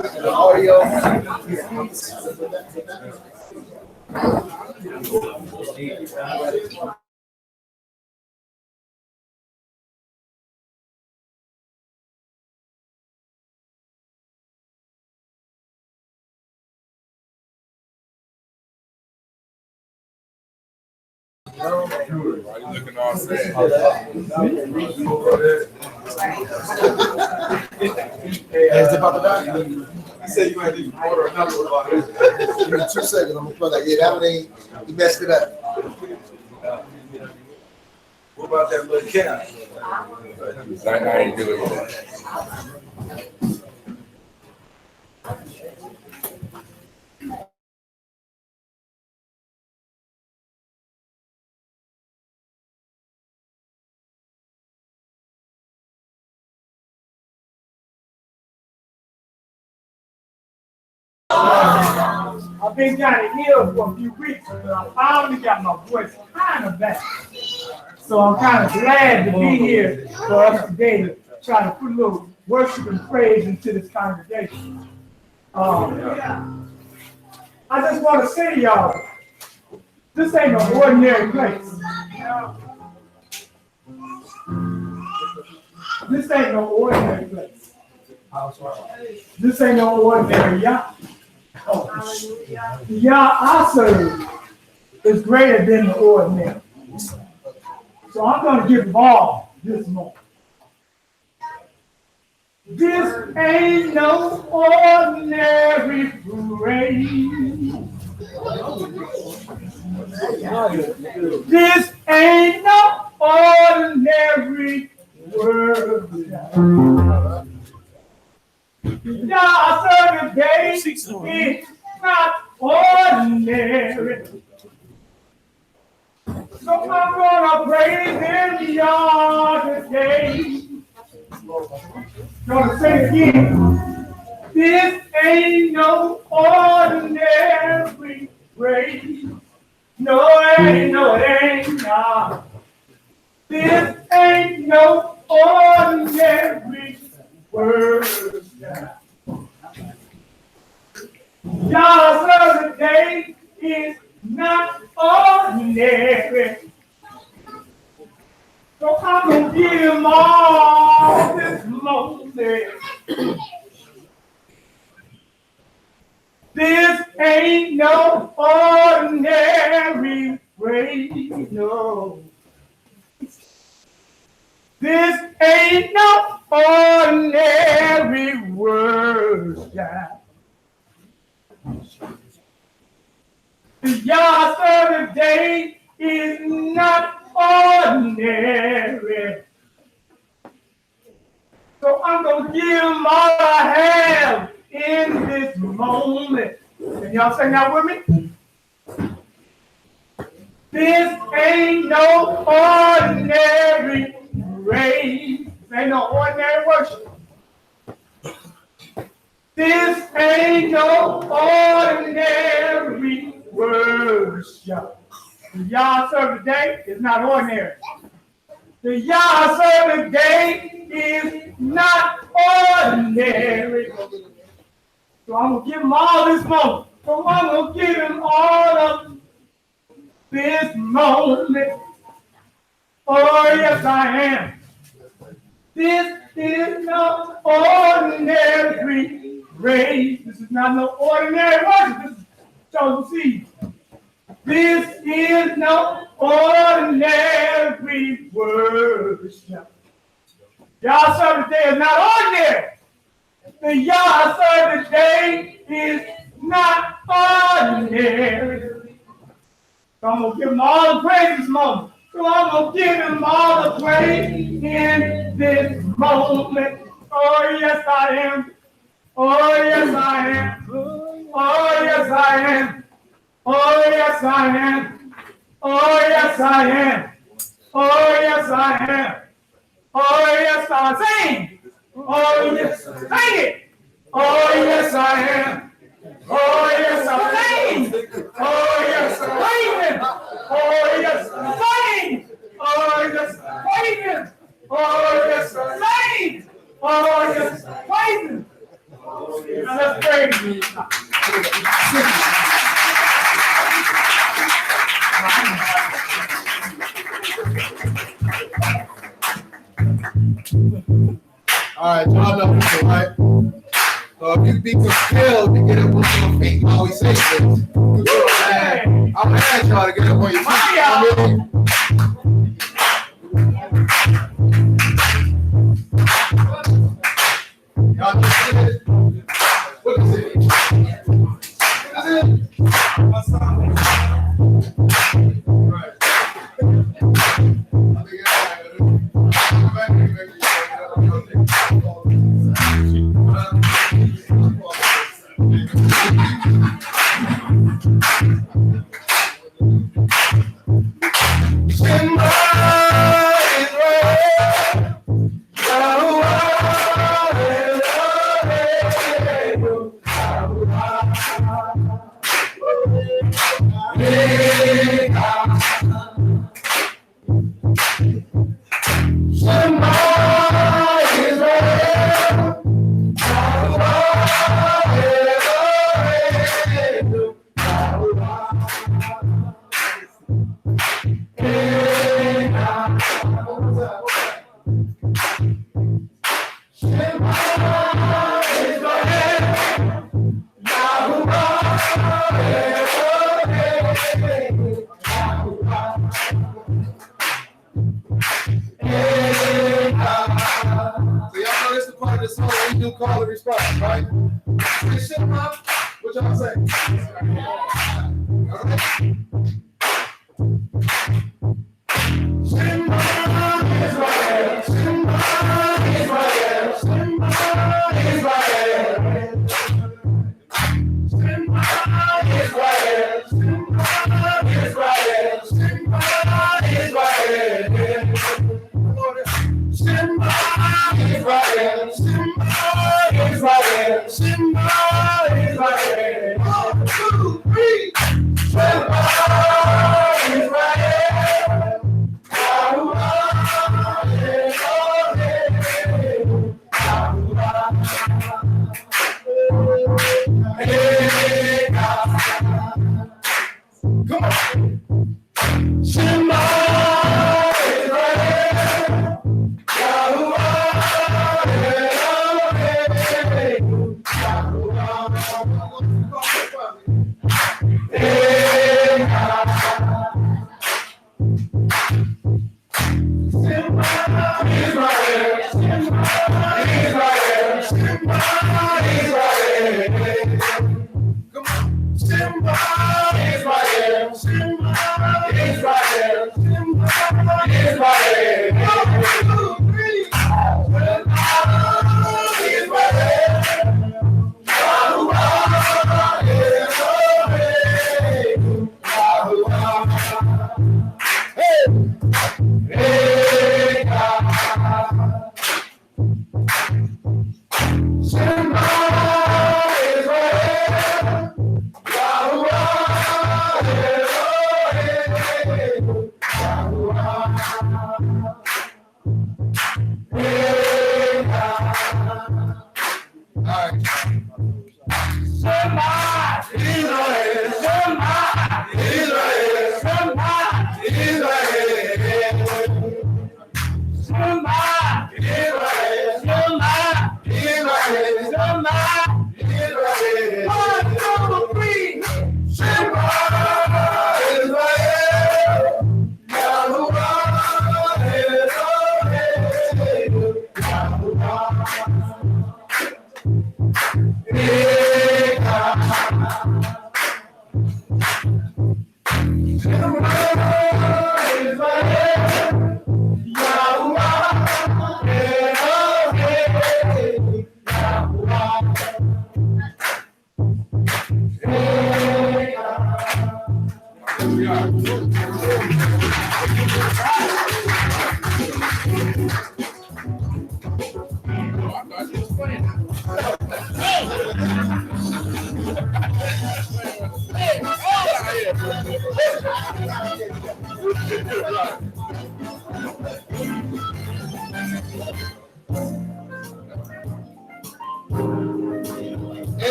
The audio. Why you looking all sad? Hey, It's about to die. you said you might need to order another one. Give me 2 seconds. I'm gonna plug that. Yeah, that one ain't. He messed it up. What about that little cat? I ain't dealing with that. I've been kind of ill for a few weeks, but I finally got my voice kind of back. So I'm kind of glad to be here for us today to try to put a little worship and praise into this congregation. I just want to say to y'all, this ain't an ordinary place. This ain't no ordinary place. This ain't no ordinary yacht. The Yah I serve is greater than the ordinary. So I'm going to give them all this moment. This ain't no ordinary praise. This ain't no ordinary word. Yah I serve today is not ordinary. So I'm gonna praise him Yah today. Gonna say it again. This ain't no ordinary praise. No, it ain't, no, it ain't, nah. This ain't no ordinary word. Yah's love today is not ordinary. So I'm going to give him all this moment. This ain't no ordinary praise, no. This ain't no ordinary worship. The Yah serve today is not ordinary. So I'm going to give him all I have in this moment. Can y'all sing that with me? This ain't no ordinary praise. This ain't no ordinary worship. This ain't no ordinary worship. The Yah serve today is not ordinary. The Yah serve today is not ordinary. So I'm going to give him all this moment. So I'm going to give him all of this moment. Oh, yes, I am. This is no ordinary praise. This is not no ordinary worship. This is chosen seed. This is no ordinary worship. Yah serve today is not ordinary. The Yah serve today is not ordinary. So I'm going to give him all the praise this moment. So I'm going to give him all the praise in this moment. Oh, yes, I am. Oh, yes, I am. Oh, yes, I am. Oh, yes, I am. Oh, yes, I am. Oh, yes, I am. Oh, yes, I sing. Oh, yes, sing it. Oh, yes, I am. Oh, yes, I sing. Oh, yes, I praise him. Oh, yes, I sing. Oh, yes, I praise him. Oh, yes, I sing. Oh, yes, I praise him. Now let's pray. All right, y'all know this, right? So if you be compelled to get up on your feet, I always say this. I'm gonna ask y'all to get up on your feet. Y'all know what is it? What is it? What's up? Right. I think it's call and response, right? This shit, mom, what y'all say? All right.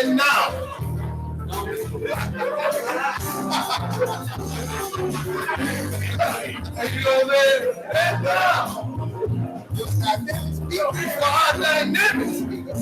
And now. You know what I'm saying? And now. Dynamics speaker. For our dynamics speaker.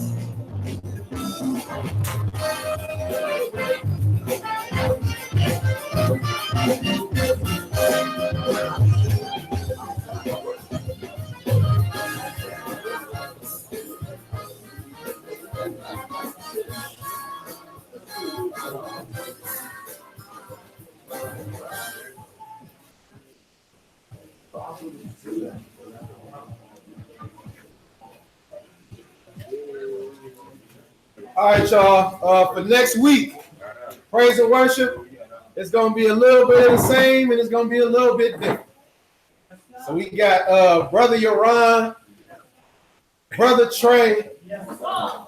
All right, y'all. For next week, praise and worship, it's going to be a little bit of the same, and it's going to be a little bit different. So we got Brother Yoran, Brother Trey,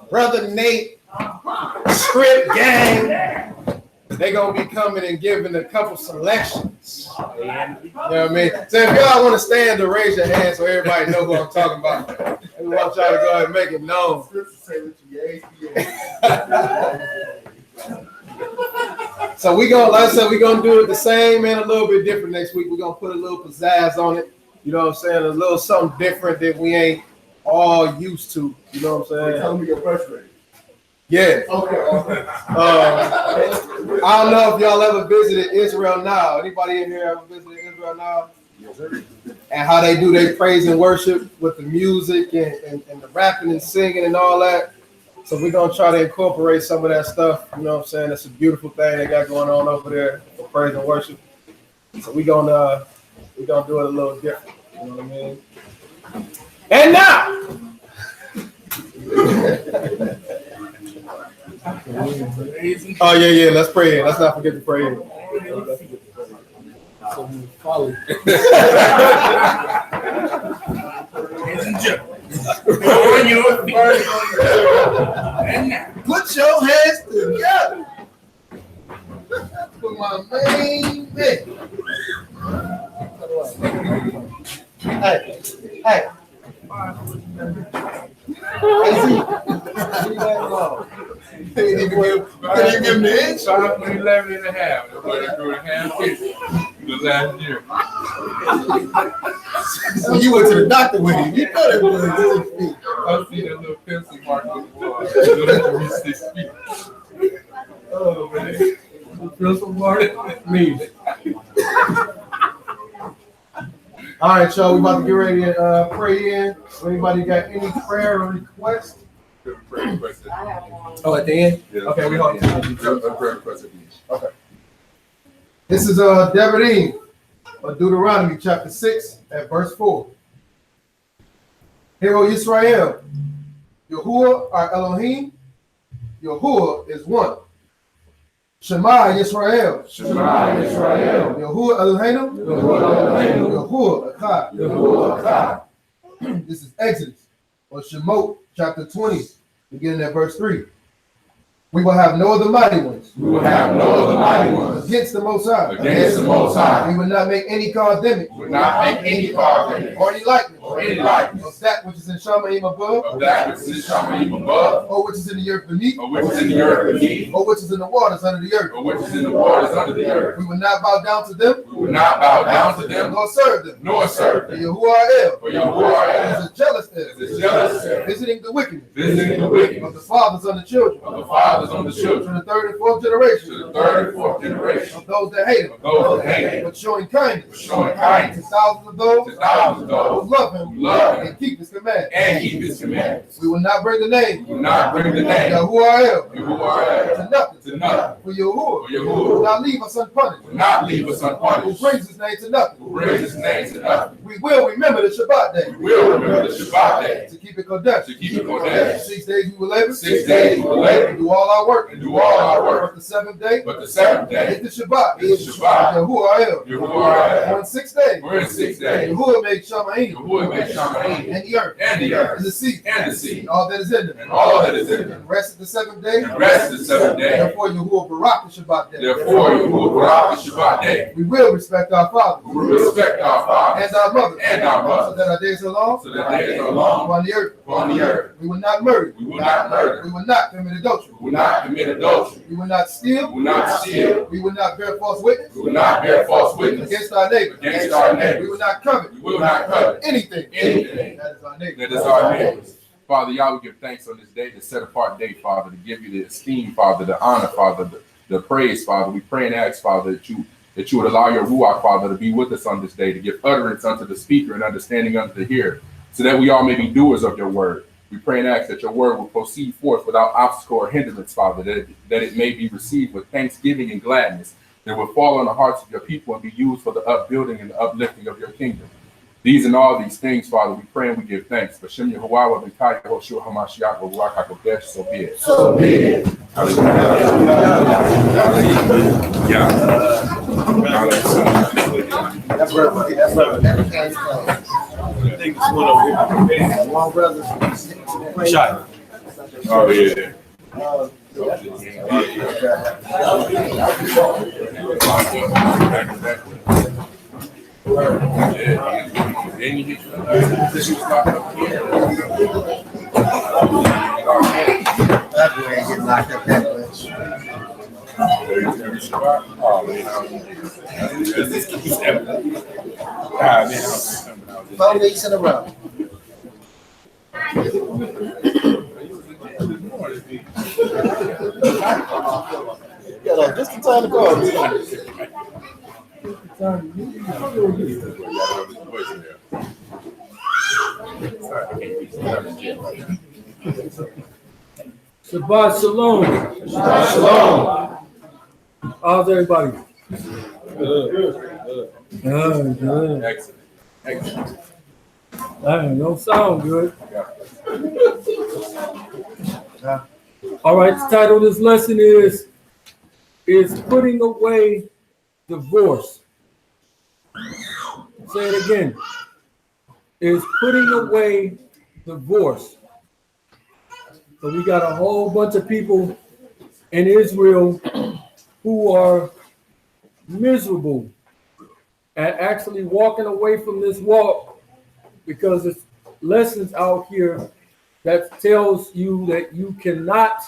Brother Nate, Script Gang. They're going to be coming and giving a couple selections. You know what I mean? So if y'all want to stand to raise your hand so everybody know who I'm talking about. We want y'all to go ahead and make it known. So we gonna, like I said, we're gonna do it the same and a little bit different next week. We're gonna put a little pizzazz on it. You know what I'm saying? A little something different that we ain't all used to. You know what I'm saying? Tell me your first grade. Yeah. Okay. I don't know if y'all ever visited Israel Now. Anybody in here ever visited Israel Now? Yes, sir. And how they do their praise and worship with the music and the rapping and singing and all that. So we're going to try to incorporate some of that stuff. You know what I'm saying? It's a beautiful thing they got going on over there for praise and worship. So we're gonna do it a little different. You know what I mean? And now! Oh, yeah. Let's pray in. Let's not forget to pray in. So we follow. Put your hands together for my main man. Hey. Can you give him the inch? 11 and a half. That's why they threw a half kick the last year. So you went to the doctor with him. You know that boy is 6 feet. I see that little pencil mark on the wall. 6 feet. Oh, man. The pencil mark? Me. All right, y'all. We about to get ready to pray in. Anybody got any prayer or request? Oh, at the end? Yeah. Okay, we hold it. Okay. This is Devarim of Deuteronomy chapter 6 at verse 4. Hear, O Yisrael, Yahuwah our Elohim, Yahuwah is one. Shema Yisrael, Yahuwah Eloheinu, Yahuwah Echad. This is Exodus or Shemot chapter 20, beginning at verse 3. We will have no other mighty ones. Against the Most High. We will not make any carved image. Or any likeness. Of that which is in Shamayim above. Or which is in the earth beneath. Or which is in the waters under the earth. We will not bow down to them. Nor serve them. For Yahuwah is a jealous El, visiting the wickedness of the fathers on the children. To the third and fourth generation of those that hate him, but showing kindness to thousands of those who love him and keep his commandments. We will not bring the name of Yahuwah to nothing. For Yahuwah will not leave us unpunished. Who brings his name to nothing. We will remember the Shabbat day. To keep it Kodesh. 6 days we will labor. And do all our work. But the seventh day is the Shabbat. Yahuwah. We're in 6 days. Yahuwah made Shamayim and the earth and the sea and all that is in them. And rested the seventh day. Therefore, Yahuwah Barak the Shabbat day. Therefore, Yahuwah Barak the Shabbat day. We will respect our fathers. We will respect our fathers And our mothers. and our mothers. So that our days are long. So that days are long Upon the earth. upon the earth. We will not murder. We will not murder. We will not commit adultery. We will not commit adultery. We will not steal. We will not steal. We will not bear false witness We will not bear false witness against our neighbor. against our We neighbors. will not covet We will not covet anything. anything That is our neighbor. that is our neighbors. Father, y'all, we give thanks on this day, the set apart day, Father, to give you the esteem, Father, the honor, Father, the praise, Father. We pray and ask, Father, that you would allow your Ruach, Father, to be with us on this day, to give utterance unto the speaker and understanding unto the hearer, so that we all may be doers of your word. We pray and ask that your word will proceed forth without obstacle or hindrance, Father, that it may be received with thanksgiving and gladness, that will fall on the hearts of your people and be used for the upbuilding and the uplifting of your kingdom. These and all these things, Father, we pray and we give thanks. B'Shem Yehovah v'Kaya Yehoshua HaMashiach v'Ruach HaKodesh, so be it. So be it. That's right. That's right. I think this one over here. One brother. Shot. Oh, yeah. Then you get this was locked up here. That boy ain't getting locked up that much. Oh, 4 weeks in a row. Yeah, like, just in time to call. Shabbat shalom. Shabbat shalom. How's everybody? Good. Good. Excellent. That don't sound good. All right, the title of this lesson is Putting Away Divorce. Say it again. Is putting away divorce. So we got a whole bunch of people in Israel who are miserable at actually walking away from this walk, because there's lessons out here that tells you that you cannot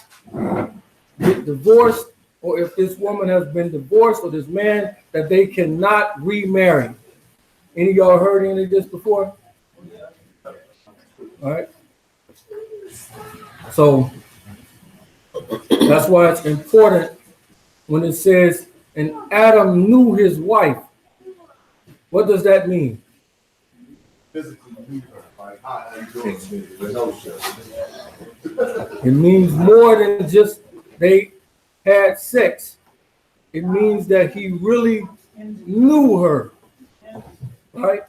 get divorced, or if this woman has been divorced, or this man, that they cannot remarry. Any of y'all heard any of this before? All right. So that's why it's important when it says, and Adam knew his wife. What does that mean? It means more than just they had sex. It means that he really knew her. Right?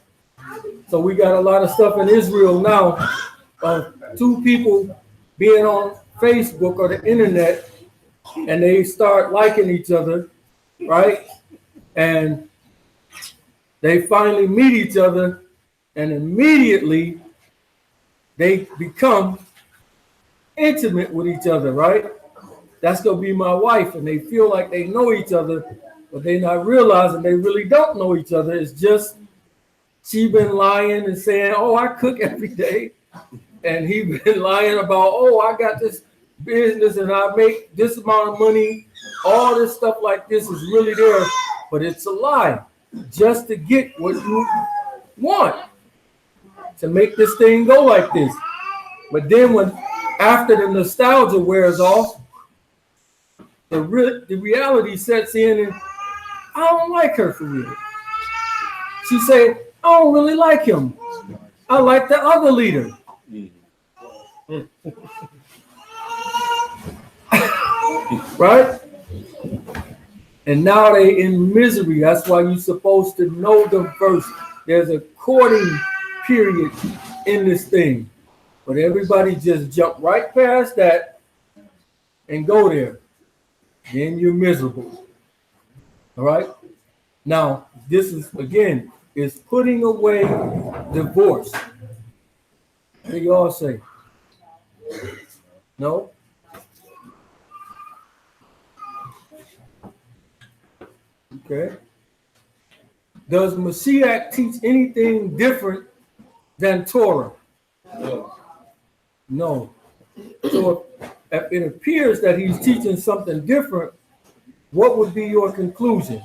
So we got a lot of stuff in Israel now of two people being on Facebook or the internet, and they start liking each other, right? And they finally meet each other, and immediately they become intimate with each other, right? That's gonna be my wife, and they feel like they know each other, but they not realizing they really don't know each other. It's just she been lying and saying, "Oh, I cook every day," and he been lying about, "Oh, I got this business and I make this amount of money." All this stuff like this is really there, but it's a lie, just to get what you want, to make this thing go like this. But then when after the nostalgia wears off, the reality sets in, and I don't like her for real. She said, "I don't really like him. I like the other leader." Right? And now they in misery. That's why you're supposed to know them first. There's a courting period in this thing. But everybody just jump right past that and go there. Then you're miserable. All right? Now, this is, again, is putting away divorce. What do y'all say? No? Okay. Does Mashiach teach anything different than Torah? No. So if it appears that he's teaching something different, what would be your conclusion?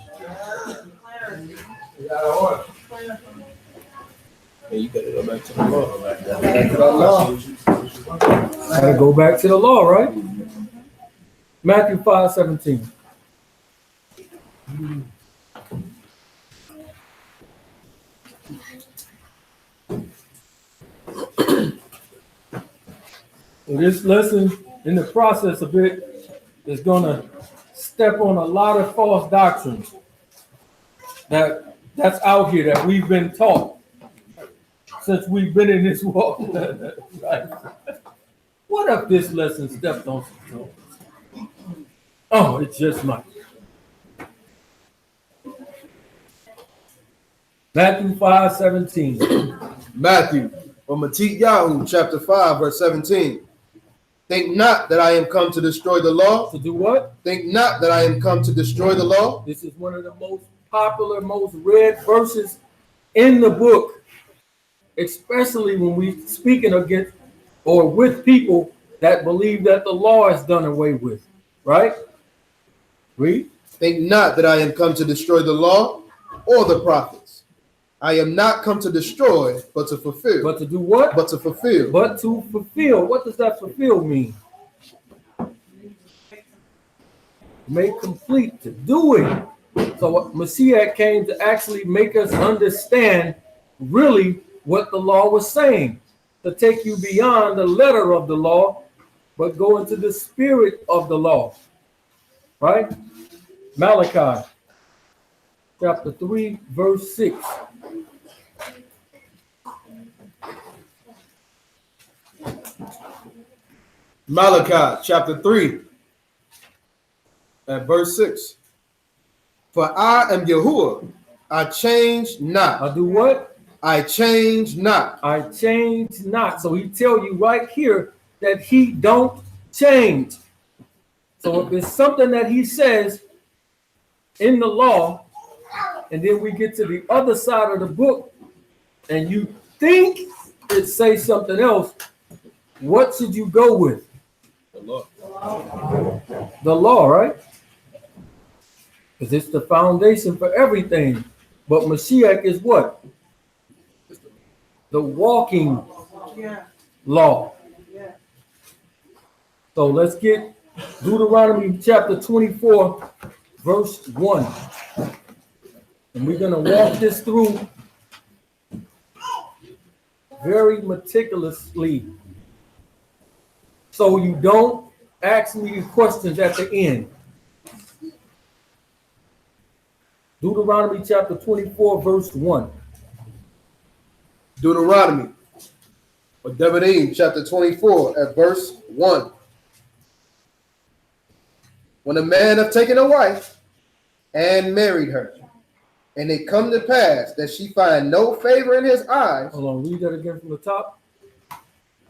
You gotta go back to the law. Gotta go back to the law, right? Matthew 5:17. So this lesson, in the process of it, is gonna step on a lot of false doctrines that's out here that we've been taught since we've been in this walk. Right. What if this lesson stepped on some toes? Oh, it just might. Matthew 5:17. Matthew, or Matthew, chapter 5, verse 17. Think not that I am come to destroy the law. To do what? Think not that I am come to destroy the law. This is one of the most popular, most read verses in the book, especially when we speaking against or with people that believe that the law is done away with, right? Read. Think not that I am come to destroy the law or the prophets. I am not come to destroy, but to fulfill. But to do what? But to fulfill. But to fulfill. What does that fulfill mean? Make complete, to do it. So Messiah came to actually make us understand really what the law was saying, to take you beyond the letter of the law, but go into the spirit of the law. Right? Malachi chapter 3, verse 6. Malachi chapter 3 and verse 6. For I am Yahuwah, I change not. I do what? I change not. I change not. So he tell you right here that he don't change. So if it's something that he says in the law, and then we get to the other side of the book, and you think it says something else, what should you go with? The law. The law, right? Because it's the foundation for everything. But Mashiach is what? The walking law. So let's get Deuteronomy chapter 24, verse 1. And we're going to walk this through very meticulously, so you don't ask me questions at the end. Deuteronomy chapter 24, verse 1. Deuteronomy, or Devarim chapter 24 at verse 1. When a man hath taken a wife and married her, and it come to pass that she find no favor in his eyes. Hold on, read that again from the top.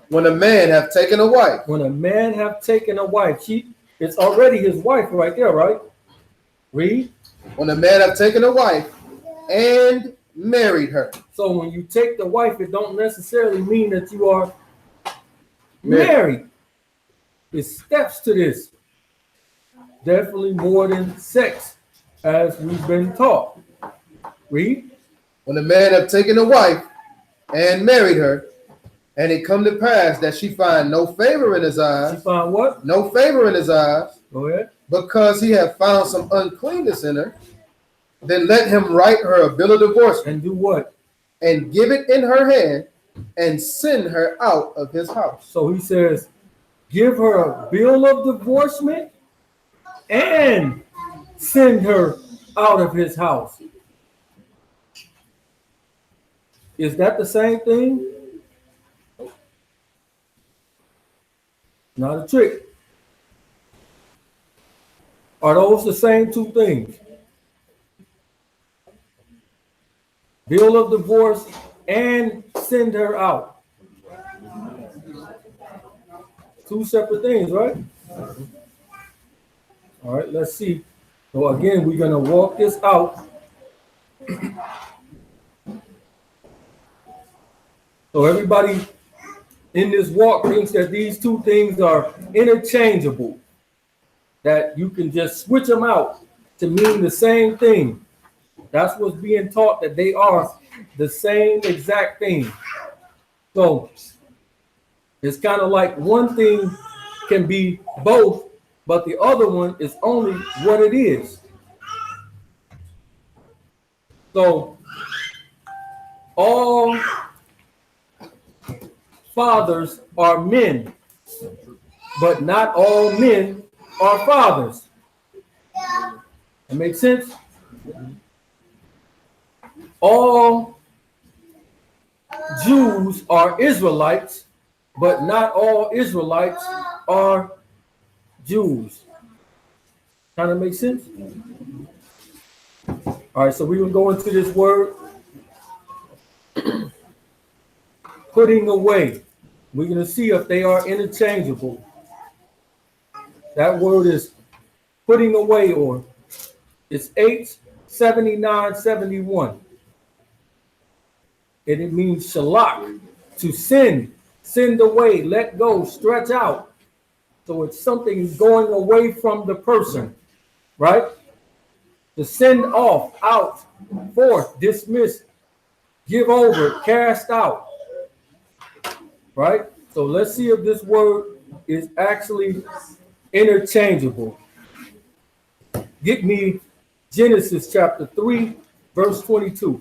When a man hath taken a wife. When a man hath taken a wife, it's already his wife right there, right? Read. When a man hath taken a wife and married her. So when you take the wife, it don't necessarily mean that you are married. There's steps to this. Definitely more than sex, as we've been taught. Read. When a man hath taken a wife and married her, and it come to pass that she find no favor in his eyes. She find what? No favor in his eyes. Go ahead. Because he hath found some uncleanness in her, then let him write her a bill of divorcement. And do what? And give it in her hand and send her out of his house. So he says, give her a bill of divorcement and send her out of his house. Is that the same thing? Not a trick. Are those the same two things? Bill of divorce and send her out. Two separate things, right? All right, let's see So again, we're going to walk this out. So everybody in this walk thinks that these two things are interchangeable, that you can just switch them out to mean the same thing. That's what's being taught, that they are the same exact thing. So it's kind of like one thing can be both, but the other one is only what it is. So all fathers are men, but not all men are fathers. That makes sense? All Jews are Israelites, but not all Israelites are Jews. Kind of makes sense? All right, so we will go into this word, putting away. We're going to see if they are interchangeable. That word is putting away, or it's 87971. And it means shalak, to send away, let go, stretch out. So it's something going away from the person, right? To send off, out, forth, dismiss, give over, cast out, right? So let's see if this word is actually interchangeable. Get me Genesis chapter 3, verse 22.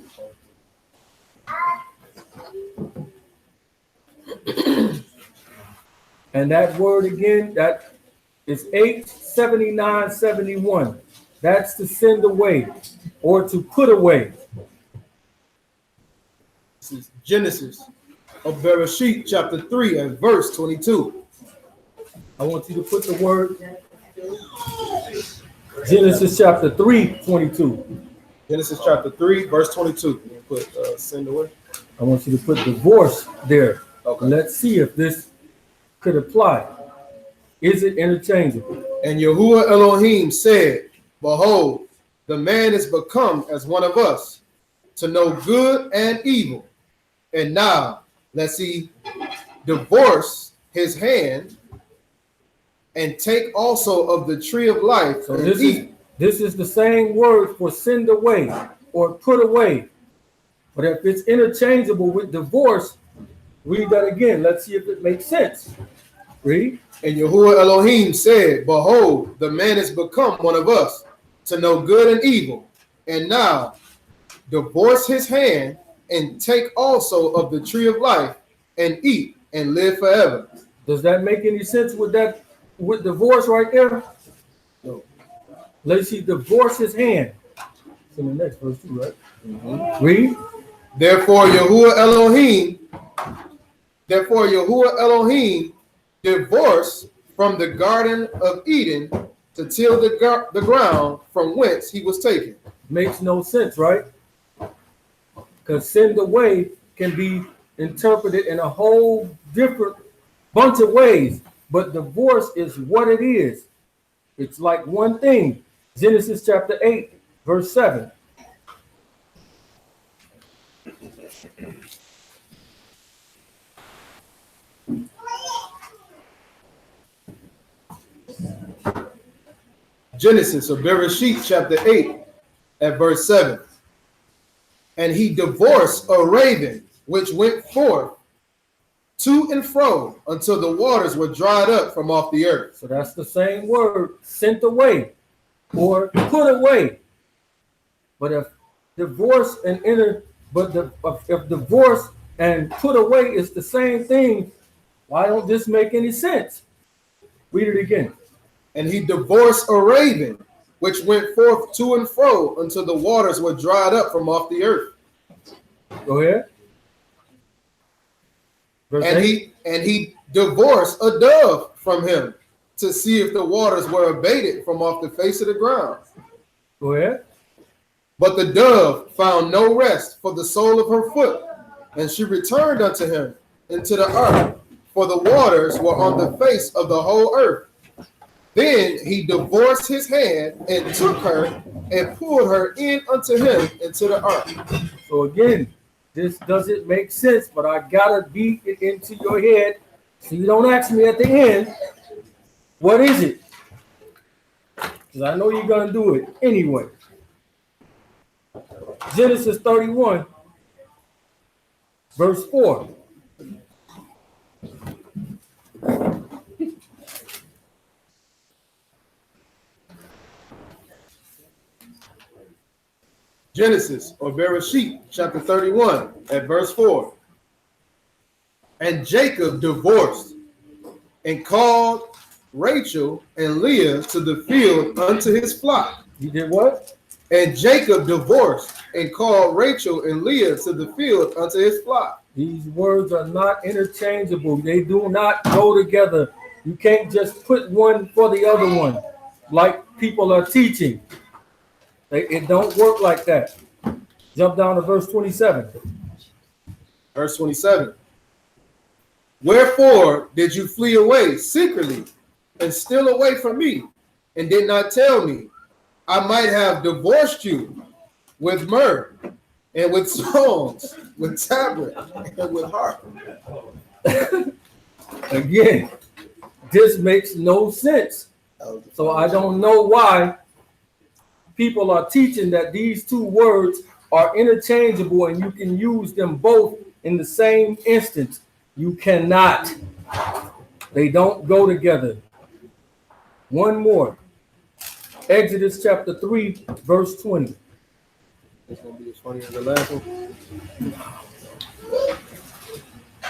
And that word again, that is 87971. That's to send away or to put away. This is Genesis of Bereshit, chapter 3, and verse 22. I want you to put the word Genesis chapter 3, 22. Genesis chapter 3, verse 22. Put send away. I want you to put divorce there. Okay. Let's see if this could apply. Is it interchangeable? And Yahuwah Elohim said, behold, the man is become as one of us, to know good and evil. And now, let's see, divorce his hand and take also of the tree of life. So and this is the same word for send away or put away. But if it's interchangeable with divorce, read that again. Let's see if it makes sense. Read. And Yahuwah Elohim said, behold, the man is become one of us, to know good and evil. And now, divorce his hand and take also of the tree of life and eat and live forever. Does that make any sense with that, with divorce right there? No. Let's see, divorce his hand. It's in the next verse too, right? Mm-hmm. Read. Therefore Yahuwah Elohim divorced from the Garden of Eden to till the ground from whence he was taken. Makes no sense, right? Because send away can be interpreted in a whole different bunch of ways. But divorce is what it is. It's like one thing. Genesis chapter 8, verse 7. Genesis of Bereshit chapter 8 at verse 7. And he divorced a raven which went forth to and fro until the waters were dried up from off the earth. So that's the same word, sent away or put away. But if divorce and if divorce and put away is the same thing, why don't this make any sense? Read it again. And he divorced a raven which went forth to and fro until the waters were dried up from off the earth. Go ahead. Verse And 8. he divorced a dove from him to see if the waters were abated from off the face of the ground. Go ahead. But the dove found no rest for the sole of her foot, and she returned unto him into the ark, for the waters were on the face of the whole earth. Then he divorced his hand and took her and pulled her in unto him into the ark. So again, this doesn't make sense, but I gotta beat it into your head so you don't ask me at the end, what is it? Because I know you're gonna do it anyway. Genesis 31, verse 4. Genesis or Bereshit, chapter 31, at verse 4. And Jacob divorced and called Rachel and Leah to the field unto his flock. You did what? And Jacob divorced and called Rachel and Leah to the field unto his flock. These words are not interchangeable. They do not go together. You can't just put one for the other one like people are teaching. It don't work like that. Jump down to verse 27. Verse 27. Wherefore did you flee away secretly and steal away from me and did not tell me? I might have divorced you with myrrh and with songs, with tabret and with harp. Again, this makes no sense. So I don't know why people are teaching that these two words are interchangeable and you can use them both in the same instance. You cannot. They don't go together. One more. Exodus chapter 3, verse 20. It's gonna be as funny as the last one.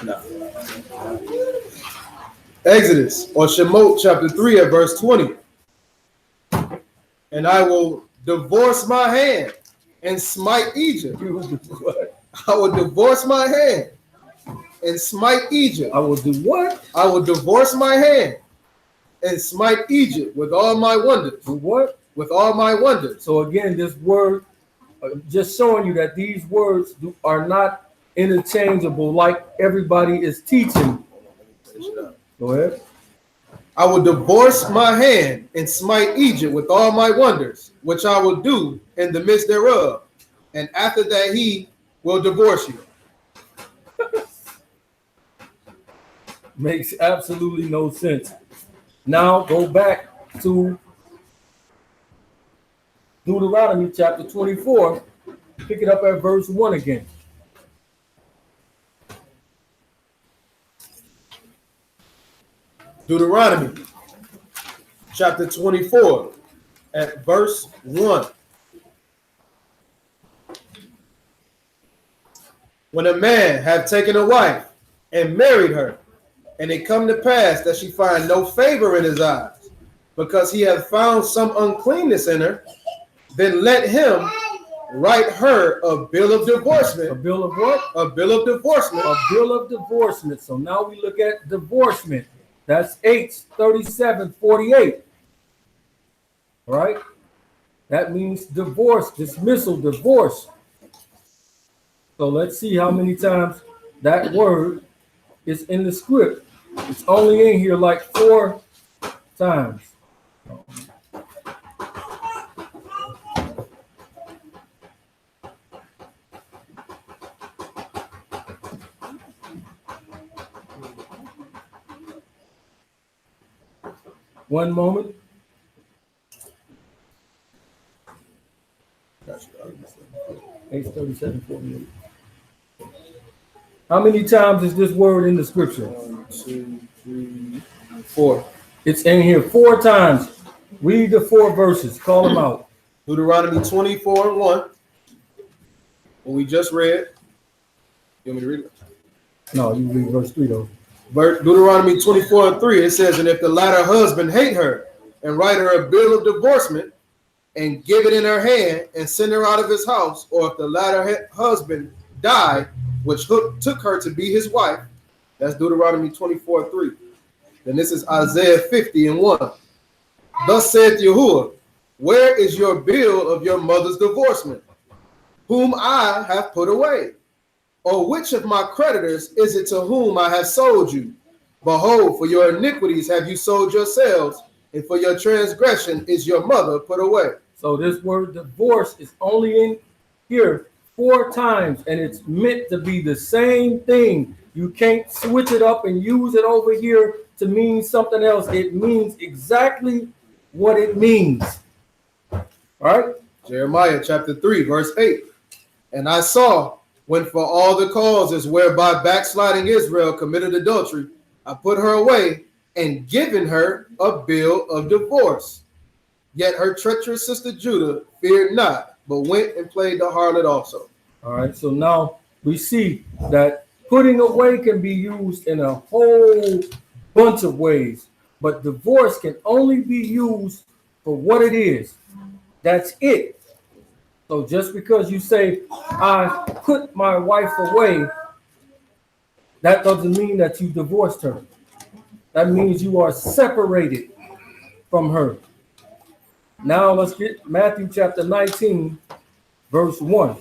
No. Exodus or Shemot chapter 3 at verse 20. And I will divorce my hand and smite Egypt. I will divorce my hand and smite Egypt. I will do what? I will divorce my hand and smite Egypt with all my wonders. Do what? With all my wonders. So again, this word, just showing you that these words are not interchangeable like everybody is teaching. Go ahead. I will divorce my hand and smite Egypt with all my wonders, which I will do in the midst thereof. And after that, he will divorce you. Makes absolutely no sense. Now go back to Deuteronomy chapter 24. Pick it up at verse 1 again. Deuteronomy chapter 24 at verse 1. When a man have taken a wife and married her, and it come to pass that she find no favor in his eyes, because he hath found some uncleanness in her, then let him write her a bill of divorcement. A bill of what? A bill of divorcement. A bill of divorcement. So now we look at divorcement. That's H3748. All right? That means divorce, dismissal, divorce. So let's see how many times that word is in the script. It's only in here like 4 times. One moment. H3748. How many times is this word in the scripture? 1, 2, 3, 4. It's in here 4 times. Read the 4 verses. Call them out. Deuteronomy 24 and 1. What we just read. You want me to read it? No, you read verse 3 though. Deuteronomy 24 and 3. It says, and if the latter husband hate her and write her a bill of divorcement and give it in her hand and send her out of his house, or if the latter husband die, which took her to be his wife, that's Deuteronomy 24 and 3. Then this is Isaiah 50 and 1. Thus saith Yahuwah, where is your bill of your mother's divorcement, whom I have put away? Or which of my creditors is it to whom I have sold you? Behold, for your iniquities have you sold yourselves, and for your transgression is your mother put away. So this word divorce is only in here 4 times, and it's meant to be the same thing. You can't switch it up and use it over here to mean something else. It means exactly what it means. All right? Jeremiah chapter 3, verse 8. And I saw, when for all the causes whereby backsliding Israel committed adultery, I put her away and given her a bill of divorce. Yet her treacherous sister Judah feared not, but went and played the harlot also. All right, so now we see that putting away can be used in a whole bunch of ways, but divorce can only be used for what it is. That's it. So just because you say, I put my wife away, that doesn't mean that you divorced her. That means you are separated from her. Now let's get Matthew chapter 19, verse 1.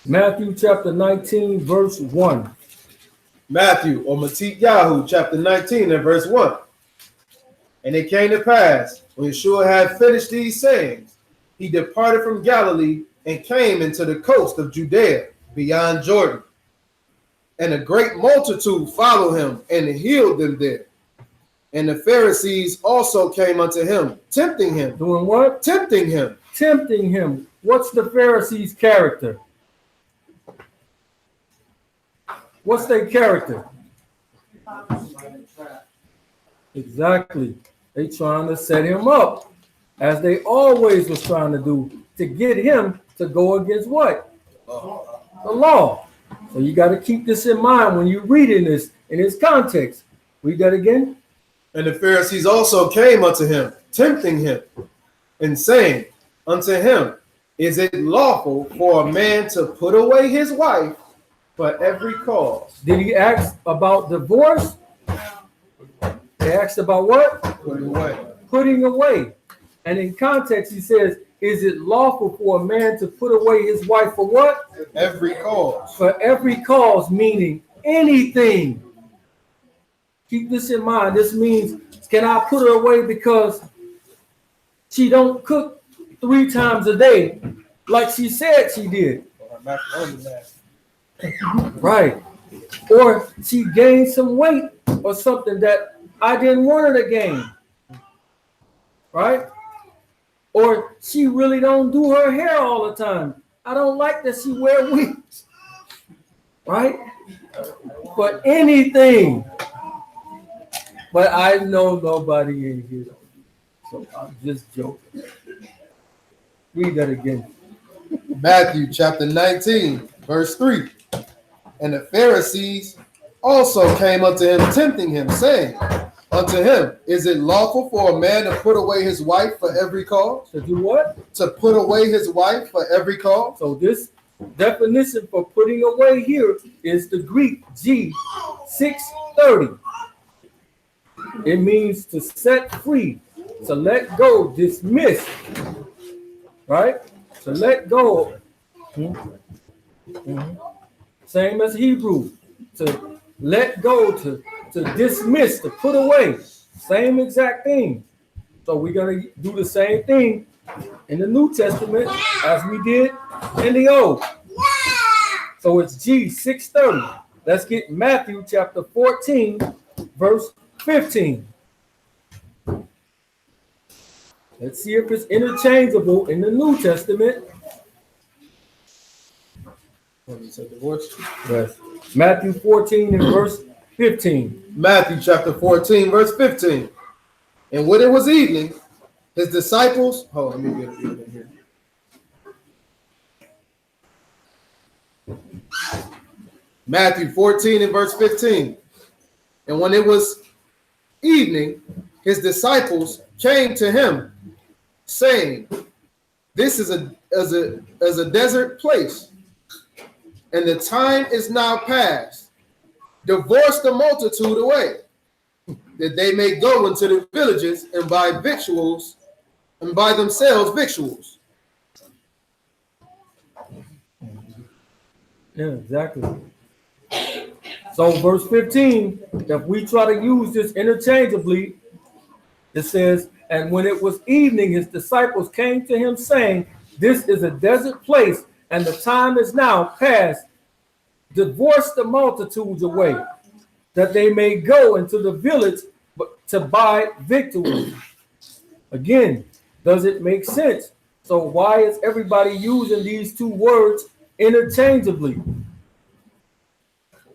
Matthew chapter 19, verse 1. Matthew or Matthew chapter 19 and verse 1. And it came to pass, when Yeshua had finished these sayings, he departed from Galilee and came into the coast of Judea beyond Jordan. And a great multitude followed him and healed them there. And the Pharisees also came unto him, tempting him. Doing what? Tempting him. Tempting him. What's the Pharisees' character? What's their character? Exactly. They trying to set him up, as they always was trying to do, to get him to go against what? The law. So you got to keep this in mind when you're reading this in its context. Read that again. And the Pharisees also came unto him, tempting him, and saying unto him, is it lawful for a man to put away his wife for every cause? Did he ask about divorce? They asked about what? Putting away. Putting away. And in context, he says, is it lawful for a man to put away his wife for what? Every cause. For every cause, meaning anything. Keep this in mind. This means, can I put her away because she don't cook 3 times a day like she said she did? Right. Or she gained some weight or something that I didn't want her to gain. Right? Or she really don't do her hair all the time. I don't like that she wear wigs. Right? For anything. But I know nobody in here. So I'm just joking. Read that again. Matthew chapter 19, verse 3. And the Pharisees also came unto him, tempting him, saying unto him, is it lawful for a man to put away his wife for every cause? To do what? To put away his wife for every cause? So this definition for putting away here is the Greek G 630. It means to set free, to let go, dismiss, right? To let go. Same as Hebrew, to let go, to dismiss, to put away. Same exact thing. So we're going to do the same thing in the New Testament as we did in the Old. So it's G 630. Let's get Matthew chapter 14, verse 15. Let's see if it's interchangeable in the New Testament. Yes. Matthew 14 and verse 15. Matthew chapter 14, verse 15. And when it was evening, his disciples, let me get it here. Matthew 14 and verse 15. And when it was evening, his disciples came to him, saying, this is a desert place, and the time is now past. Divorce the multitude away, that they may go into the villages and buy victuals, and buy themselves victuals. Yeah, exactly. So verse 15, if we try to use this interchangeably, it says, and when it was evening, his disciples came to him saying, this is a desert place, and the time is now past. Divorce the multitudes away, that they may go into the village to buy victuals. Again, does it make sense? So why is everybody using these two words interchangeably?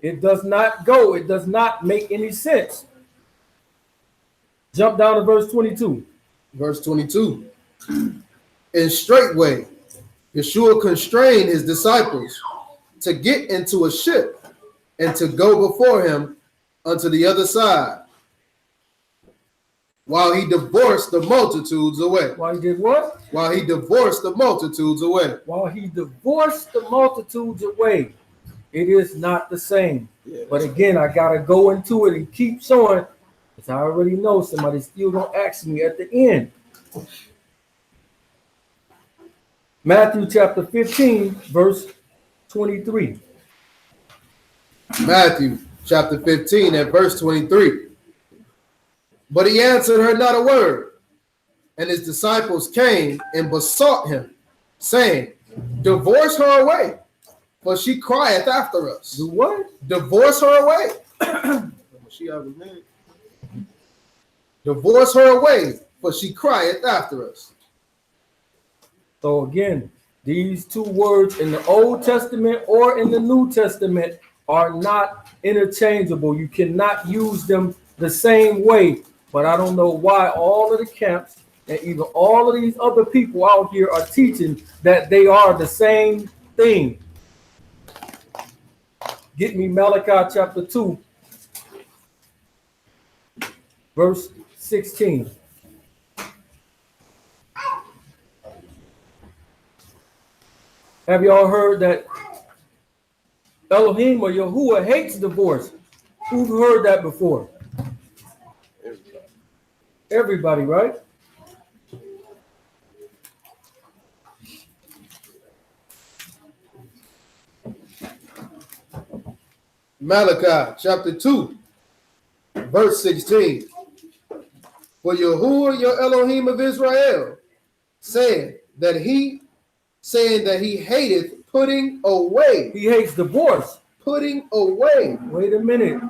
It does not go. It does not make any sense. Jump down to verse 22. Verse 22. And straightway Yeshua constrained his disciples to get into a ship and to go before him unto the other side, while he divorced the multitudes away. While he did what? While he divorced the multitudes away. While he divorced the multitudes away. It is not the same. But again, I got to go into it and keep showing, because I already know somebody still going to ask me at the end. Matthew chapter 15, verse 23. Matthew chapter 15 at verse 23. But he answered her not a word. And his disciples came and besought him, saying, divorce her away, for she crieth after us. Do what? Divorce her away. Divorce her away, for she crieth after us. So again, these two words in the Old Testament or in the New Testament are not interchangeable. You cannot use them the same way. But I don't know why all of the camps and even all of these other people out here are teaching that they are the same thing. Get me Malachi chapter 2, verse 16. Have y'all heard that Elohim or Yahuwah hates divorce? Who's heard that before? Everybody, right? Malachi chapter 2, verse 16. For Yahuwah, your Elohim of Israel, saying that he hateth putting away. He hates divorce. Putting away. Wait a minute.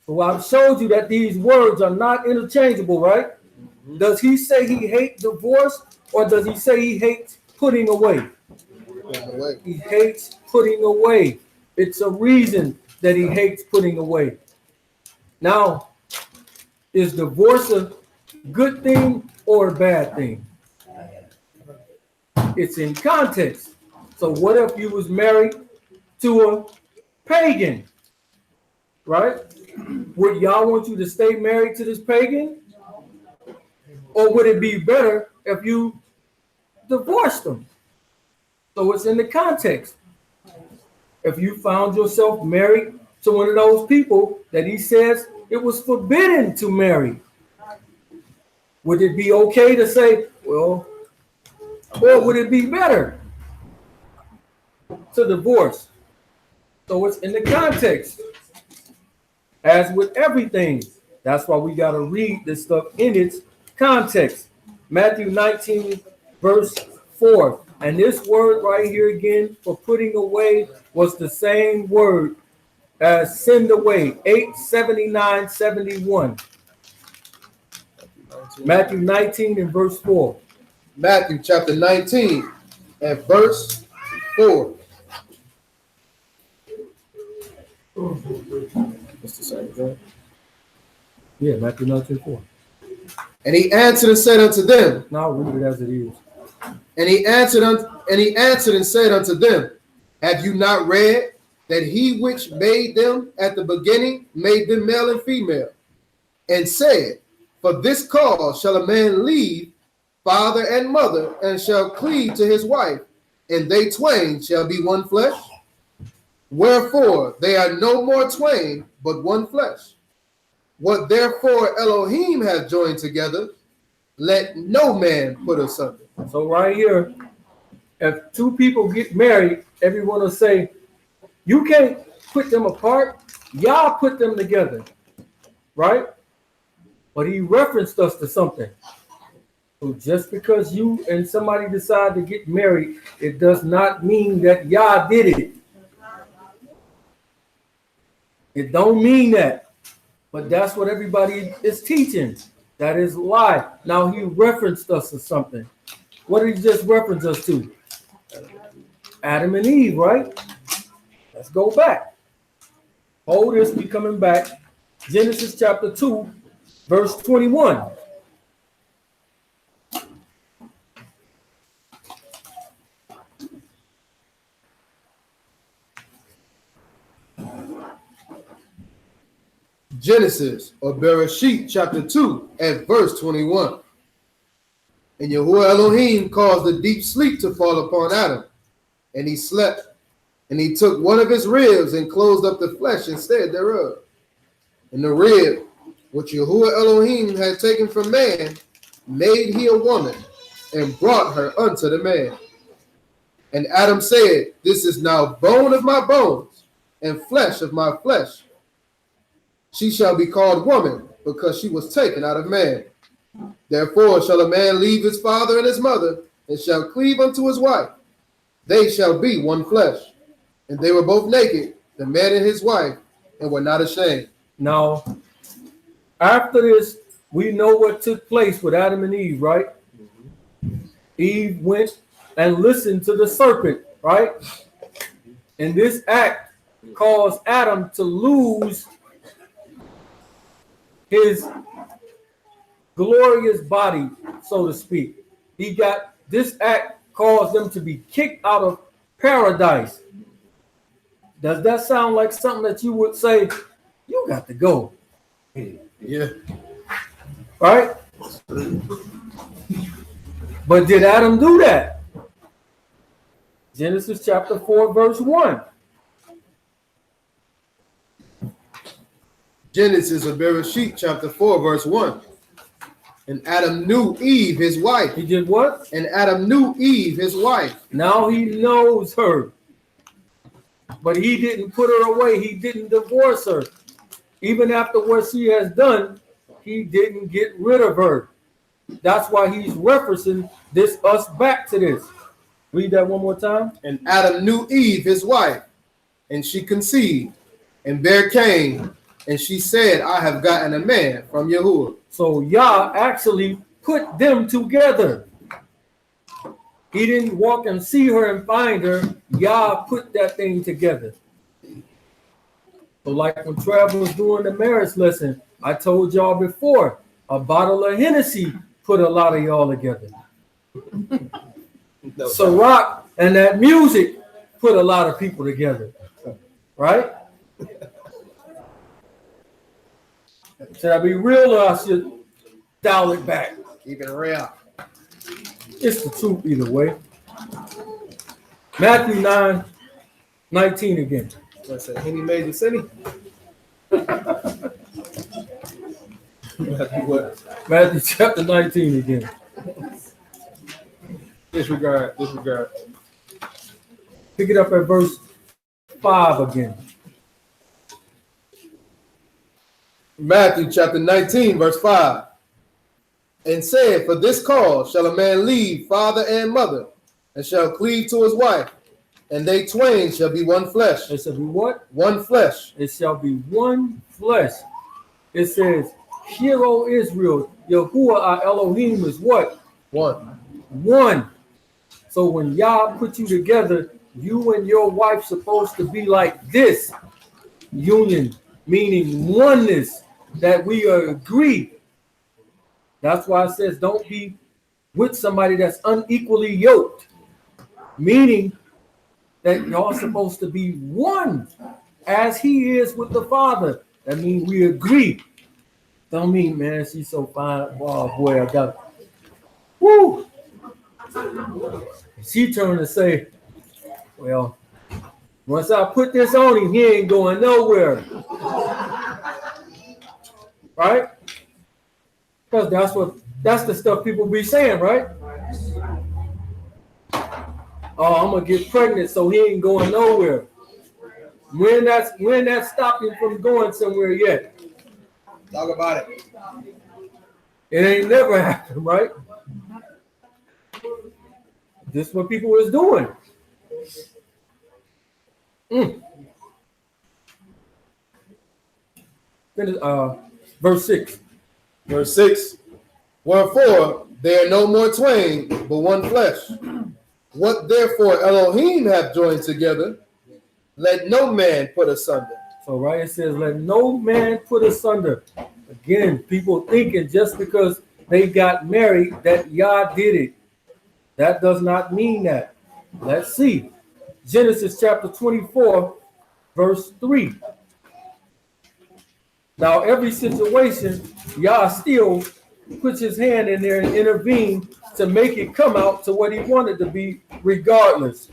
So I've showed you that these words are not interchangeable, right? Does he say he hates divorce, or does he say he hates putting away? He hates putting away. It's a reason that he hates putting away. Now, is divorce a good thing or a bad thing? It's in context. So what if you was married to a pagan, right? Would y'all want you to stay married to this pagan? Or would it be better if you divorced them? So it's in the context. If you found yourself married to one of those people that he says it was forbidden to marry, would it be okay to say, well, or would it be better to divorce? So it's in the context. As with everything, that's why we got to read this stuff in its context. Matthew 19, verse 4. And this word right here again for putting away was the same word as send away, 879:71. Matthew 19 and verse 4. Matthew chapter 19 and verse 4. It's the same thing. Yeah, Matthew 19:4. And he answered and said unto them. Now read it as it is. And he answered and said unto them, have you not read that he which made them at the beginning made them male and female, and said, for this cause shall a man leave father and mother, and shall cleave to his wife, and they twain shall be one flesh? Wherefore they are no more twain, but one flesh. What therefore Elohim hath joined together, let no man put asunder. So right here, if two people get married, everyone will say, you can't put them apart. Y'all put them together, right? But he referenced us to something. So just because you and somebody decide to get married, it does not mean that y'all did it. It don't mean that. But that's what everybody is teaching. That is lie. Now he referenced us to something. What did he just reference us to? Adam and Eve, right? Let's go back. Hold this, we coming back. Genesis chapter 2, verse 21. Genesis or Bereshit chapter 2 at verse 21. And Yahuwah Elohim caused a deep sleep to fall upon Adam, and he slept. And he took one of his ribs and closed up the flesh instead thereof. And the rib which Yahuwah Elohim had taken from man made he a woman, and brought her unto the man. And Adam said, this is now bone of my bones, and flesh of my flesh. She shall be called woman, because she was taken out of man. Therefore shall a man leave his father and his mother, and shall cleave unto his wife. They shall be one flesh. And they were both naked, the man and his wife, and were not ashamed. Now, after this, we know what took place with Adam and Eve, right? Eve went and listened to the serpent, right? And this act caused Adam to lose his glorious body, so to speak. This act caused them to be kicked out of paradise. Does that sound like something that you would say, you got to go? Yeah. Right? But did Adam do that? Genesis chapter 4, verse 1. Genesis of Bereshit chapter 4, verse 1. And Adam knew Eve, his wife. He did what? And Adam knew Eve, his wife. Now he knows her. But he didn't put her away. He didn't divorce her. Even after what she has done, he didn't get rid of her. That's why he's referencing us back to this. Read that one more time. And Adam knew Eve, his wife, and she conceived, and bare Cain, and she said, I have gotten a man from Yahuwah. So Yah actually put them together. He didn't walk and see her and find her. Yah put that thing together. So like when Trav was doing the marriage lesson, I told y'all before, a bottle of Hennessy put a lot of y'all together. Ciroc and that music put a lot of people together. Right? Should I be real or I should dial it back? Keep it real. It's the truth either way. Matthew 9:19 again. I said, any major city? What? Matthew chapter 19 again. Disregard. Pick it up at verse 5 again. Matthew chapter 19, verse 5. And said, for this cause shall a man leave father and mother, and shall cleave to his wife, and they twain shall be one flesh. It shall be what? One flesh. It shall be one flesh. It says, hear, O Israel, Yahuwah our Elohim is what? One. One. So when Yah put you together, you and your wife supposed to be like this. Union, meaning oneness, that we agree. That's why it says don't be with somebody that's unequally yoked. Meaning that y'all supposed to be one as he is with the Father. That means we agree. Don't mean, man, she's so fine. Oh, boy, I got it. Woo! She turned to say, well, once I put this on him, he ain't going nowhere. right? Because that's the stuff people be saying, right? Oh, I'm gonna get pregnant, so he ain't going nowhere. When that stopped him from going somewhere yet? Talk about it. It ain't never happened, right? This is what people was doing. Verse 6. Verse 6. Wherefore there are no more twain, but one flesh. What therefore Elohim hath joined together, let no man put asunder. So right, it says, let no man put asunder. Again, people thinking just because they got married that Yah did it. That does not mean that. Let's see. Genesis chapter 24, verse 3. Now, every situation, Yah still puts his hand in there and intervene to make it come out to what he wanted to be, regardless.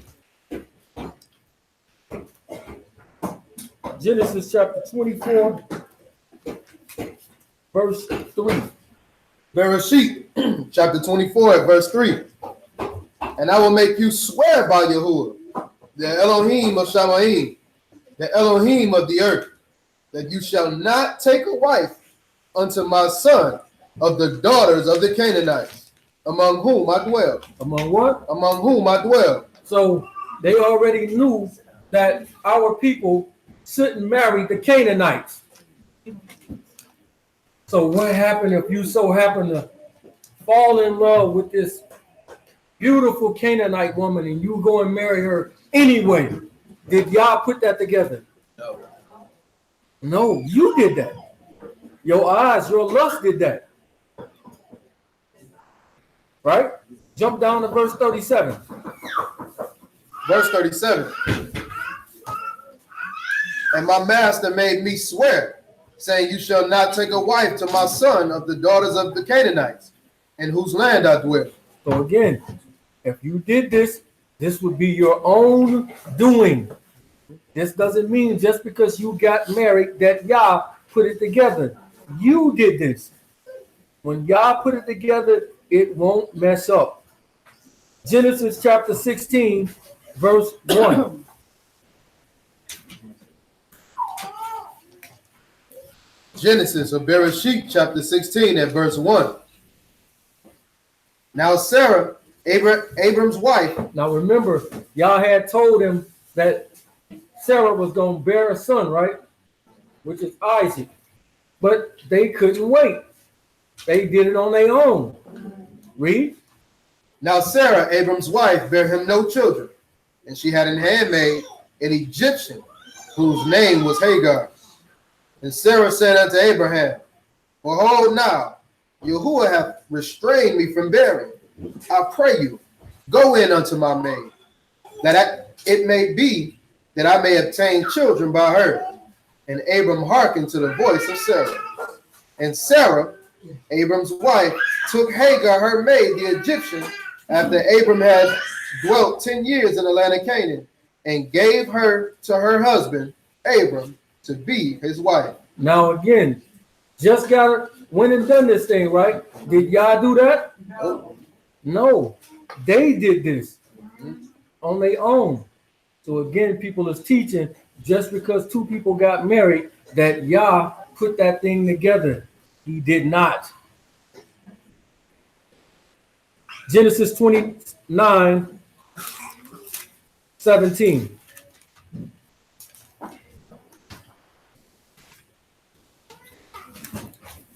Genesis chapter 24, verse 3. Bereshit, chapter 24, at verse 3. And I will make you swear by Yahuwah, the Elohim of Shamaim, the Elohim of the earth, that you shall not take a wife unto my son of the daughters of the Canaanites, among whom I dwell. Among what? Among whom I dwell. So they already knew that our people shouldn't marry the Canaanites. So what happened if you so happen to fall in love with this beautiful Canaanite woman and you go and marry her anyway? Did y'all put that together? No. No, you did that. Your eyes, your lust did that. Right? Jump down to verse 37. Verse 37. And my master made me swear, saying, you shall not take a wife to my son of the daughters of the Canaanites, in whose land I dwell. So again, if you did this, this would be your own doing. This doesn't mean just because you got married that Yah put it together. You did this. When Yah put it together, it won't mess up. Genesis chapter 16, verse 1. Genesis or Bereshit, chapter 16, at verse 1. Now Sarah, Abram's wife. Now remember, Yah had told him that Sarah was going to bear a son, right? Which is Isaac. But they couldn't wait. They did it on their own. Read. Now Sarah, Abram's wife, bare him no children, and she had an handmaid, an Egyptian, whose name was Hagar. And Sarah said unto Abraham, behold now, Yahuwah hath restrained me from bearing. I pray you, go in unto my maid, that it may be that I may obtain children by her. And Abram hearkened to the voice of Sarah. And Sarah, Abram's wife, took Hagar, her maid, the Egyptian, after Abram had dwelt 10 years in the land of Canaan, and gave her to her husband, Abram, to be his wife. Now again, just went and done this thing, right? Did y'all do that? No, they did this on their own. So again, people is teaching just because two people got married that Yah put that thing together. He did not. Genesis 29, 17.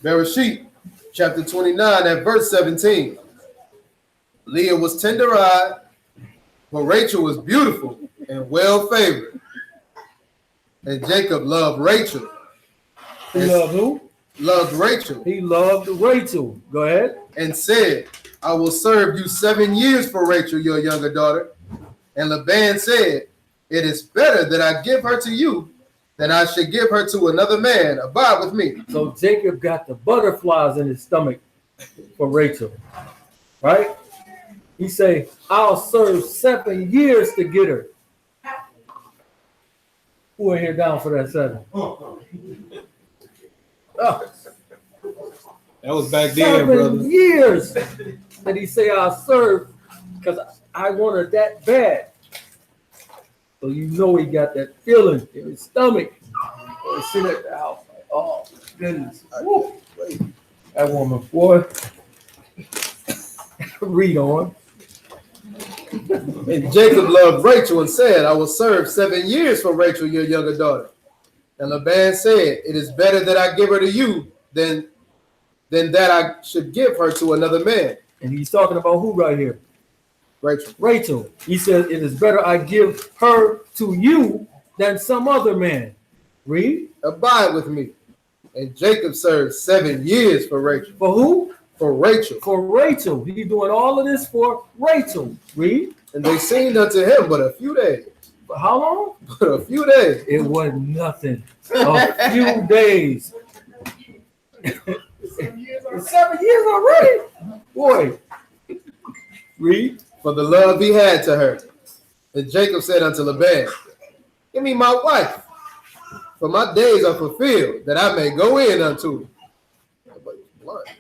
Bereshit, chapter 29, at verse 17. Leah was tender-eyed, but Rachel was beautiful and well-favored. And Jacob loved Rachel. He loved who? Loved Rachel. He loved Rachel. Go ahead. And said, I will serve you 7 years for Rachel, your younger daughter. And Laban said, it is better that I give her to you than I should give her to another man. Abide with me. So Jacob got the butterflies in his stomach for Rachel, right? He say, I'll serve 7 years to get her. Who in here down for that 7? Oh. That was back then, brother. 7 years that he say I served because I wanted that bad. So you know he got that feeling in his stomach. Or he sit at the house like, oh goodness. Woo. That woman, boy. Read on. And Jacob loved Rachel and said, I will serve 7 years for Rachel, your younger daughter. And Laban said, it is better that I give her to you than that I should give her to another man. And he's talking about who right here? Rachel. Rachel. He says, it is better I give her to you than some other man. Read. Abide with me. And Jacob served 7 years for Rachel. For who? For Rachel. For Rachel. He's doing all of this for Rachel. Read. And they seemed unto him but a few days. For how long? But a few days. It wasn't nothing. A few days. 7 years already? Boy. Read. For the love he had to her. And Jacob said unto Laban, give me my wife, for my days are fulfilled, that I may go in unto her. Right.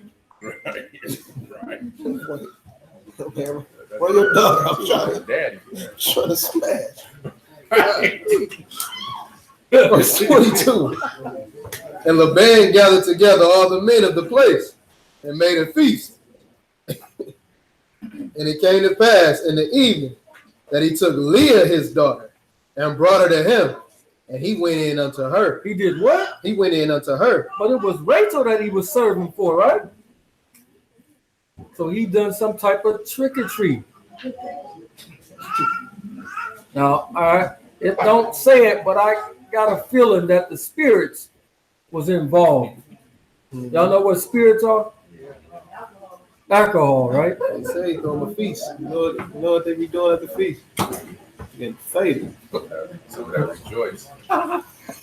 Where your daughter? I'm Daddy. trying to smash. Verse 22. And Laban gathered together all the men of the place and made a feast. And it came to pass in the evening that he took Leah his daughter and brought her to him, and he went in unto her. He did what? He went in unto her. But it was Rachel that he was serving for, right? So he done some type of trick or treat. Now, it don't say it, but I got a feeling that the spirits was involved. Y'all know what spirits are? Alcohol, right? They say he's on the feast. You know what they be doing at the feast? Getting faded. So that rejoice.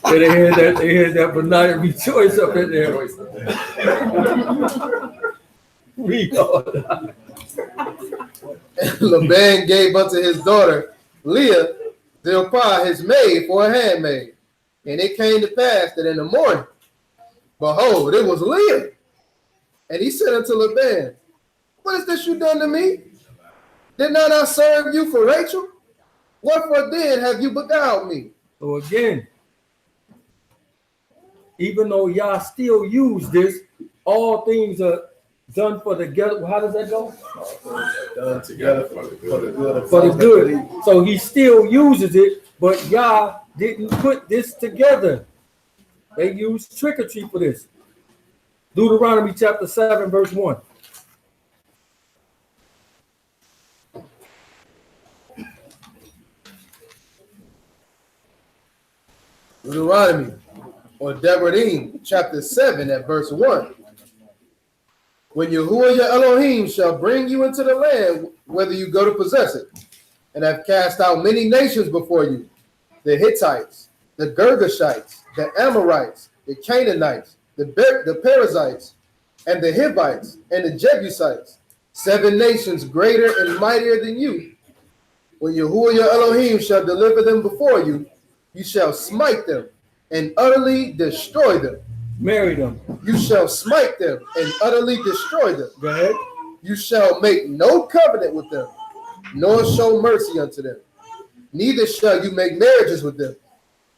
They heard that, but not rejoice up in there. Rejoice. Read on. And Laban gave unto his daughter Leah Zilpah his maid for a handmaid. And it came to pass that in the morning, behold, it was Leah. And he said unto Laban, what is this you done to me? Did not I serve you for Rachel? Wherefore then have you beguiled me? So again, even though y'all still use this, all things are done for the good. How does that go? Done together for the good. For the good. So he still uses it, but y'all didn't put this together. They used trick or treat for this. Deuteronomy chapter 7, verse 1. Deuteronomy or Devarim chapter 7 at verse 1. When Yahuwah your Elohim shall bring you into the land, whether you go to possess it, and have cast out many nations before you, the Hittites, the Girgashites, the Amorites, the Canaanites, the Perizzites, and the Hivites, and the Jebusites, 7 nations greater and mightier than you. When Yahuwah your Elohim shall deliver them before you, you shall smite them and utterly destroy them. Marry them. You shall smite them and utterly destroy them. Go ahead. You shall make no covenant with them, nor show mercy unto them. Neither shall you make marriages with them.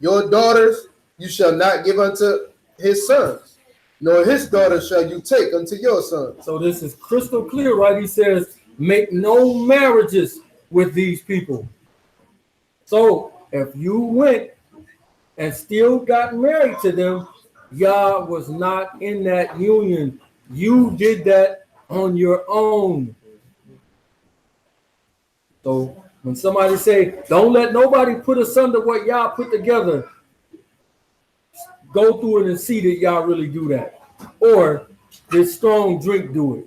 Your daughters you shall not give unto his sons, nor his daughters shall you take unto your sons. So this is crystal clear, right? He says, make no marriages with these people. So if you went and still got married to them, Yah was not in that union. You did that on your own. So when somebody say, don't let nobody put asunder what Yah put together, go through it and see that Yah really do that. Or did strong drink do it?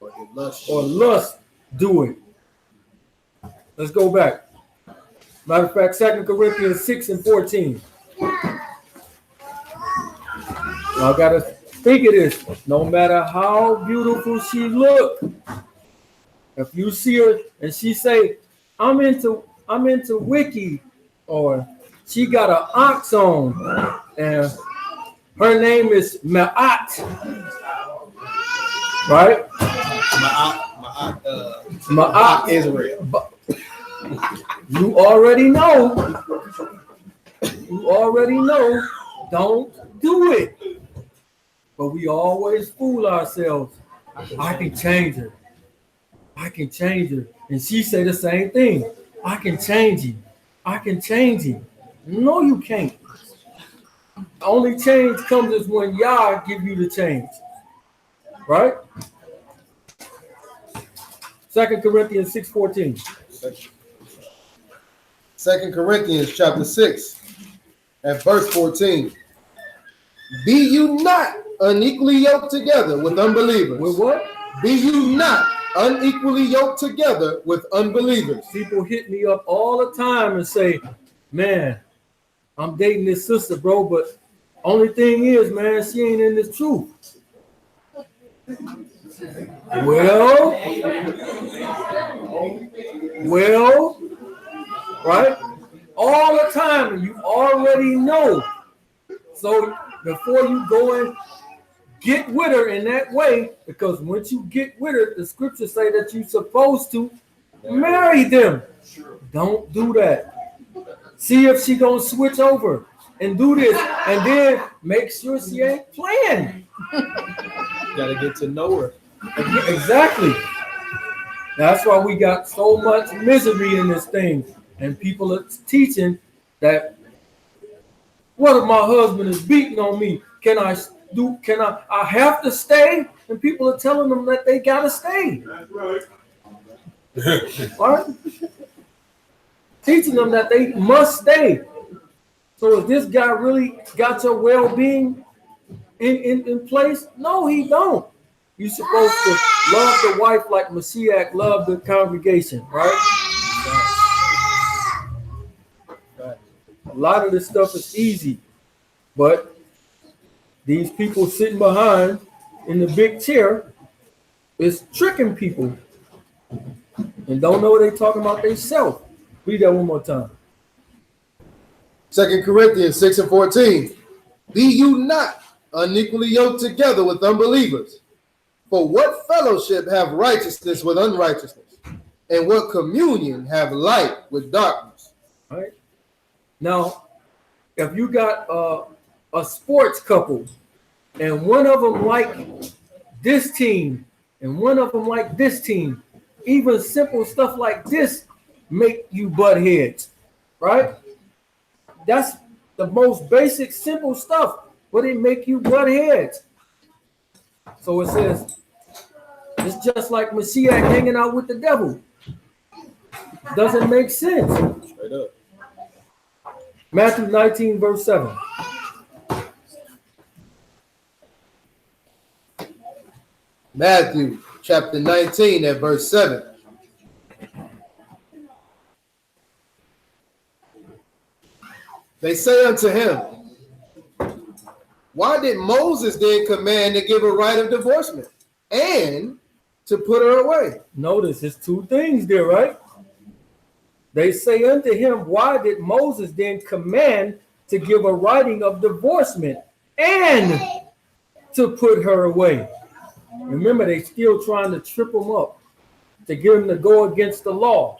Or lust do it? Let's go back. Matter of fact, 2 Corinthians 6 and 14. Y'all gotta think of this. No matter how beautiful she look, if you see her and she say, I'm into Wiki, or she got an ox on and her name is Ma'at, right? Ma'at Israel. You already know. You already know. Don't do it. But we always fool ourselves. I can change her. I can change her. And she say the same thing. I can change him. I can change him. No, you can't. The only change comes is when Yah give you the change. Right? 2 Corinthians 6:14. 2 Corinthians chapter 6 and verse 14. Be you not unequally yoked together with unbelievers. With what? Be you not unequally yoked together with unbelievers. People hit me up all the time and say, man, I'm dating this sister, bro, but only thing is, man, she ain't in the truth. Well, right? All the time, and you already know. So before you go and get with her in that way, because once you get with her, the scriptures say that you're supposed to marry them. Don't do that. See if she gonna switch over and do this, and then make sure she ain't playing. Gotta get to know her. Exactly. That's why we got so much misery in this thing, and people are teaching that. What if my husband is beating on me? I have to stay? And people are telling them that they gotta stay. That's right. Right? Teaching them that they must stay. So is this guy really got your well-being in place? No, he don't. You're supposed to love the wife like Mashiach loved the congregation, right? A lot of this stuff is easy, but these people sitting behind in the big chair is tricking people and don't know what they're talking about themselves. Read that one more time. 2 Corinthians 6 and 14. Be you not unequally yoked together with unbelievers. For what fellowship have righteousness with unrighteousness? And what communion have light with darkness? All right. Now, if you got a sports couple and one of them like this team and one of them like this team, even simple stuff like this make you butt heads, right? That's the most basic, simple stuff, but it make you butt heads. So it says, it's just like Mashiach hanging out with the devil. Doesn't make sense. Straight up. Matthew 19, verse 7. Matthew chapter 19 and verse 7. They say unto him, why did Moses then command to give a right of divorcement and to put her away? Notice it's two things there, right? They say unto him, why did Moses then command to give a writing of divorcement and to put her away? Remember, they still trying to trip him up to get him to go against the law.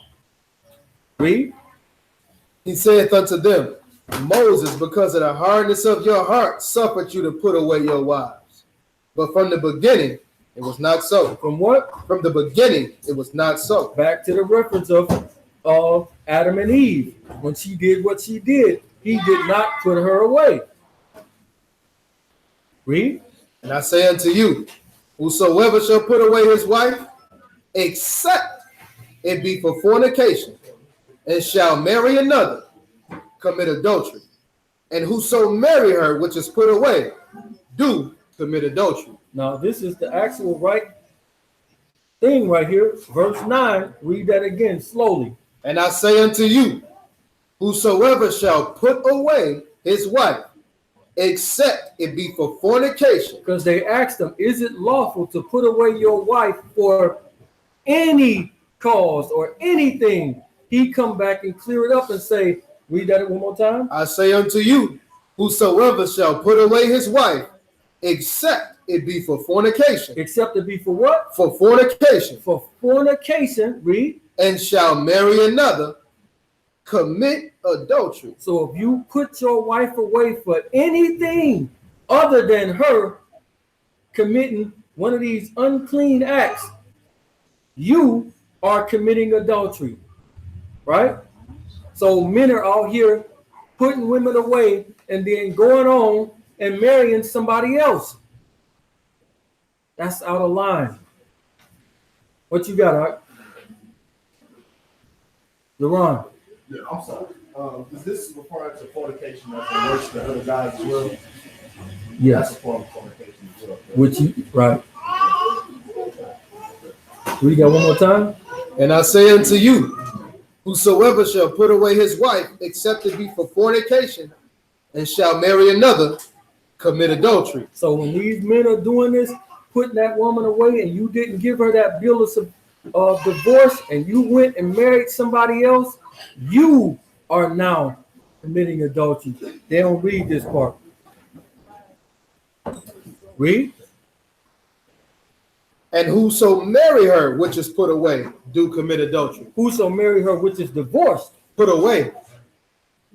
Read. He saith unto them, Moses, because of the hardness of your heart, suffered you to put away your wives. But from the beginning, it was not so. From what? From the beginning, it was not so. Back to the reference of Adam and Eve. When she did what she did, he did not put her away. Read. And I say unto you, whosoever shall put away his wife, except it be for fornication, and shall marry another, commit adultery. And whoso marry her which is put away, do commit adultery. Now, this is the actual right thing right here. Verse 9, read that again slowly. And I say unto you, whosoever shall put away his wife, except it be for fornication. Because they asked him, is it lawful to put away your wife for any cause or anything? He come back and clear it up and say, read that one more time. I say unto you, whosoever shall put away his wife, except it be for fornication. Except it be for what? For fornication. For fornication, read. And shall marry another, commit adultery. So if you put your wife away for anything other than her committing one of these unclean acts, you are committing adultery, right? So men are out here putting women away and then going on and marrying somebody else. That's out of line. What you got, Art? LeRon. Yeah, I'm sorry. Is this referring to fornication that's a worship the other guys as well? Yes. That's a form of fornication as well. Which you, right. We got one more time. And I say unto you, whosoever shall put away his wife, except it be for fornication, and shall marry another, commit adultery. So when these men are doing this, putting that woman away, and you didn't give her that bill of divorce, and you went and married somebody else, you are now committing adultery. They don't read this part. Read. And whoso marry her which is put away, do commit adultery. Whoso marry her which is divorced, Put away.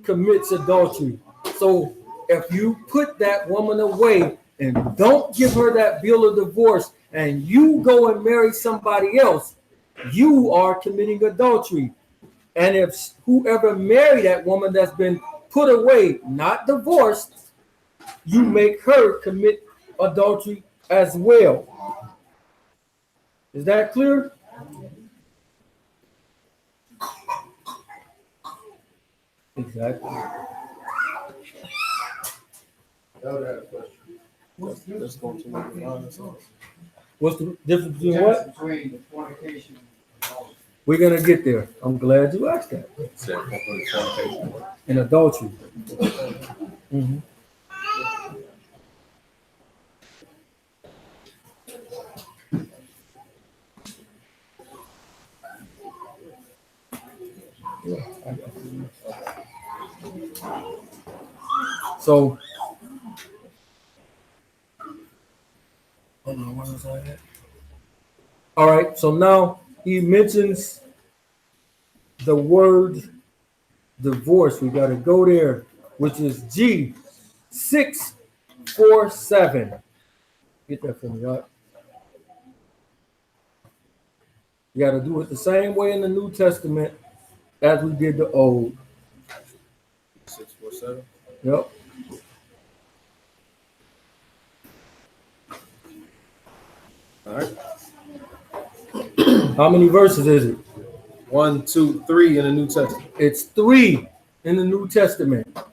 commits adultery. So if you put that woman away and don't give her that bill of divorce, and you go and marry somebody else, you are committing adultery. And if whoever married that woman that's been put away, not divorced, you make her commit adultery as well. Is that clear? Exactly. Let's go to what the Bible says. What's the difference between what? Between the fornication and all. We're gonna get there. I'm glad you asked that. And adultery. Mhm. So, hold on, where was I at? All right, so now he mentions the word divorce. We got to go there, which is G647. Get that for me, all right? You got to do it the same way in the New Testament as we did the Old. 647. Yep. All right. How many verses is it? 1, 2, 3 in the New Testament. It's 3 in the New Testament. A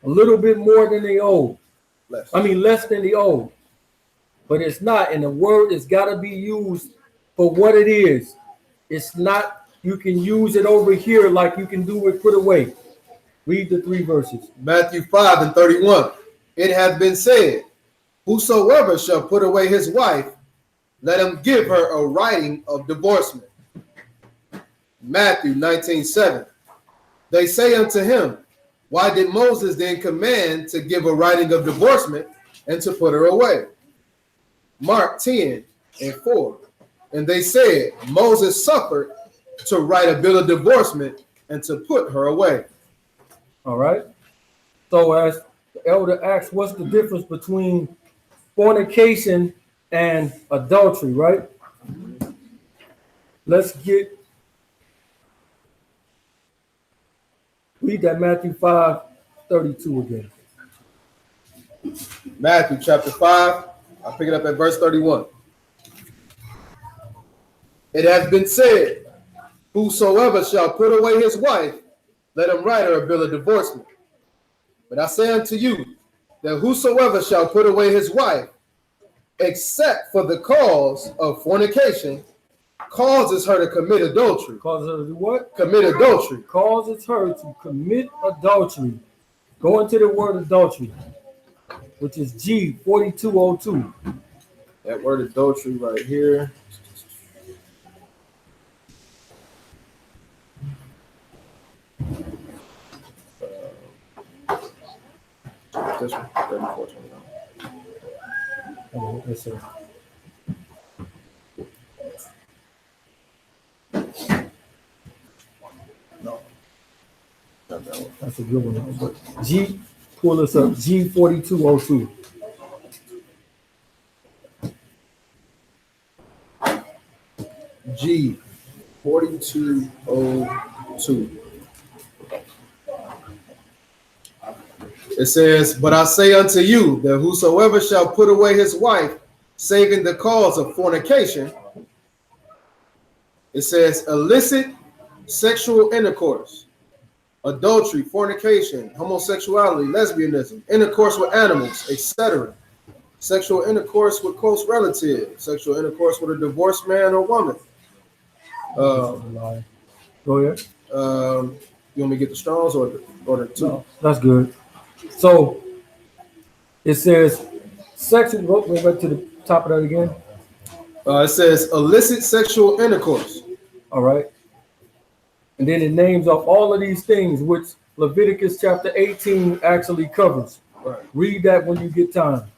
little bit more than the Old. Less. Less than the Old. But it's not, and the word has got to be used for what it is. It's not, you can use it over here like you can do with put away. Read the 3 verses. Matthew 5 and 31. It hath been said, whosoever shall put away his wife, let him give her a writing of divorcement. Matthew 19:7. They say unto him, why did Moses then command to give a writing of divorcement and to put her away? Mark 10 and 4. And they said, Moses suffered to write a bill of divorcement and to put her away. All right. So as the elder asks, what's the difference between fornication and adultery, right? Let's read that Matthew 5:32 again. Matthew chapter 5, I'll pick it up at verse 31. It has been said, whosoever shall put away his wife, let him write her a bill of divorcement. But I say unto you, that whosoever shall put away his wife, except for the cause of fornication, causes her to commit adultery. Causes her to do what? Commit adultery. Causes her to commit adultery. Go into the word adultery, which is G4202. That word adultery right here. This one, 34:29. Oh, yes, sir. That's a good one. But G, pull this up. G4202. G 4202. It says, "But I say unto you that whosoever shall put away his wife, saving the cause of fornication," it says, "illicit sexual intercourse, adultery, fornication, homosexuality, lesbianism, intercourse with animals, etc., sexual intercourse with close relatives, sexual intercourse with a divorced man or woman." Go ahead. You want me to get the Strongs or the two? No, that's good. So it says sexual. Go back to the top of that again. It says illicit sexual intercourse. All right. And then it names off all of these things, which Leviticus chapter 18 actually covers. Right. Read that when you get time.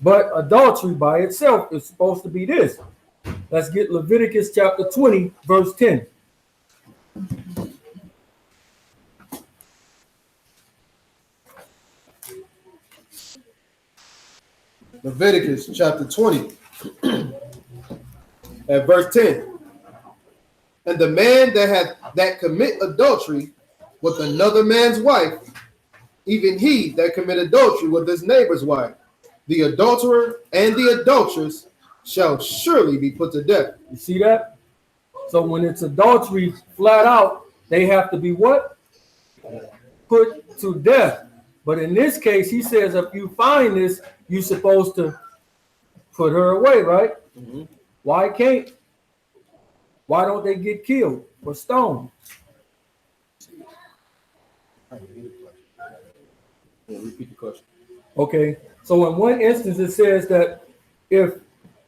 But adultery by itself is supposed to be this. Let's get Leviticus chapter 20, verse 10. Leviticus chapter 20 at verse 10. "And the man that commit adultery with another man's wife, even he that commit adultery with his neighbor's wife, the adulterer and the adulteress shall surely be put to death." You see that? So when it's adultery flat out, they have to be what? Put to death. But in this case, he says if you find this, you're supposed to put her away, right? Mm-hmm. Why don't they get killed or stoned? Repeat the question. Okay, so in one instance, it says that if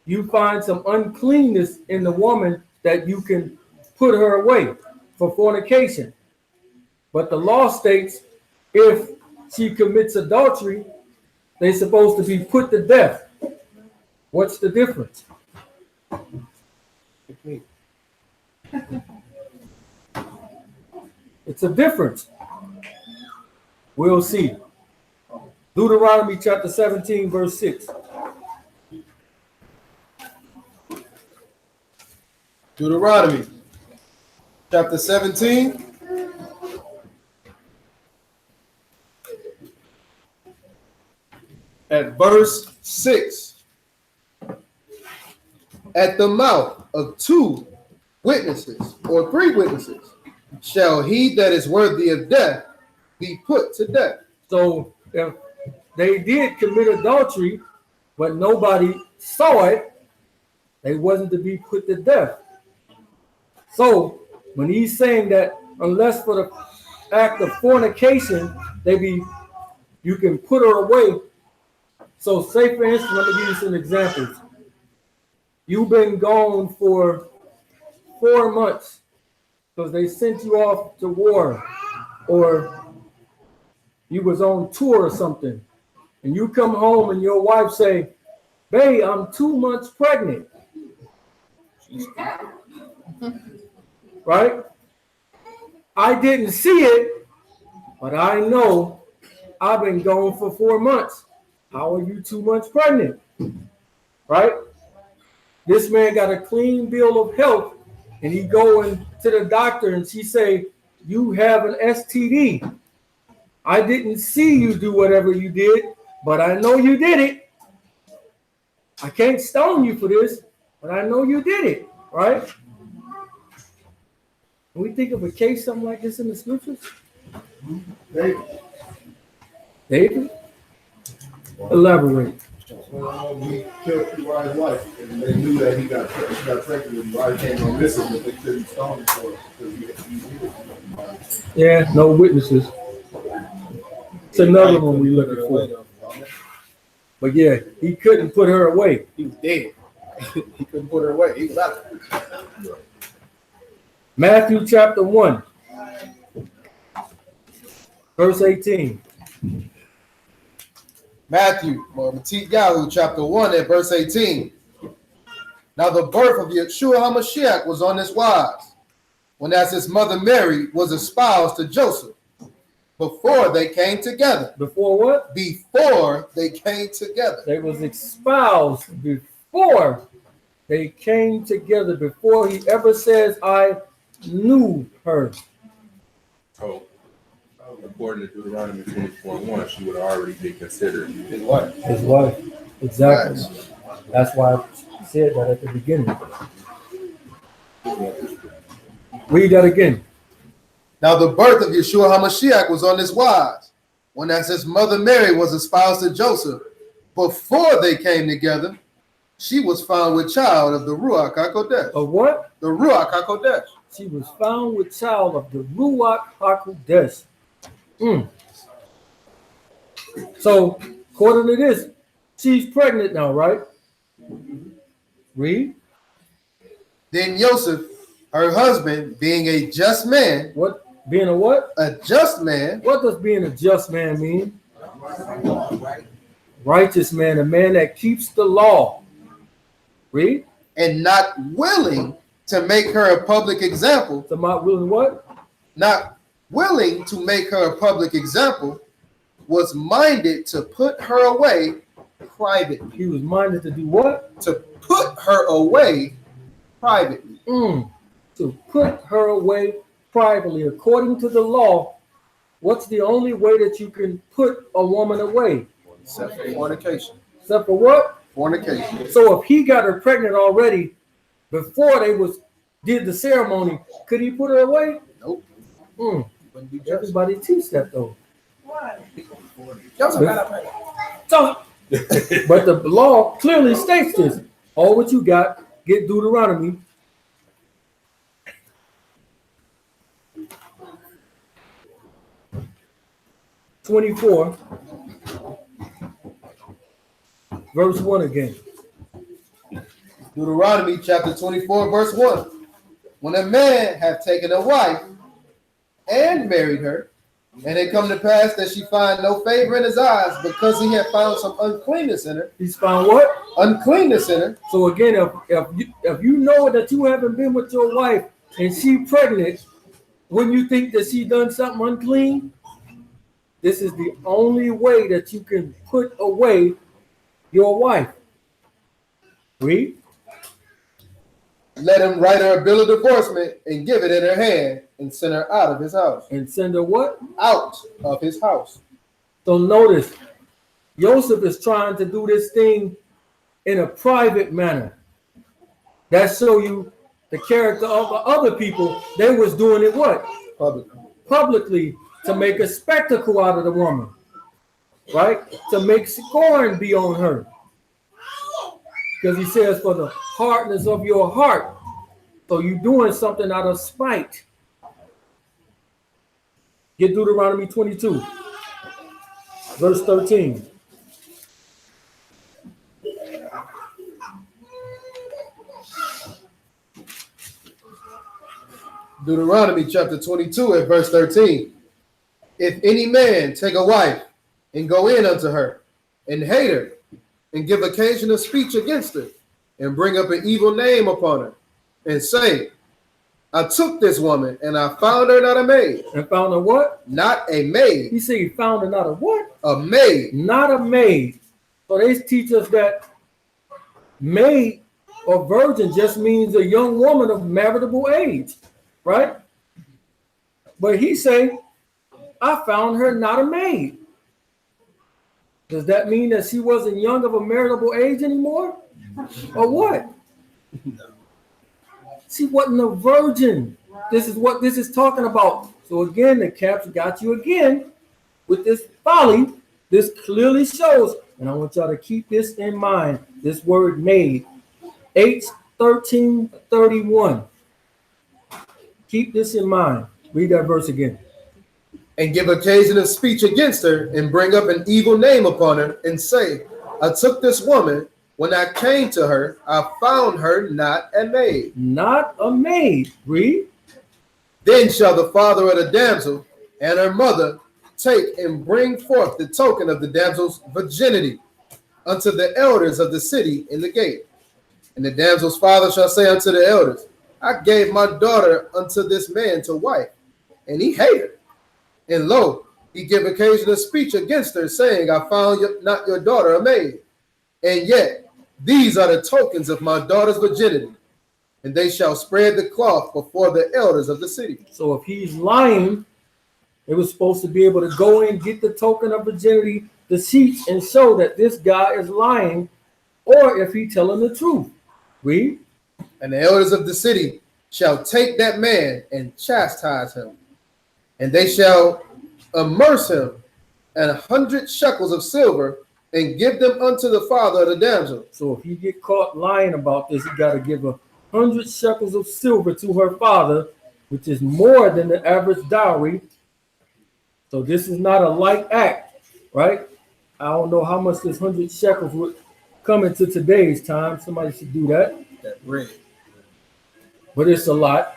you find some uncleanness in the woman, that you can put her away for fornication. But the law states if she commits adultery, they're supposed to be put to death. What's the difference? It's a difference. We'll see. Deuteronomy chapter 17, verse 6. Deuteronomy chapter 17 at verse 6. "At the mouth of 2 witnesses or 3 witnesses shall he that is worthy of death be put to death." So if they did commit adultery, but nobody saw it, they wasn't to be put to death. So when he's saying that unless for the act of fornication, you can put her away. So say for instance, let me give you some examples. You've been gone for 4 months because they sent you off to war, or you was on tour or something, and you come home and your wife say, "Babe, I'm 2 months pregnant." Right? I didn't see it, but I know I've been gone for 4 months. How are you 2 months pregnant? Right? This man got a clean bill of health, and he going to the doctor, and she say, "You have an STD. I didn't see you do whatever you did, but I know you did it. I can't stone you for this, but I know you did it." Right? Can we think of a case something like this in the scriptures? David? Elaborate. He killed Uriah's wife, and they knew that she got pregnant with Uriah, came on missing, but they couldn't stone him for it because he needed it. Yeah, no witnesses. It's another one we looking for. But yeah, he couldn't put her away. He was dead. He couldn't put her away. He was out. Matthew chapter 1, verse 18. Matthew, Yahoo, chapter 1 at verse 18. Now the birth of Yeshua HaMashiach was on this wise, when as his mother Mary was espoused to Joseph, before they came together. Before what? Before they came together. They was espoused before they came together, before he ever says, I knew her. Oh, according to Deuteronomy 24:1, she would have already been considered His wife. His wife. Exactly. That's why I said that at the beginning. Read that again. Now the birth of Yeshua HaMashiach was on this wise, when as his mother Mary was espoused to Joseph, before they came together, she was found with child of the Ruach HaKodesh. Of what? The Ruach HaKodesh. She was found with child of the Ruach HaKodesh. So, according to this, she's pregnant now, right? Read. Then Joseph, her husband, being a just man. What? Being a what? A just man. What does being a just man mean? Righteous man, a man that keeps the law. Read. And not willing to make her a public example. So not willing what? Not willing to make her a public example, was minded to put her away privately. He was minded to do what? To put her away privately. To put her away privately. According to the law, what's the only way that you can put a woman away? Except for fornication. Except for what? Fornication. So if he got her pregnant already before they did the ceremony, could he put her away? Nope. Everybody teach that though. Why? But the law clearly states this. All what you got, get Deuteronomy. (24) verse 1 again. Deuteronomy chapter 24, verse 1. When a man hath taken a wife and married her, and it come to pass that she find no favor in his eyes, because he had found some uncleanness in her. He's found what? Uncleanness in her. So again, if you know that you haven't been with your wife and she pregnant, wouldn't you think that she done something unclean? This is the only way that you can put away your wife. Read. Let him write her a bill of divorcement and give it in her hand and send her out of his house. And send her what? Out of his house. So notice, Joseph is trying to do this thing in a private manner. That show you the character of the other people. They was doing it what? Publicly, to make a spectacle out of the woman. Right? To make scorn be on her. Because he says, for the hardness of your heart. So you're doing something out of spite. Get Deuteronomy 22, verse 13. Deuteronomy chapter 22 at verse 13. If any man take a wife and go in unto her and hate her and give occasion of speech against her and bring up an evil name upon her and say, I took this woman and I found her not a maid. And found her what? Not a maid. He said he found her not a what? A maid. Not a maid. So they teach us that maid or virgin just means a young woman of marriageable age, right? But he say, I found her not a maid. Does that mean that she wasn't young of a marriageable age anymore? Or what? She wasn't a virgin. This is what this is talking about. So again, the caps got you again with this folly. This clearly shows, and I want y'all to keep this in mind, this word maid. 8:13:31. Keep this in mind. Read that verse again. And give occasion of speech against her and bring up an evil name upon her and say, I took this woman. When I came to her, I found her not a maid. Not a maid. Read. Then shall the father of the damsel and her mother take and bring forth the token of the damsel's virginity unto the elders of the city in the gate. And the damsel's father shall say unto the elders, I gave my daughter unto this man to wife, and he hated her. And lo, he give occasion of speech against her, saying, I found not your daughter a maid. And yet these are the tokens of my daughter's virginity, and they shall spread the cloth before the elders of the city. So if he's lying, it was supposed to be able to go in, get the token of virginity, the sheets, and show that this guy is lying, or if he telling the truth. Read. And the elders of the city shall take that man and chastise him, and they shall immerse him in 100 shekels of silver, and give them unto the father of the damsel. So if he get caught lying about this, he got to give 100 shekels of silver to her father, which is more than the average dowry. So this is not a light act, right? I don't know how much this 100 shekels would come into today's time. Somebody should do that. That red. But it's a lot.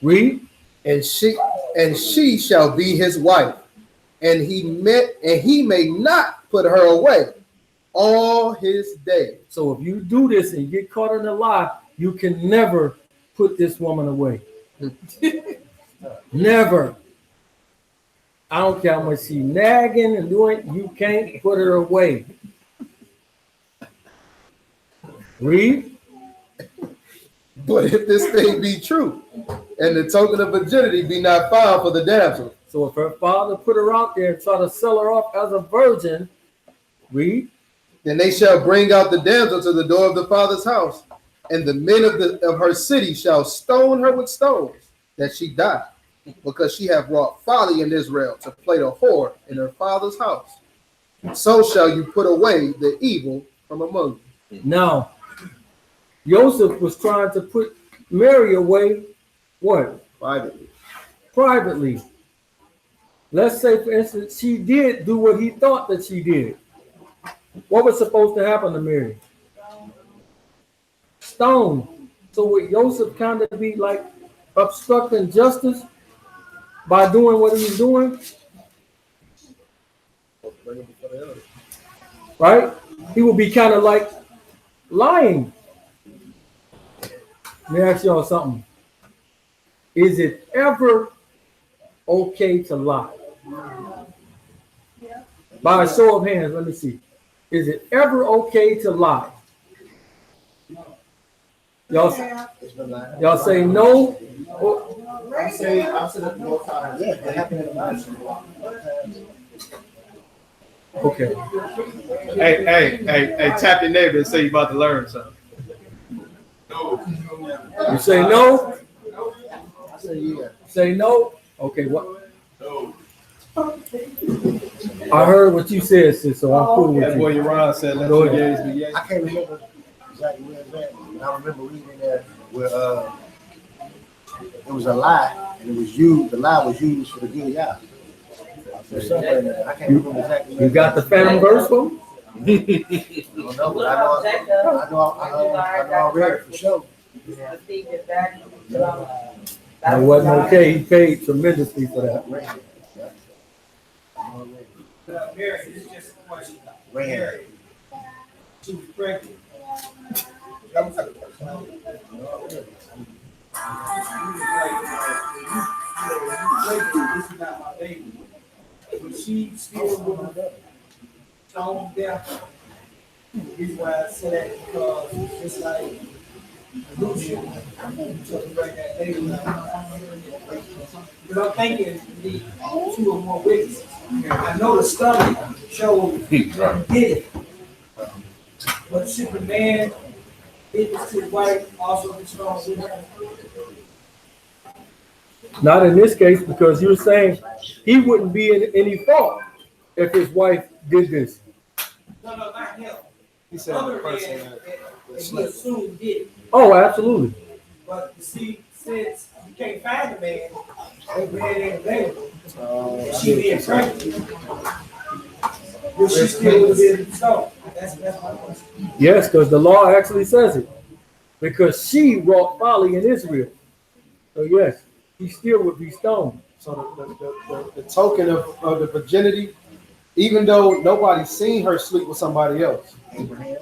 Read. And she shall be his wife, and he may not put her away all his days. So if you do this and get caught in a lie, you can never put this woman away. Never. I don't care how much she nagging and doing, you can't put her away. Read. But if this thing be true, and the token of virginity be not found for the damsel. So if her father put her out there and try to sell her off as a virgin, read. Then they shall bring out the damsel to the door of the father's house, and the men of her city shall stone her with stones, that she die, because she hath wrought folly in Israel to play the whore in her father's house. So shall you put away the evil from among you. Now, Joseph was trying to put Mary away, what? Privately. Let's say, for instance, she did do what he thought that she did. What was supposed to happen to Mary? Stone. So would Joseph kind of be like obstructing justice by doing what he was doing? Right? He would be kind of like lying. Let me ask y'all something. Is it ever okay to lie? By a show of hands, let me see. Is it ever okay to lie? Y'all say no? I'm saying no time. Yeah, it happened in the Bible. Okay. Hey, tap your neighbor and say you're about to learn something. You say no? I say yeah. Say no? Okay, what? I heard what you said, sis, so I'm cool with That boy you. Yaron said, let Go your ahead. gays be gay. I can't remember exactly where it's at. I remember reading that where it was a lie, and it was used. The lie was used for the good guy. There's something in there. I can't remember exactly. You got the phantom verse for me? I don't know, but I know I read it for sure. It wasn't okay. He paid tremendously for that. Mary, this is just a question. Ran. She was pregnant. This is not my baby. But she still would have stoned death. The reason why I say that because it's like illusion to bring that baby out. Because I'm thinking you need 2 or more witnesses. I know the study showed he did it. But should the man witness to his wife also be stoned with her? Not in this case, because you're saying he wouldn't be in any fault if his wife did this. No, not him. He said the Other person man that that he assumed did it. Oh, absolutely. But you see, since you can't find the man, that man ain't available. And she being pregnant, will she still would have been stoned? That's my question. Yes, because the law actually says it. Because she wrought folly in Israel. So yes, he still would be stoned. So the token of the virginity, even though nobody seen her sleep with somebody else,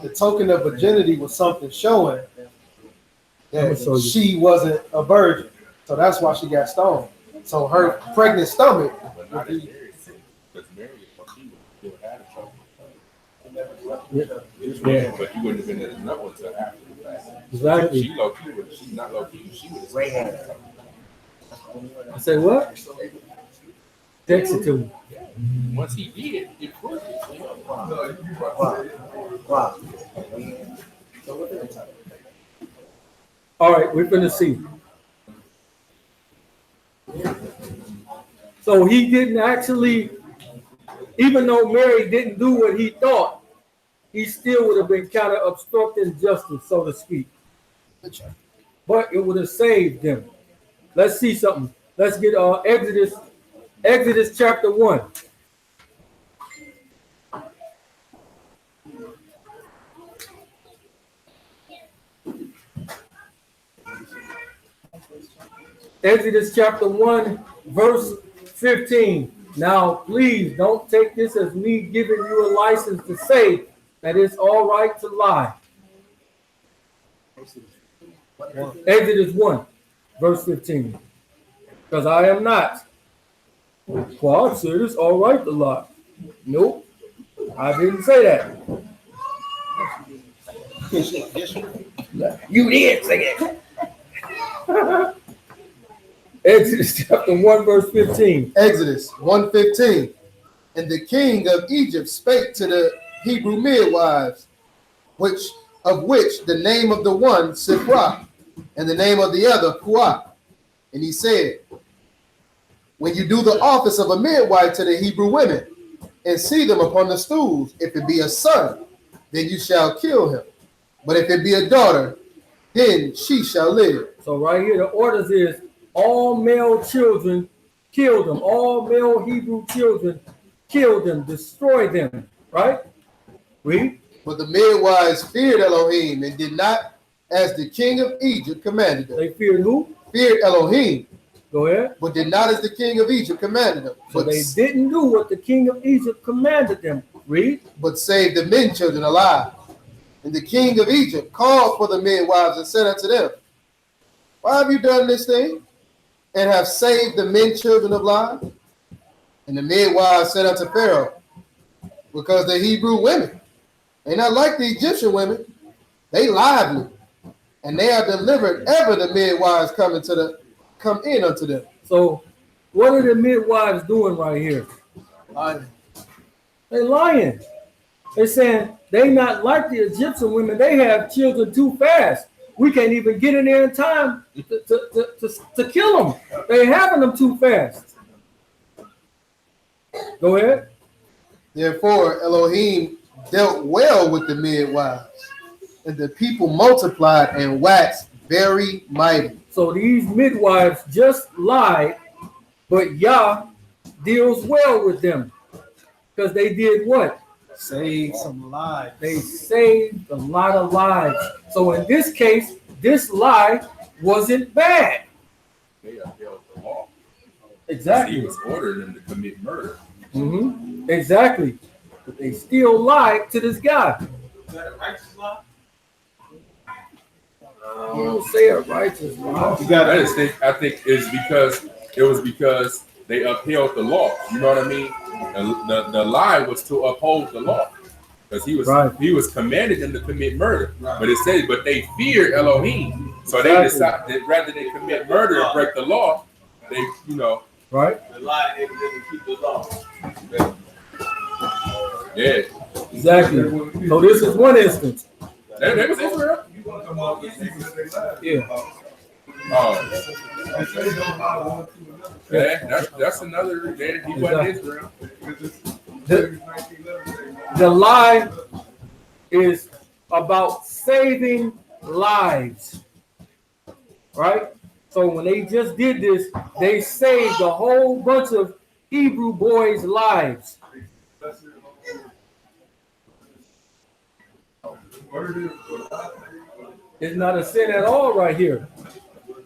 the token of virginity was something showing that she wasn't a virgin. So that's why she got stoned. So her pregnant stomach would be. Because Mary, she would have had a trouble. Yeah. But you wouldn't have been in the know until after the fact. Exactly. She low key, she's not low key. She would have. I say what? Text it to me. Once he did, it proved it. Wow. All right, we're gonna see. So he didn't actually, even though Mary didn't do what he thought, he still would have been kind of obstructing justice, so to speak. But it would have saved them. Let's see something. Let's get Exodus chapter 1. Exodus chapter 1, verse 15. Now, please don't take this as me giving you a license to say that it's all right to lie. Exodus 1, verse 15. Because I am not. Well, I said it's all right to lie. Nope, I didn't say that. You did say that. Exodus chapter 1, verse 15. Exodus 1:15. And the king of Egypt spake to the Hebrew midwives, of which the name of the one Siphrah, and the name of the other Puah. And he said, when you do the office of a midwife to the Hebrew women, and see them upon the stools, if it be a son, then you shall kill him. But if it be a daughter, then she shall live. So right here, the orders is all male children, kill them. All male Hebrew children, kill them, destroy them. Right? Read. But the midwives feared Elohim and did not as the king of Egypt commanded them. They feared who? Feared Elohim. Go ahead. But did not as the king of Egypt commanded them. So they didn't do what the king of Egypt commanded them. Read. But saved the men children alive. And the king of Egypt called for the midwives and said unto them, why have you done this thing? And have saved the men children alive? And the midwives said unto Pharaoh, because the Hebrew women, they not like the Egyptian women, they lively, and they are delivered ever the midwives come in unto them. So what are the midwives doing right here? Lying. They lying. They're saying they not like the Egyptian women. They have children too fast. We can't even get in there in time to kill them. They're having them too fast. Go ahead. Therefore Elohim dealt well with the midwives, and the people multiplied and waxed very mighty. So these midwives just lied, but Yah deals well with them because they did what? Saved some lives. They saved a lot of lives. So in this case, this lie wasn't bad. They upheld the law. Exactly. He was ordering them to commit murder. Mm-hmm. Exactly. But they still lied to this guy. Is that a righteous law? You don't say a righteous lie. I think it was because they upheld the law. You know what I mean? The lie was to uphold the law, because he was commanding them to commit murder. Right. But it says, but they feared Elohim, so exactly. They decided that rather than commit murder and break the law, they right. The lie didn't keep the law. Yeah, exactly. So this is one instance. That was Israel. Yeah. Yeah, that's another. He wasn't Israel. The lie is about saving lives, right? So when they just did this, they saved a whole bunch of Hebrew boys' lives. It's not a sin at all right here.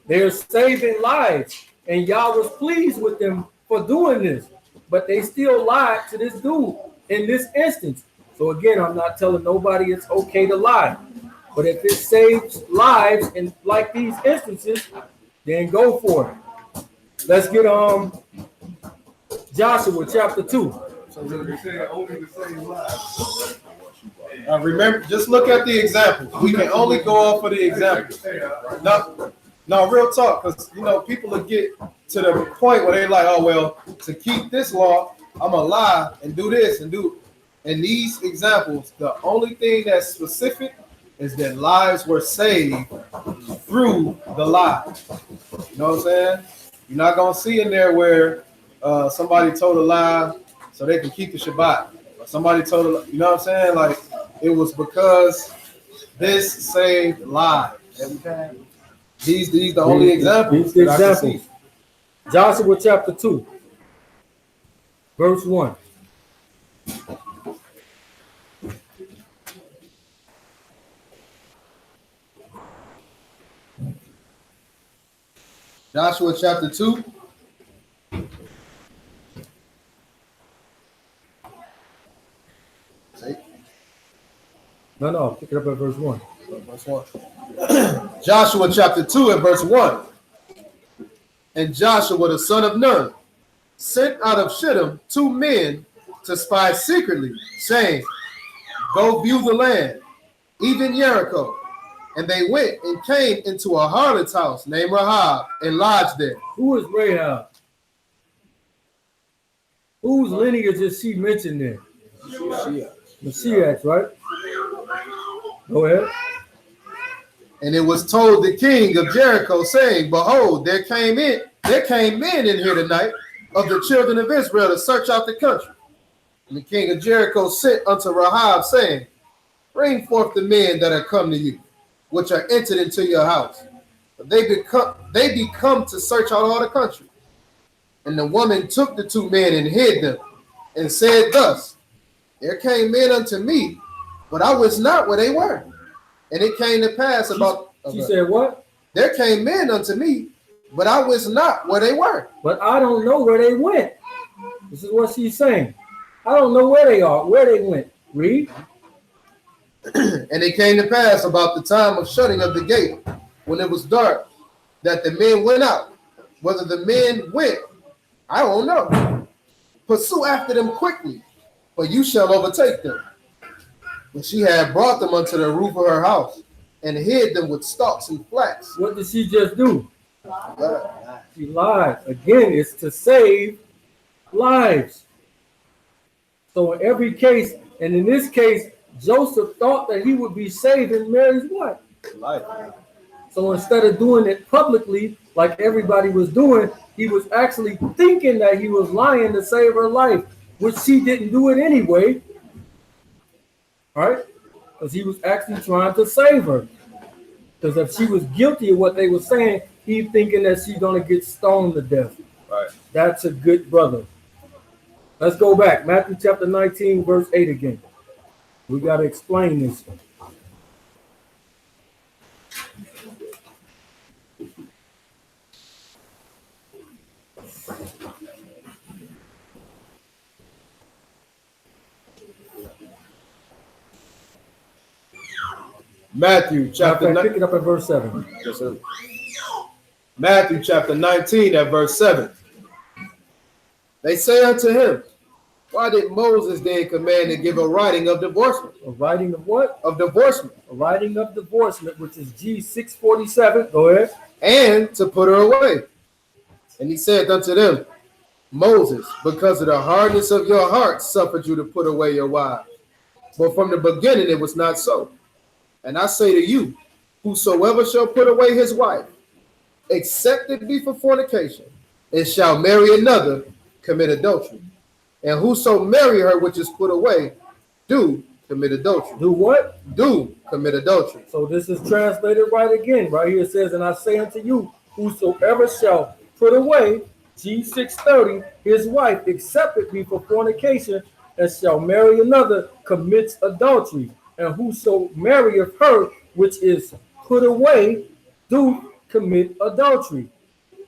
They're saving lives. And Yah was pleased with them for doing this. But they still lied to this dude in this instance. So again, I'm not telling nobody it's okay to lie. But if it saves lives in like these instances, then go for it. Let's get Joshua chapter 2. So they say only the same lies. Remember, just look at the examples. We can only go off of the examples. No, real talk, because people will get to the point where they're like, oh well, to keep this law, I'm gonna lie and do this and do. In these examples, the only thing that's specific is that lives were saved through the lie. You know what I'm saying? You're not gonna see in there where somebody told a lie so they can keep the Shabbat. Or somebody told a, you know what I'm saying? Like it was because this saved lives. Every time. These the only examples. These examples. Joshua chapter 2, verse 1. Joshua chapter 2. No, pick it up at verse 1. Verse 1. Joshua chapter 2 and verse 1. And Joshua the son of Nun sent out of Shittim 2 men to spy secretly, saying, go view the land, even Jericho. And they went and came into a harlot's house named Rahab and lodged there. Who is Rahab? Whose lineage is she mentioned there? Messiah, right? Go ahead. And it was told the king of Jericho, saying, behold, there came men in here tonight of the children of Israel to search out the country. And the king of Jericho sent unto Rahab, saying, bring forth the men that are come to you, which are entered into your house. But they become to search out all the country. And the woman took the 2 men and hid them, and said thus, there came men unto me, but I was not where they were. And it came to pass about... She said what? There came men unto me, but I was not where they were. But I don't know where they went. This is what she's saying. I don't know where they are, where they went. Read. And it came to pass about the time of shutting of the gate, when it was dark, that the men went out. Whether the men went, I don't know. Pursue after them quickly, for you shall overtake them. But she had brought them unto the roof of her house, and hid them with stalks and flax. What did she just do? She lied. Again, it's to save lives. So in every case, and in this case, Joseph thought that he would be saving Mary's what? Life. So instead of doing it publicly, like everybody was doing, he was actually thinking that he was lying to save her life, which she didn't do it anyway. Right? Because he was actually trying to save her. Because if she was guilty of what they were saying, he's thinking that she's going to get stoned to death. Right. That's a good brother. Let's go back. Matthew chapter 19, verse 8 again. We got to explain this. Matthew chapter Pick it up at verse 7. Yes, sir. Matthew chapter 19 at verse 7. They say unto him, why did Moses then command to give a writing of divorcement? A writing of what? Of divorcement. A writing of divorcement, which is G647. Go ahead. And to put her away. And he said unto them, Moses, because of the hardness of your heart, suffered you to put away your wives. But from the beginning it was not so. And I say to you, whosoever shall put away his wife, except it be for fornication, and shall marry another, commit adultery. And whoso marry her which is put away, do commit adultery. Do what? Do commit adultery. So this is translated right again. Right here it says, and I say unto you, whosoever shall put away, G630, his wife, except it be for fornication, and shall marry another, commits adultery. And whoso marrieth her which is put away, do commit adultery.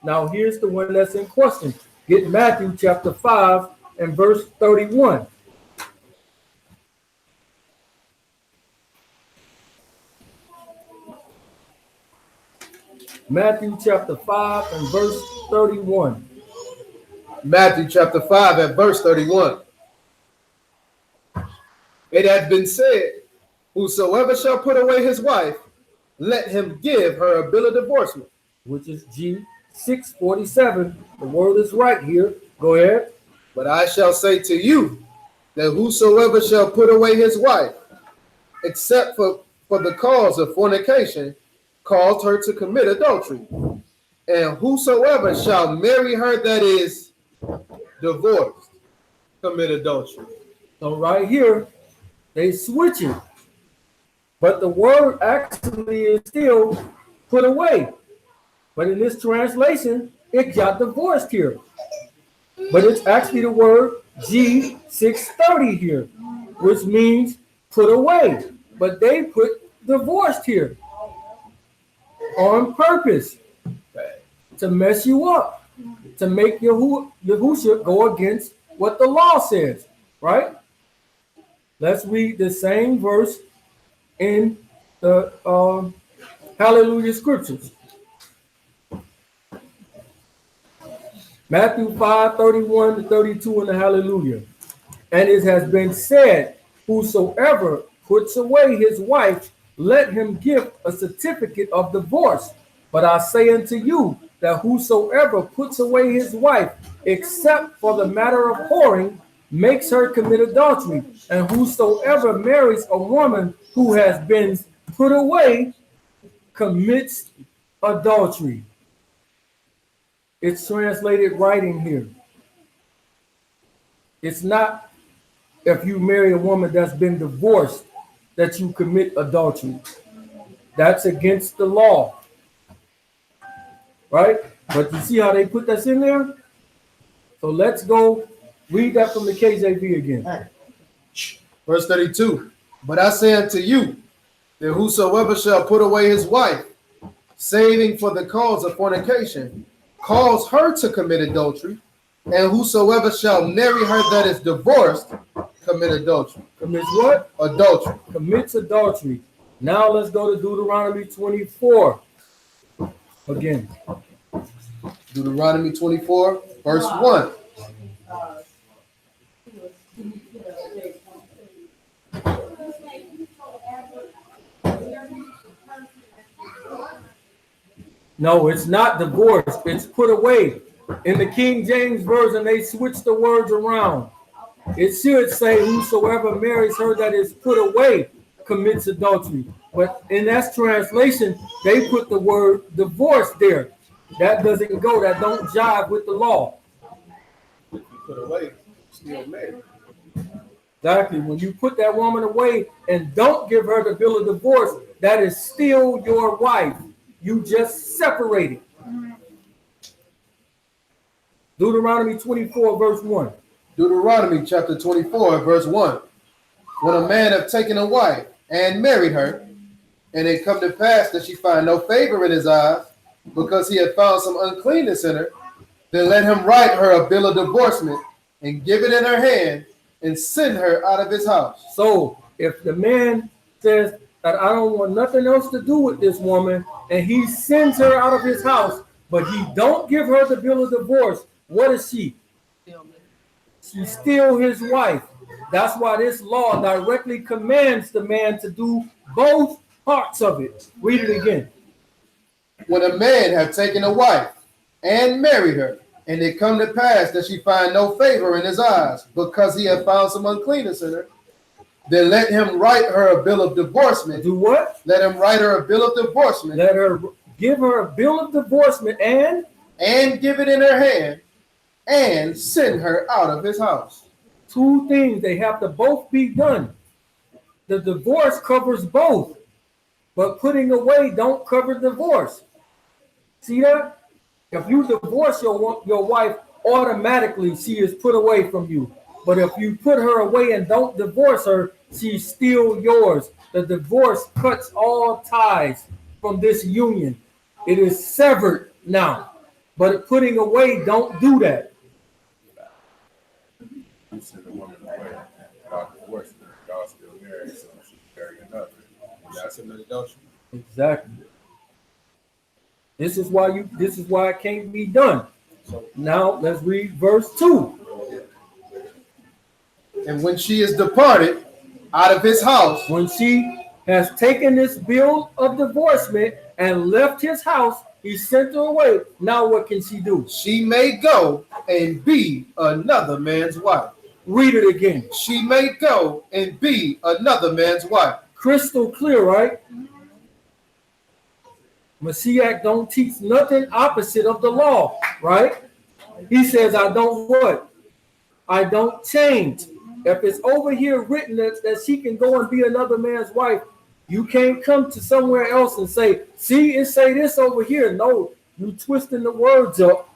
Now here's the one that's in question. Get Matthew chapter 5 and verse 31. Matthew chapter 5 and verse 31. Matthew chapter 5 at verse 31. It hath been said, whosoever shall put away his wife, let him give her a bill of divorcement. Which is G 647. The word is right here. Go ahead. But I shall say to you that whosoever shall put away his wife, except for the cause of fornication, caused her to commit adultery. And whosoever shall marry her that is divorced, commit adultery. So right here, they switch it. But the word actually is still put away. But in this translation, it got divorced here. But it's actually the word G630 here, which means put away. But they put divorced here on purpose to mess you up, to make Yahusha go against what the law says, right? Let's read the same verse in the Hallelujah Scriptures. Matthew 5:31 to 32 in the Hallelujah. And it has been said, whosoever puts away his wife, let him give a certificate of divorce. But I say unto you that whosoever puts away his wife, except for the matter of whoring, makes her commit adultery. And whosoever marries a woman who has been put away commits adultery. It's translated right in here. It's not if you marry a woman that's been divorced that you commit adultery. That's against the law. Right? But you see how they put this in there? So let's go read that from the KJV again. Verse 32. But I say unto you that whosoever shall put away his wife, saving for the cause of fornication, cause her to commit adultery, and whosoever shall marry her that is divorced, commit adultery. Commits what? Adultery. Commits adultery. Now let's go to Deuteronomy 24 again. Deuteronomy 24, verse 1. No, it's not divorced. It's put away. In the King James Version, they switch the words around. It should say, whosoever marries her that is put away commits adultery. But in that translation, they put the word divorce there. That doesn't go. That don't jive with the law. Put away, still married. Exactly. When you put that woman away and don't give her the bill of divorce, that is still your wife. You just separated. Deuteronomy 24, verse 1. Deuteronomy chapter 24, verse 1. When a man have taken a wife and married her, and it come to pass that she find no favor in his eyes, because he had found some uncleanness in her, then let him write her a bill of divorcement and give it in her hand and send her out of his house. So if the man says that I don't want nothing else to do with this woman, and he sends her out of his house, but he don't give her the bill of divorce, what is she? She's still his wife. That's why this law directly commands the man to do both parts of it. Read it again. When a man have taken a wife and married her, and it come to pass that she find no favor in his eyes, because he had found some uncleanness in her, then let him write her a bill of divorcement. Do what? Let him write her a bill of divorcement. Let her give her a bill of divorcement and give it in her hand and send her out of his house. Two things, they have to both be done. The divorce covers both, but putting away don't cover divorce. See that? If you divorce your wife, automatically she is put away from you. But if you put her away and don't divorce her, she's still yours. The divorce cuts all ties from this union. It is severed now. But putting away, don't do that. You send a woman away without divorce, y'all still married, so she marry another. And that's an adultery. Exactly. This is why it can't be done. So now let's read verse 2. And when she is departed out of his house, When she has taken this bill of divorcement and left his house, he sent her away. Now what can she do? she may go and be another man's wife. Read it again. She may go and be another man's wife. Crystal clear, right? Mashiach don't teach nothing opposite of the law, right? He says, I don't what? I don't change. If it's over here written that she can go and be another man's wife, you can't come to somewhere else and say, see, it say this over here. No, you twisting the words up,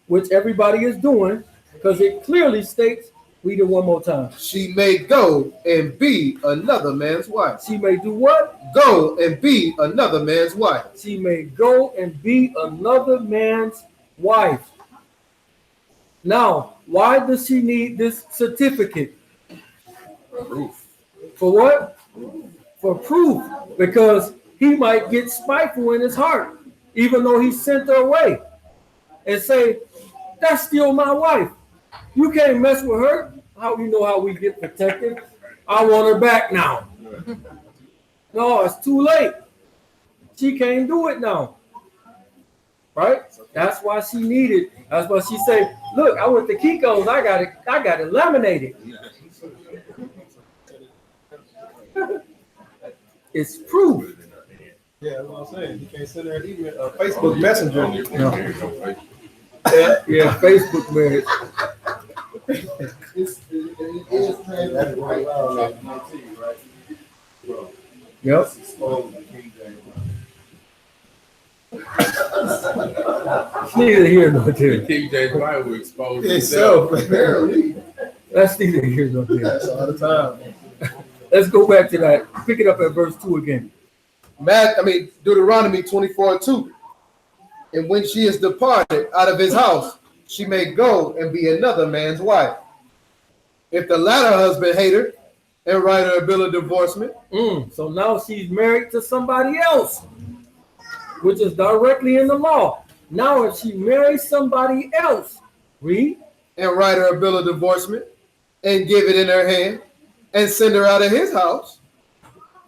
which everybody is doing, because it clearly states, read it one more time. She may go and be another man's wife. She may do what? Go and be another man's wife. She may go and be another man's wife. Now, why does she need this certificate? Proof. For what? For proof. Because he might get spiteful in his heart, even though he sent her away, and say, that's still my wife. You can't mess with her. How you know how we get protected? I want her back now. No, it's too late. She can't do it now. Right? That's why she needed. That's why she said, look, I went to Kiko's, I got it laminated. It's proof. Yeah, that's what I'm saying. You can't send her an email, Facebook Messenger. Yeah, Facebook marriage. Yep. Neither here nor there. King James Bible exposed Itself. That's neither here nor there. That's all the time. Let's go back to that. Pick it up at verse 2 again. Deuteronomy 24:2. And when she is departed out of his house, she may go and be another man's wife. If the latter husband hate her and write her a bill of divorcement. So now she's married to somebody else, which is directly in the law. Now if she marries somebody else, read. And write her a bill of divorcement and give it in her hand and send her out of his house.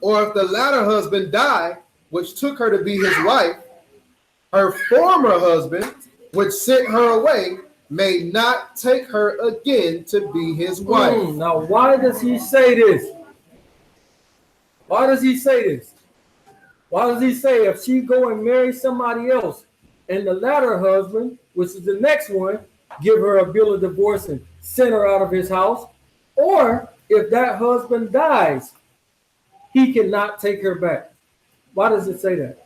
Or if the latter husband die, which took her to be his wife, her former husband, which sent her away, may not take her again to be his wife. Now, why does he say this? Why does he say this? Why does he say if she go and marry somebody else and the latter husband, which is the next one, give her a bill of divorce and send her out of his house? Or if that husband dies, he cannot take her back. Why does it say that?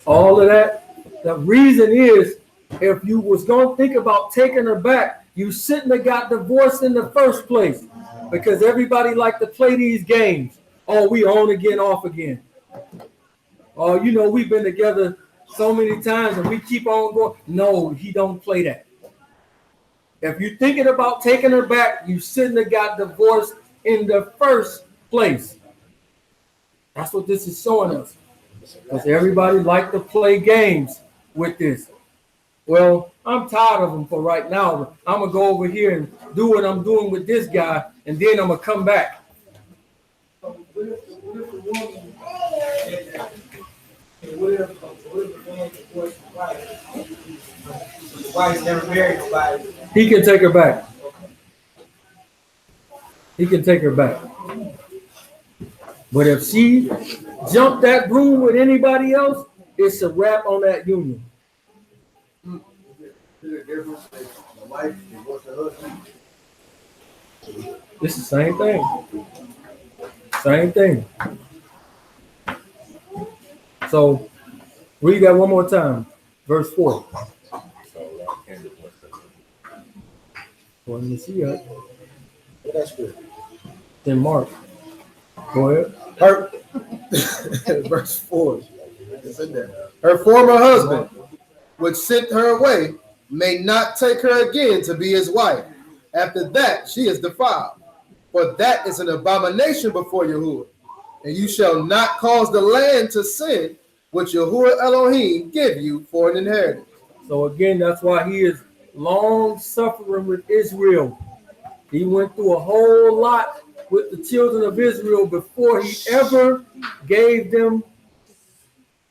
All of that. The reason is, if you was going to think about taking her back, you shouldn't have got divorced in the first place, because everybody like to play these games. Oh, we on again, off again. Oh, you know, we've been together so many times and we keep on going. No, he don't play that. If you're thinking about taking her back, you shouldn't have got divorced in the first place. That's what this is showing us. Because everybody like to play games with this. Well, I'm tired of them for right now. I'm going to go over here and do what I'm doing with this guy, and then I'm going to come back. The wife's never married nobody. He can take her back. He can take her back. But if she jumped that broom with anybody else, it's a wrap on that union. It's the same thing. Same thing. So read that one more time. Verse 4. Well, let me see that. That's good. Then Mark. Go ahead. Verse 4. It's in there. Her former husband, which sent her away, may not take her again to be his wife. After that, she is defiled. For that is an abomination before Yahuwah. And you shall not cause the land to sin, which Yahuwah Elohim give you for an inheritance. So again, that's why he is long suffering with Israel. He went through a whole lot with the children of Israel before he ever gave them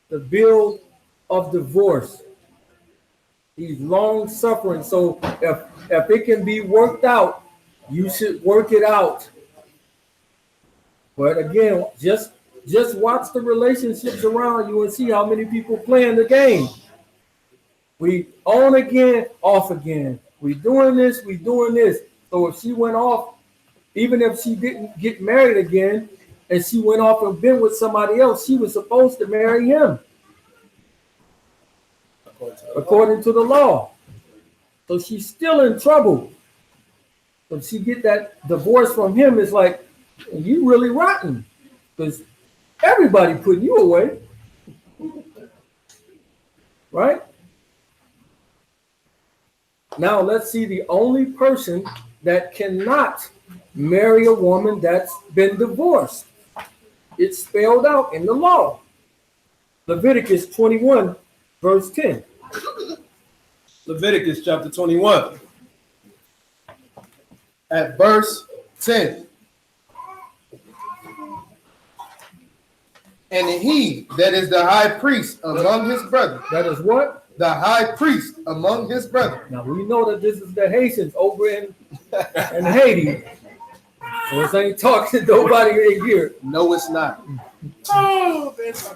the bill of divorce. He's long suffering. So if it can be worked out, you should work it out. But again, just watch the relationships around you and see how many people playing the game. We on again, off again. We doing this, we doing this. So if she went off, even if she didn't get married again, and she went off and been with somebody else, she was supposed to marry him, according to the law. So she's still in trouble. If she get that divorce from him, it's like, you really rotten, because everybody putting you away, right? Now let's see the only person that cannot marry a woman that's been divorced. It's spelled out in the law. Leviticus 21, verse 10. Leviticus chapter 21, at verse 10. And he that is the high priest among his brethren. That is what? The high priest among his brethren. Now we know that this is the Haitians over in Haiti. So this ain't talking to nobody in here. No, it's not. Oh, that's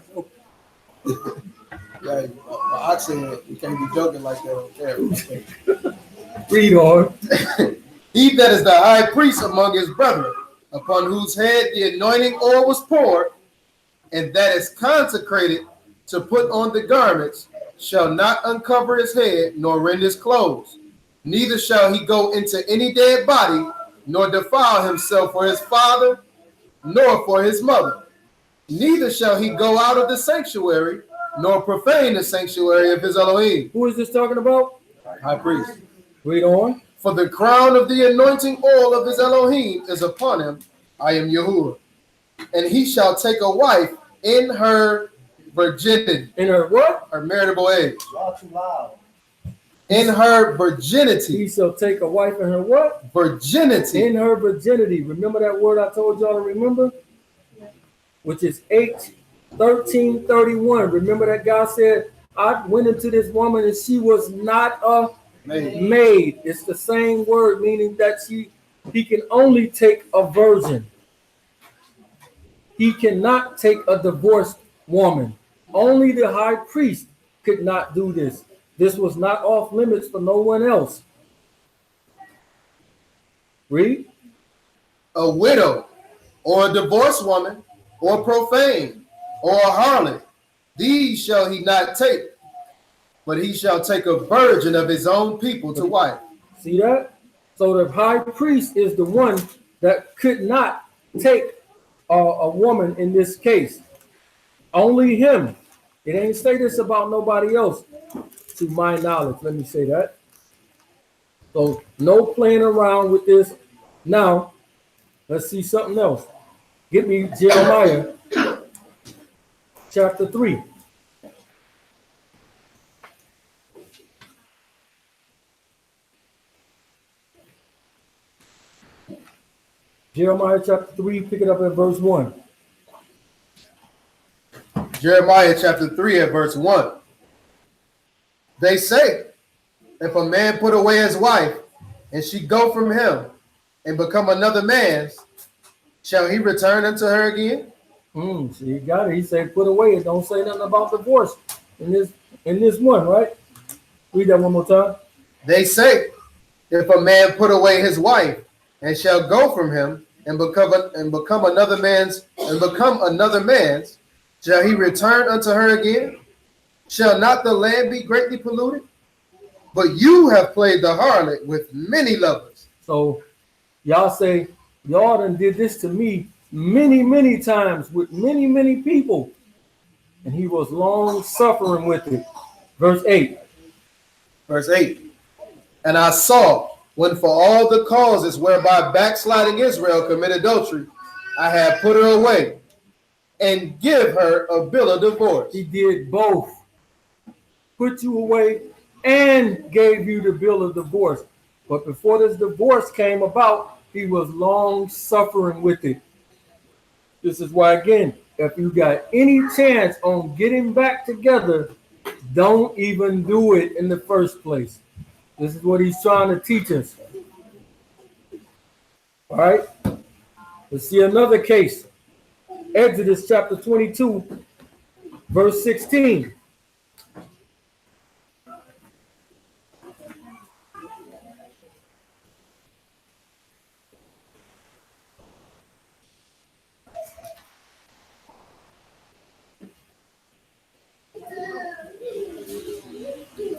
yeah, I said you can't be joking like that on camera. Read on. He that is the high priest among his brethren, upon whose head the anointing oil was poured, and that is consecrated to put on the garments, shall not uncover his head, nor rend his clothes. Neither shall he go into any dead body, nor defile himself for his father, nor for his mother. Neither shall he go out of the sanctuary, nor profane the sanctuary of his Elohim. Who is this talking about? High priest. Read on. For the crown of the anointing oil of his Elohim is upon him. I am Yahuwah. And he shall take a wife in her virginity. In her what? Her maritable age. Y'all too loud. In her He virginity. shall take a wife in her what? Virginity. In her virginity. Remember that word I told y'all to remember? Which is 8:13:31. Remember that God said, I went into this woman and she was not a maid. It's the same word, meaning that he can only take a virgin. He cannot take a divorced woman. Only the high priest could not do this. This was not off limits for no one else. Read. A widow, or a divorced woman, or profane, or a harlot, these shall he not take, but he shall take a virgin of his own people to wife. See that? So the high priest is the one that could not take a woman in this case. Only him. It ain't say this about nobody else, to my knowledge. Let me say that. So no playing around with this. Now, let's see something else. Give me Jeremiah chapter 3. Jeremiah chapter 3, pick it up at verse 1. Jeremiah chapter 3 at verse 1. They say, if a man put away his wife, and she go from him, and become another man's, shall he return unto her again? So you got it. He said, put away. It don't say nothing about divorce in this one, right? Read that one more time. They say, if a man put away his wife, and shall go from him, and become another man's, shall he return unto her again? Shall not the land be greatly polluted? But you have played the harlot with many lovers. So y'all say, y'all done did this to me many, many times with many, many people. and he was long suffering with it. Verse 8. Verse 8. And I saw, when for all the causes whereby backsliding Israel commit adultery, I have put her away, and give her a bill of divorce. He did both. Put you away and gave you the bill of divorce. But before this divorce came about, he was long suffering with it. This is why, again, if you got any chance on getting back together, don't even do it in the first place. This is what he's trying to teach us. All right. Let's see another case. Exodus chapter 22, verse 16.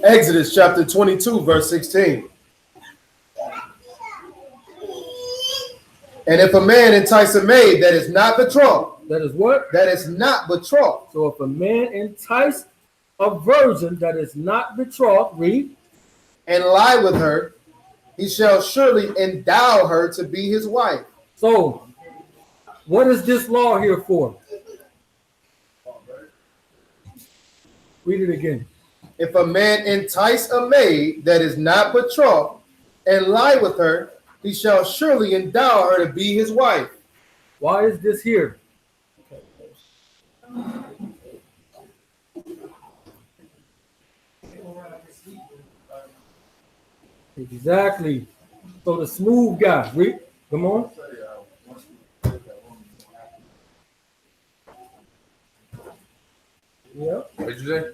Exodus chapter 22, verse 16. And if a man entice a maid that is not betrothed, That is what? that is not betrothed, So if a man entice a virgin that is not betrothed, read, and lie with her, he shall surely endow her to be his wife. so what is this law here for? Read it again. If a man entice a maid that is not betrothed, and lie with her, he shall surely endow her to be his wife. Why is this here? Exactly. So the smooth guy, read, come on. Yeah. What'd you say?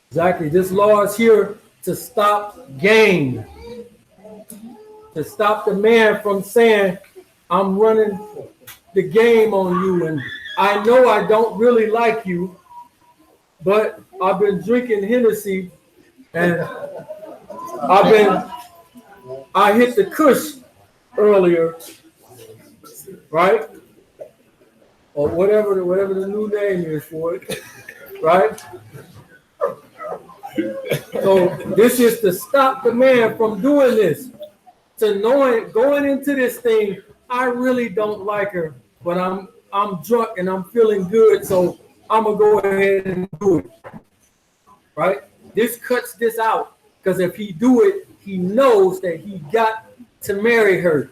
Exactly. This law is here to stop game. To stop the man from saying, I'm running the game on you, and I know I don't really like you, but I've been drinking Hennessy, and I hit the Kush earlier, right? Or whatever the new name is for it, right? So this is to stop the man from doing this, to knowing going into this thing, I really don't like her, but I'm drunk and I'm feeling good, so I'm gonna go ahead and do it. Right? This cuts this out, because if he do it, he knows that he got to marry her.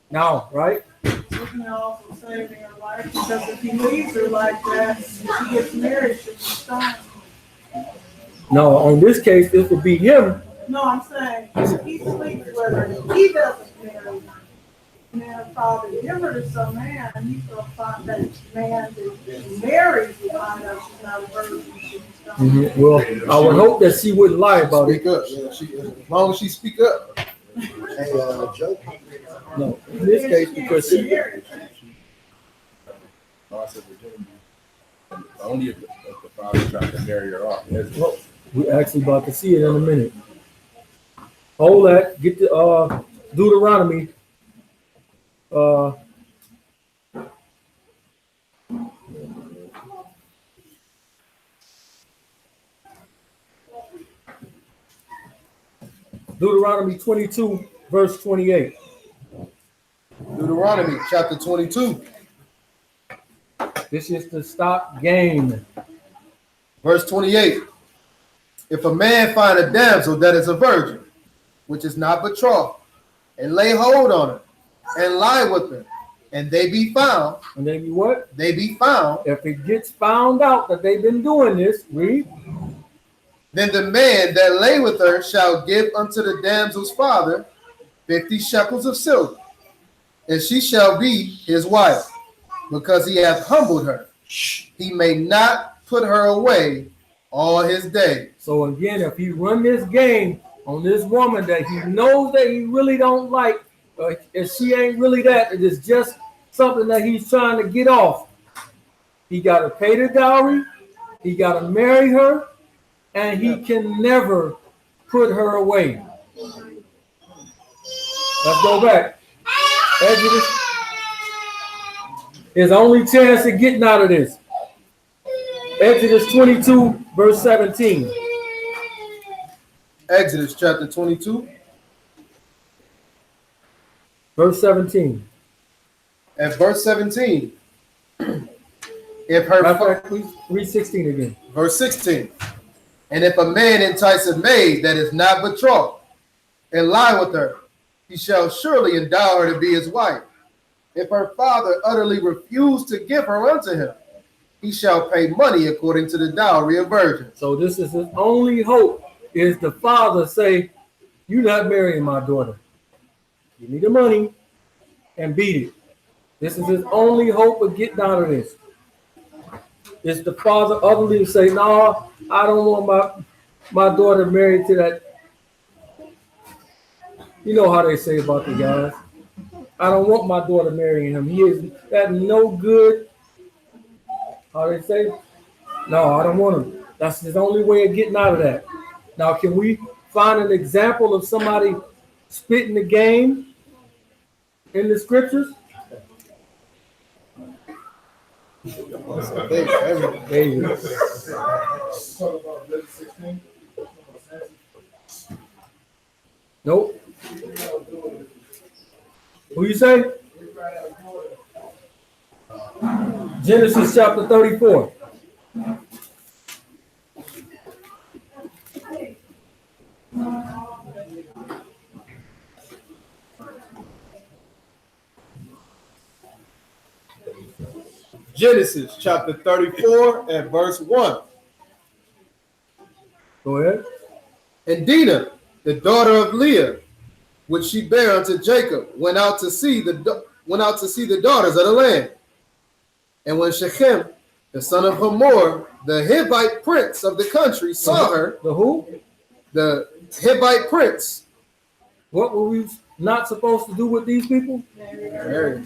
Now, right? You can also save her life, because if he leaves her like that, if she gets married, she'll be stoned. No, on this case, this would be him. No, I'm saying if he sleeps with her, he doesn't marry her. And then if father give her to some man, he's gonna find that man that she marries will find out she's not a virgin. She's stoned. Well, I would hope that she wouldn't lie about it. Speak up. Yeah, as long as she speak up. Hey, Joe. No, in this case, because she. No, I said Virginia. Only if the father trying to marry her off. Well, we're actually about to see it in a minute. Hold that. Get the Deuteronomy. Deuteronomy 22, verse 28. Deuteronomy chapter 22, This is to stop game. verse 28. If a man find a damsel that is a virgin, which is not betrothed, and lay hold on her, and lie with her, and they be found, And they be what? they be found, If it gets found out that they've been doing this, read. then the man that lay with her shall give unto the damsel's father 50 shekels of silver, and she shall be his wife, because he hath humbled her. He may not put her away all his days. So again, if he run this game on this woman that he knows that he really don't like, if she ain't really that, it is just something that he's trying to get off. He got to pay the dowry, he got to marry her, and he can never put her away. Let's go back. Exodus His only chance of getting out of this. Exodus 22, verse 17. Exodus chapter 22, Verse 17. at verse 17. If Matter of her fact, please read 16 again. verse 16. And if a man entice a maid that is not betrothed and lie with her, he shall surely endow her to be his wife. If her father utterly refuse to give her unto him, he shall pay money according to the dowry of virgins. So this is his only hope, is the father say, you're not marrying my daughter. Give me the money and beat it. This is his only hope of getting out of this. Is the father utterly say, no, I don't want my daughter married to that. You know how they say about the guys. I don't want my daughter marrying him. He is that no good. How they say? No, I don't want him. That's his only way of getting out of that. Now, can we find an example of somebody spitting the game in the scriptures? David. Nope. Who you say? Genesis chapter 34. Genesis chapter 34 and verse 1. Go ahead. And Dinah, the daughter of Leah, which she bare unto Jacob, went out to see the daughters of the land. And when Shechem, the son of Hamor, the Hivite prince of the country, saw her. The who? The Hivite prince. What were we not supposed to do with these people? Mary.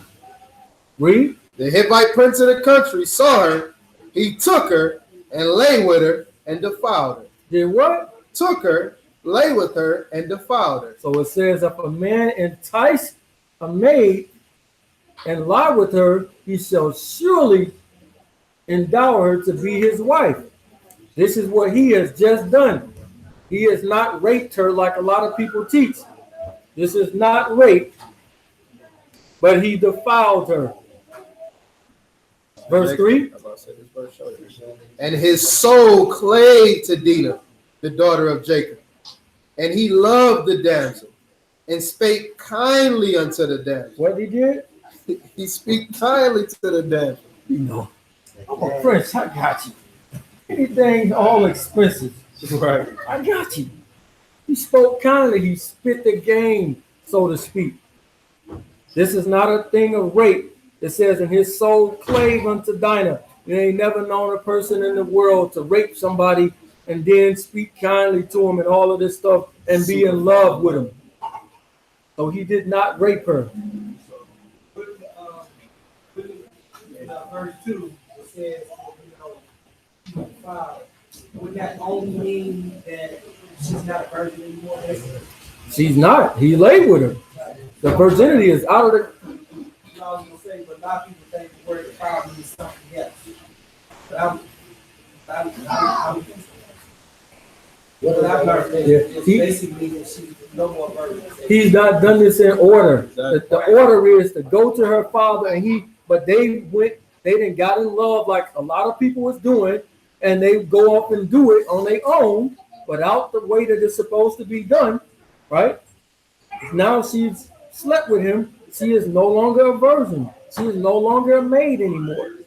Read. The Hivite prince of the country saw her. He took her and lay with her and defiled her. Did what? Took her, lay with her, and defiled her. So it says, if a man entice a maid and lie with her, he shall surely endow her to be his wife. This is what he has just done. He has not raped her like a lot of people teach. This is not rape, but he defiled her. Verse 3. And his soul clave to Dinah, the daughter of Jacob. And he loved the damsel and spake kindly unto the damsel. What he did? He speak kindly to the damsel. You know, I'm a prince. I got you. Anything, all expensive. Right. I got you. He spoke kindly. He spit the game, so to speak. This is not a thing of rape. It says, and his soul clave unto Dinah. You ain't never known a person in the world to rape somebody and then speak kindly to him and all of this stuff and be in love with him. So he did not rape her. Verse 2, it says, would that only mean that she's not a virgin anymore? She's not. He lay with her. The virginity is out of the. I was going to say, but a lot of people think the word defile means something else. But what I've learned is basically that she's no more virgin. He's not done this in order. The order is to go to her father, and but they didn't got in love like a lot of people was doing, and they go up and do it on their own without the way that it's supposed to be done, right? Now she's slept with him. She is no longer a virgin. She is no longer a maid anymore.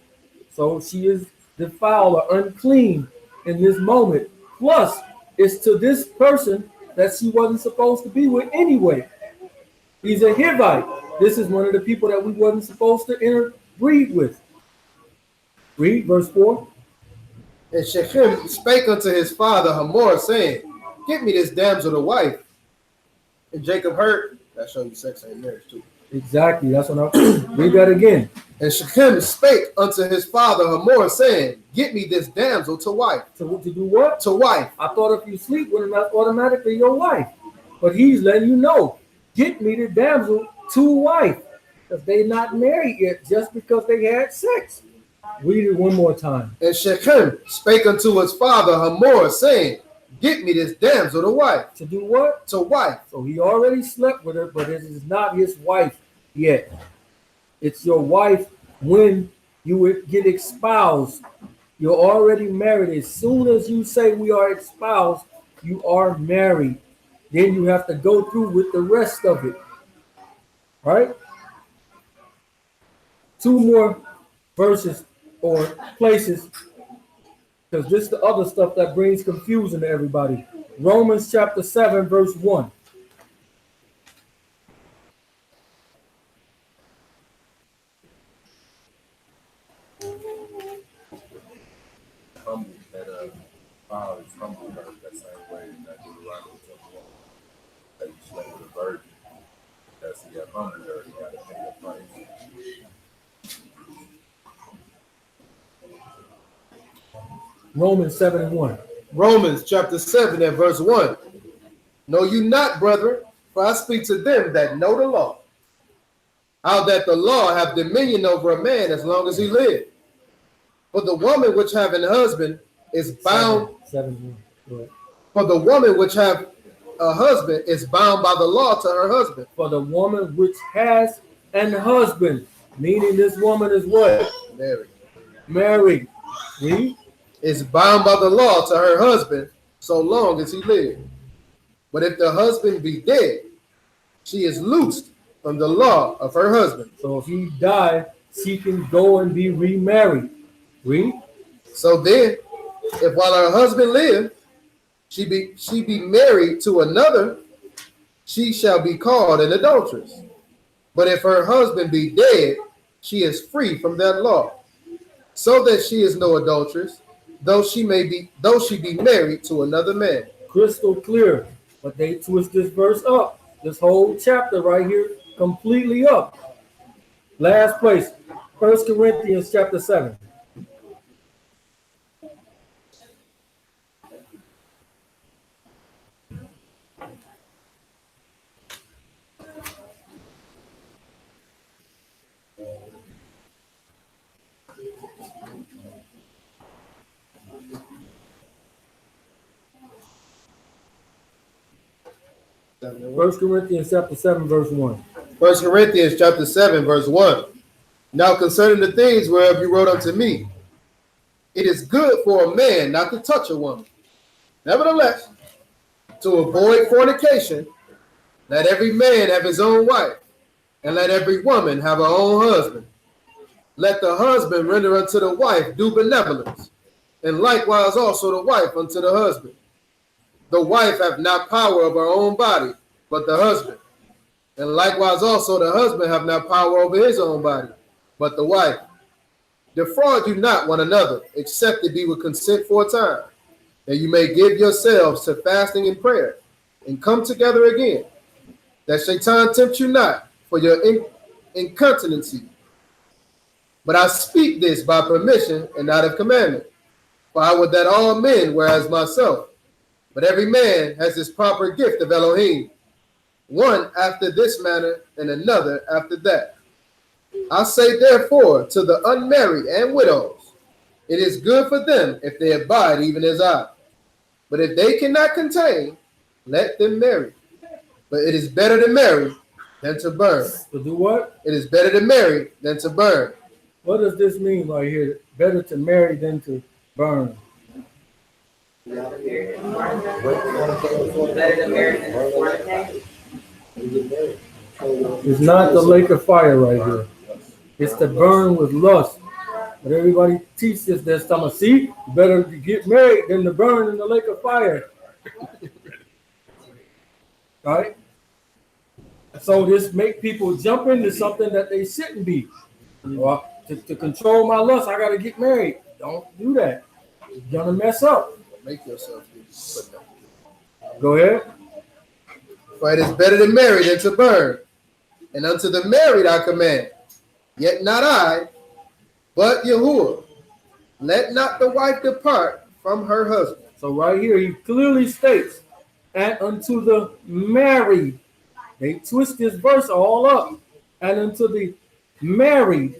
So she is defiled or unclean in this moment. Plus, it's to this person that she wasn't supposed to be with anyway. He's a Hivite. This is one of the people that we wasn't supposed to interbreed with. Read verse 4. And Shechem spake unto his father Hamor, saying, Get me this damsel to wife. And Jacob heard. That shows you sex ain't marriage too. Exactly. That's what I'm. Read that again. And Shechem spake unto his father Hamor, saying, Get me this damsel to wife. To do what? To wife. I thought if you sleep with him, that's automatically your wife. But he's letting you know, get me the damsel to wife. Because they're not married yet just because they had sex. Read it one more time. And Shechem spake unto his father Hamor, saying, get me this damsel to wife. To do what? To wife. So he already slept with her, but it is not his wife yet. It's your wife when you would get espoused. You're already married. As soon as you say we are espoused, you are married. Then you have to go through with the rest of it. Right? 2 more verses or places, because this is the other stuff that brings confusion to everybody. Romans chapter 7, verse 1. Humble, that father is humble her that same way that Deuteronomy 21. That you slay with a virgin. That's he got humbled her, he got to pay the price. Romans 7 and 1. Romans chapter 7 and verse 1. Know you not, brethren, for I speak to them that know the law, how that the law have dominion over a man as long as he live. For the woman which have an husband is bound. 7 1. Go ahead. For the woman which have a husband is bound by the law to her husband. For the woman which has an husband, meaning this woman is what? Married. Married. Read. Is bound by the law to her husband so long as he live. But if the husband be dead, she is loosed from the law of her husband. So if he died, she can go and be remarried. Read. So then, if while her husband live, she be married to another, she shall be called an adulteress. But if her husband be dead, she is free from that law, so that she is no adulteress, though she be married to another man. Crystal clear. But they twist this verse up. This whole chapter right here completely up. Last place, 1 Corinthians chapter 7. First Corinthians chapter 7, verse 1. 1 Corinthians chapter 7, verse 1. Now concerning the things whereof you wrote unto me, it is good for a man not to touch a woman. Nevertheless, to avoid fornication, let every man have his own wife, and let every woman have her own husband. Let the husband render unto the wife due benevolence, and likewise also the wife unto the husband. The wife hath not power of her own body, but the husband. And likewise also the husband hath not power over his own body, but the wife. Defraud you not one another, except it be with consent for a time, that you may give yourselves to fasting and prayer, and come together again, that Satan tempt you not for your incontinency. But I speak this by permission and not of commandment. For I would that all men were as myself, but every man has his proper gift of Elohim, one after this manner and another after that. I say therefore to the unmarried and widows, it is good for them if they abide even as I. But if they cannot contain, let them marry. But it is better to marry than to burn. To do what? It is better to marry than to burn. What does this mean right here? Better to marry than to burn. It's not the lake of fire right here. It's to burn with lust. But everybody teaches this time. See, better to get married than to burn in the lake of fire. Right? So this make people jump into something that they shouldn't be. Well, to control my lust, I got to get married. Don't do that. You're gonna mess up. Make yourself do. Go ahead. For it is better to marry than to burn. And unto the married I command, yet not I, but Yahuwah. Let not the wife depart from her husband. So right here, he clearly states, and unto the married. They twist this verse all up. And unto the married,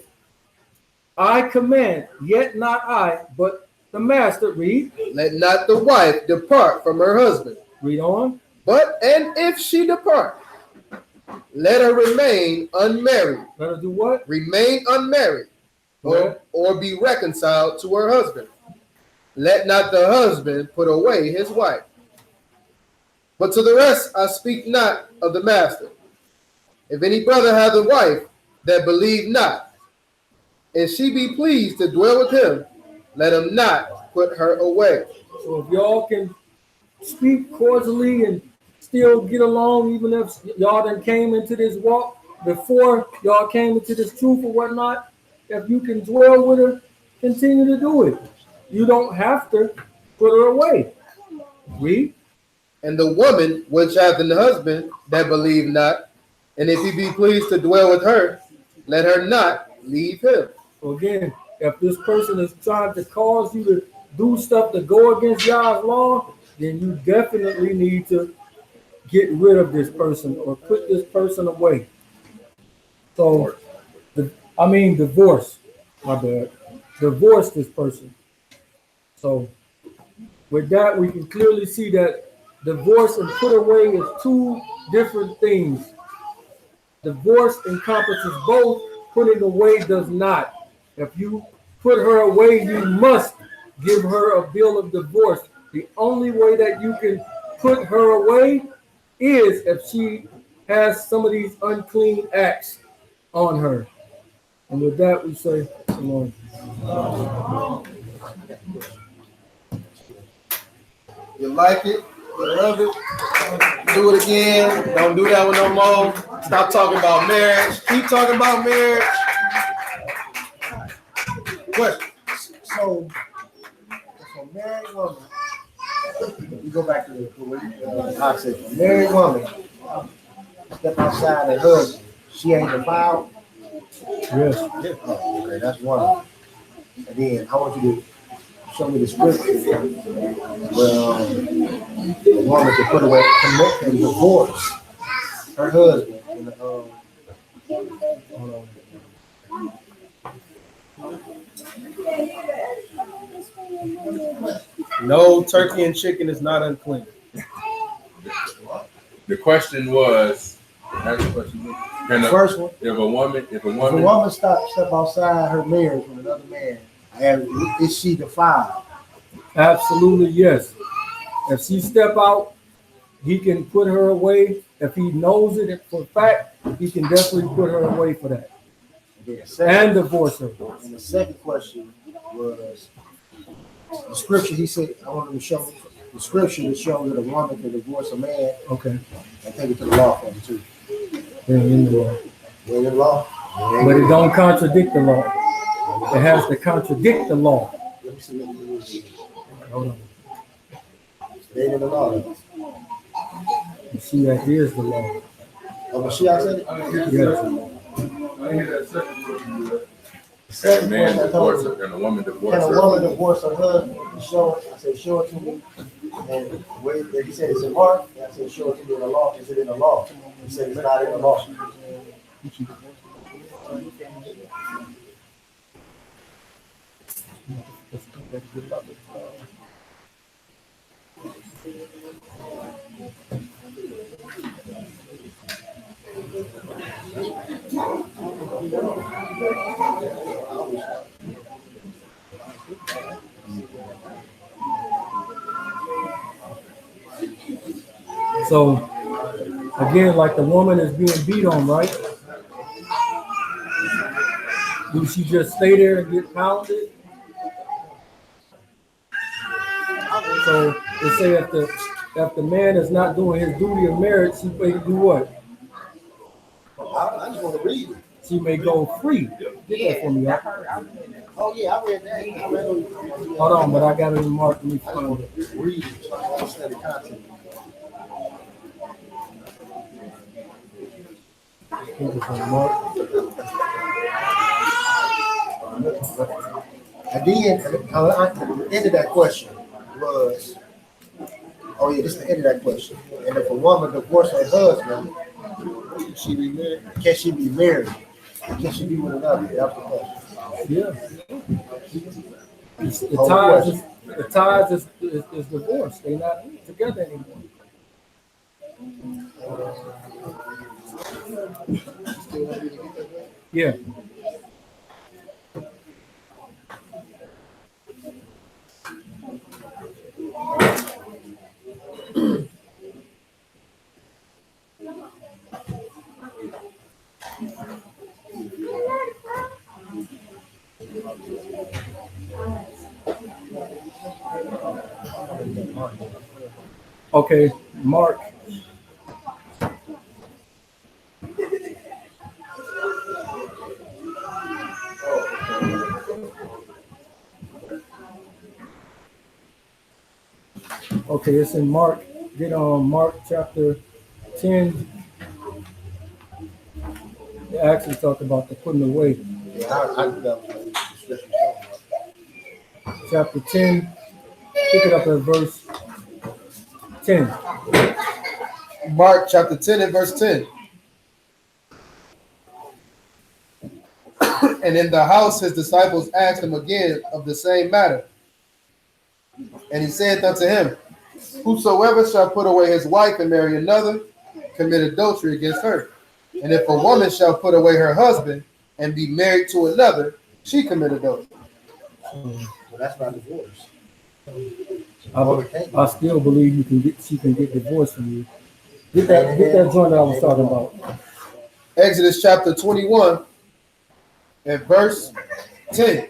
I command, yet not I, but the master. Read. Let not the wife depart from her husband. Read on. And if she depart, let her remain unmarried. Let her do what? Remain unmarried, or be reconciled to her husband. Let not the husband put away his wife. But to the rest I speak not of the master. If any brother hath a wife that believe not, and she be pleased to dwell with him, let him not put her away. So if y'all can speak cordially and still get along, even if y'all done came into this walk before y'all came into this truth or whatnot, if you can dwell with her, continue to do it. You don't have to put her away. Read. And the woman which hath an husband that believe not, and if he be pleased to dwell with her, let her not leave him. So again, if this person is trying to cause you to do stuff to go against God's law, then you definitely need to get rid of this person or put this person away. So, divorce. My bad. Divorce this person. So, with that, we can clearly see that divorce and put away is two different things. Divorce encompasses both. Putting away does not. If you put her away, you must give her a bill of divorce. The only way that you can put her away is if she has some of these unclean acts on her. And with that, we say, Lord. You like it? You love it? Do it again. Don't do that one no more. Stop talking about marriage. Keep talking about marriage. Question. So married woman, you go back to the I said, a married woman step outside her husband, she ain't defiled? Yes. Oh, okay, that's one. And then I want you to show me the scripture where the woman can put away, commit and divorce her husband. And, hold on. No, turkey and chicken is not unclean. The question was, First one. If a woman If a woman step outside her marriage with another man, and is she defiled? Absolutely, yes. If she step out, he can put her away. If he knows it for a fact, he can definitely put her away for that. And divorce her. And the second question was the scripture. He said, I wanted to show the scripture to show that a woman can divorce a man. Okay. And take it to the law for him too. In the law. In the law. But it don't contradict the law. It has to contradict the law. Let me see what it is. Hold on. Stay in the law. You see, that is the law. Oh, but she said it? Yes. I hear that second a man divorce her and a woman divorce her. Can a woman divorce her husband? Show it. I said, show it to me. And where he said it's in Mark, I said, show it to me in the law. Is it in the law? He said it's not in the law. So, again, like the woman is being beat on, right? Do she just stay there and get pounded? So they say if the man is not doing his duty of marriage, she may do what? I just want to read it. She may go free. Get that for me, huh? Oh yeah, I read that. Hold on, but I got it in Mark. Let me find it. Read it so I understand the content. Mark. And then the end of that question was, oh yeah, this is the end of that question. And if a woman divorced her husband, she be married? Can she be married? Can she be with another? That's the question. Yeah. The ties is divorced. They're not together anymore. Yeah. Okay, Mark. Okay, it's in Mark. Get on Mark chapter 10. They actually talk about the putting away. Yeah, I do that with the scripture. Chapter 10, pick it up at verse 10. Mark chapter 10 and verse 10. And in the house his disciples asked him again of the same matter. And he said unto him, whosoever shall put away his wife and marry another, commit adultery against her. And if a woman shall put away her husband and be married to another, she commit adultery. So that's not divorce. I still believe she can get divorced from you. Get that joint I was talking about. Exodus chapter 21 and verse 10.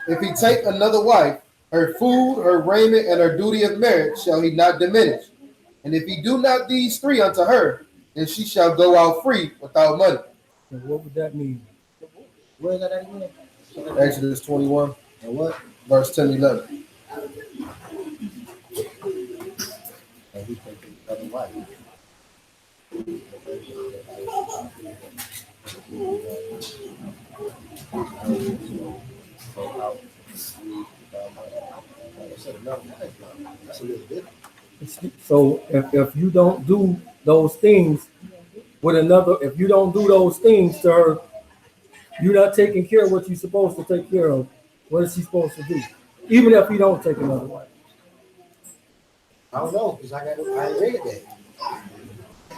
If he take another wife, her food, her raiment, and her duty of marriage shall he not diminish. And if he do not these three unto her, then she shall go out free without money. And what would that mean? Where is that at again? Exodus 21 And what? verse 10 and 11. And he take another wife. That's a little bit. So if you don't do those things with another, if you don't do those things to her, you're not taking care of what you're supposed to take care of. What is she supposed to do? Even if you don't take another wife. I don't know, because I ain't read that.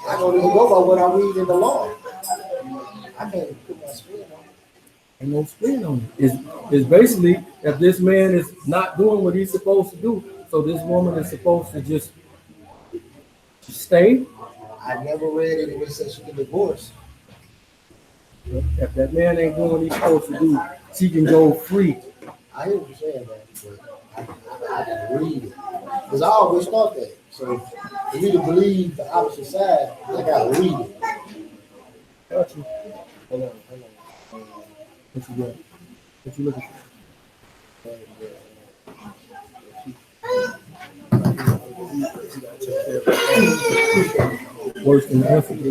I don't even go by what I read in the law. I can't put my spin on it. Ain't no spin on it. It's basically if this man is not doing what he's supposed to do, so this woman is supposed to just stay. I never read it when it says she can divorce. If that man ain't doing what he's supposed to do, she can go free. I hear what you're saying, man, but I can read it. Because I always thought that. So for me to believe the opposite side, I gotta read it. Got you. Hold on. What you got? What you looking for? Worse than Africa.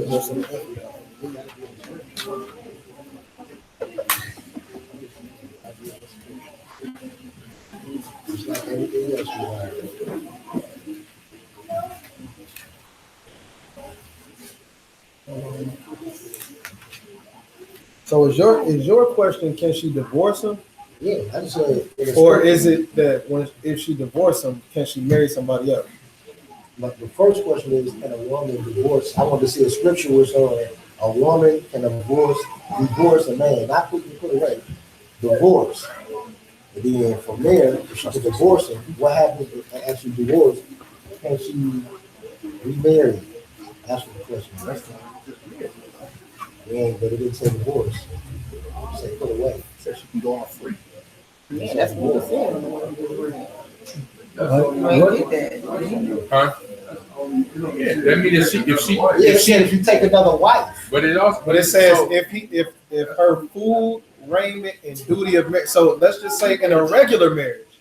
It's like everything else you have. So is your question, can she divorce him? Yeah, I just said. Or is it that if she divorce him, can she marry somebody else? But the first question is, can a woman divorce? I want to see a scripture where saying a woman can divorce a man, not put away, divorce. And then from there, if she can divorce him, what happens if they actually divorce? Can she remarry? That's the question. Yeah, but it didn't say divorce. It said put away. It said she can go off free. Yeah, that's what we're saying. Huh? Yeah, that means if you take another wife. But it says if her food, raiment, and duty of marriage. So let's just say in a regular marriage,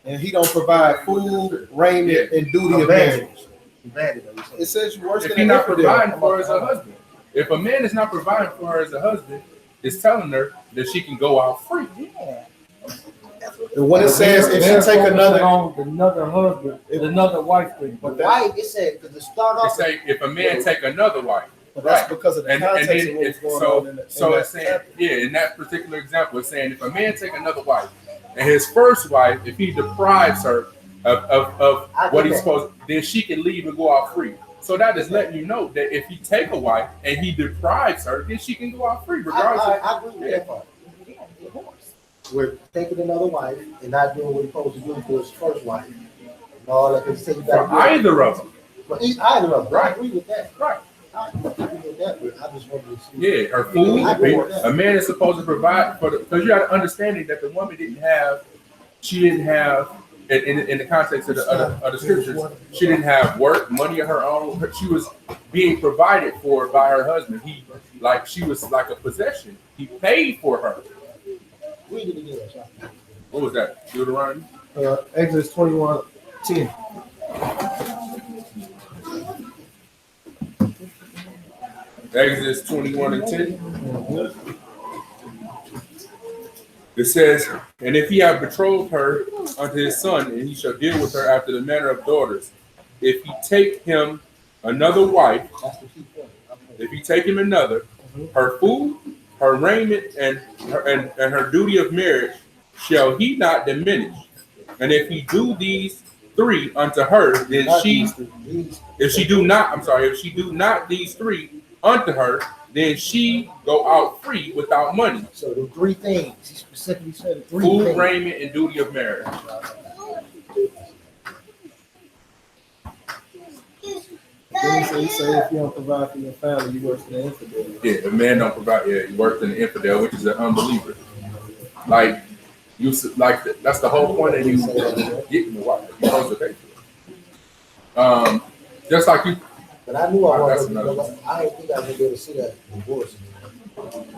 and he don't provide food, raiment, and duty of marriage. It says you worse than if he's not providing for her as a husband. If a man is not providing for her as a husband, it's telling her that she can go out free. Yeah. And when it says if she take another husband, another wife thing. But wife, it said because the start off. It say if a man take another wife. But that's because of the And context then of what's going so on in the, so it's saying, yeah, in that particular example, it's saying if a man take another wife, and his first wife, if he deprives her of what he's supposed, then she can leave and go out free. So that is letting you know that if he take a wife and he deprives her, then she can go out free, regardless. I agree with that part. We're taking another wife and not doing what he's supposed to do to his first wife. And all that, because he For either of them. But either of them, Right. I agree with that. Right. I agree with that, but I just wanted to see. Yeah, her food. I agree with that. A man is supposed to provide for the, because you got to understanding that the woman didn't have in the context of the scriptures, she didn't have work, money of her own. She was being provided for by her husband. She was like a possession. He paid for her. Read it again, sir. What was that? Deuteronomy? Exodus 21:10. Exodus 21:10. It says, and if he have betrothed her unto his son, and he shall deal with her after the manner of daughters, if he take him another wife, if he take him another, her food, her raiment, and her duty of marriage shall he not diminish. And if he do these three unto her, then if she do not these three unto her, then she go out free without money. So the three things, he specifically said the three Food, things. raiment, and duty of marriage. Then he say if you don't provide for your family, you worse than an infidel. Yeah, the man don't provide. Yeah, he works in the infidel, which is an unbeliever. Like that's the whole point of you getting the wife. You're supposed to pay for it. Just like you. But I knew I That's wanted another- I didn't think I was gonna be able to see that divorce.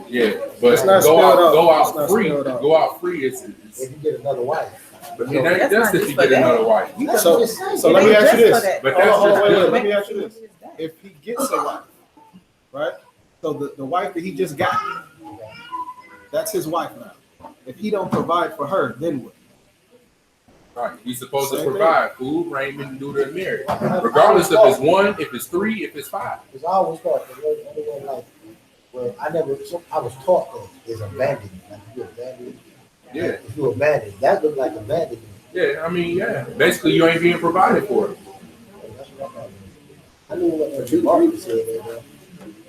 Yeah, but It's not go spelled out. out It's free. not spelled out. Go out free. It's If you get another wife. but it ain't just if you get another wife. So let me ask you this. But Hold on, that's wait. just Let me ask you this. If he gets a wife, right? So the wife that he just got, that's his wife now. If he don't provide for her, then what? Right. He's supposed to Same provide food, raiment, and duty of marriage. Regardless if it's one, if it's three, if it's five. Because I always thought the word like, well, I was taught that is abandoned. Like if you abandoned, Yeah. if you abandoned, that looked like abandonment. Yeah, I mean, yeah. Basically, you ain't being provided for. That's what I thought. I knew what the Martin said there, bro.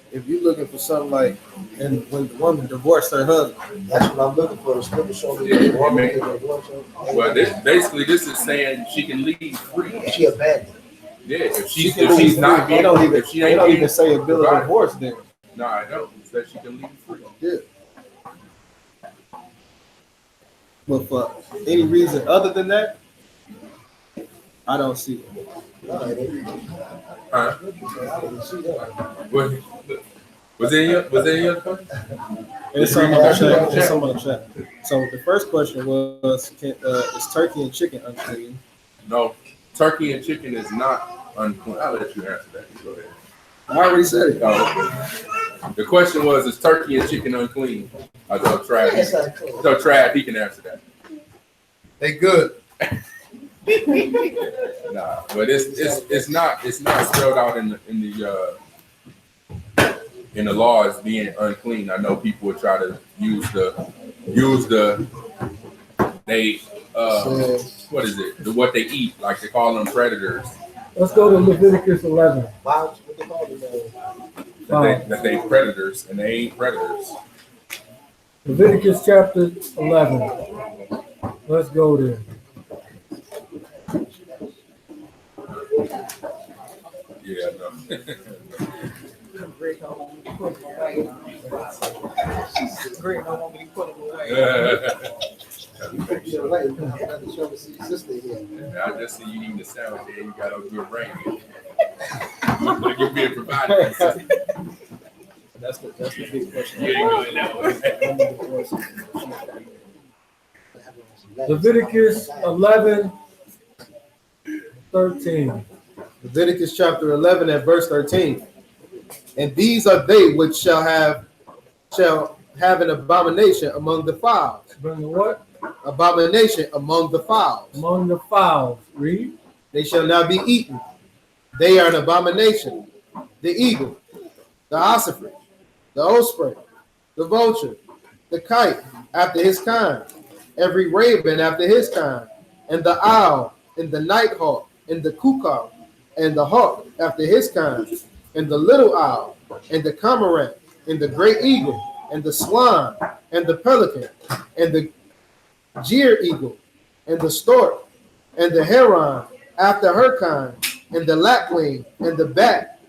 If you're looking for something like, and when the woman divorced her husband, That's what I'm looking for. The scripture show me Yeah, the woman I mean, can divorce her. Well, this is saying she can leave free. She abandoned. Yeah, if she she's not being, if she they ain't don't being even say a bill of provided. divorce then. No, I don't. It says she can leave free. Yeah. But for any reason other than that, I don't see it. Huh? I didn't see that. Was there any other question? It's some on the chat. It's some on the chat. So the first question was, is turkey and chicken unclean? No, turkey and chicken is not unclean. I'll let you answer that. Go ahead. I already said it. The question was, is turkey and chicken unclean? I thought Trav, he can answer that. They good. Nah, but it's not spelled out in the law as being unclean. I know people would try to use the what is it? What they eat, like they call them predators. Let's go to Leviticus 11. What they call it? That they predators and they ain't predators. Leviticus chapter 11. Let's go there. Yeah, no. Great, no one put them away. Great, no one be put them away. I just see you eating the sandwich there. You got a good brain. You're being provided. That's the big question. You ain't going that way. Leviticus 11, 13. Leviticus chapter 11 and verse 13. And these are they which shall have an abomination among the fowls. Bring the what? Abomination among the fowls. Among the fowls. Read. They shall not be eaten. They are an abomination. The eagle, the ossifrage, the osprey, the vulture, the kite after his kind, every raven after his kind, and the owl, and the nighthawk, and the cuckoo, and the hawk after his kind, and the little owl, and the cormorant, and the great eagle, and the swan, and the pelican, and the jeer eagle, and the stork, and the heron after her kind, and the lapwing, and the bat.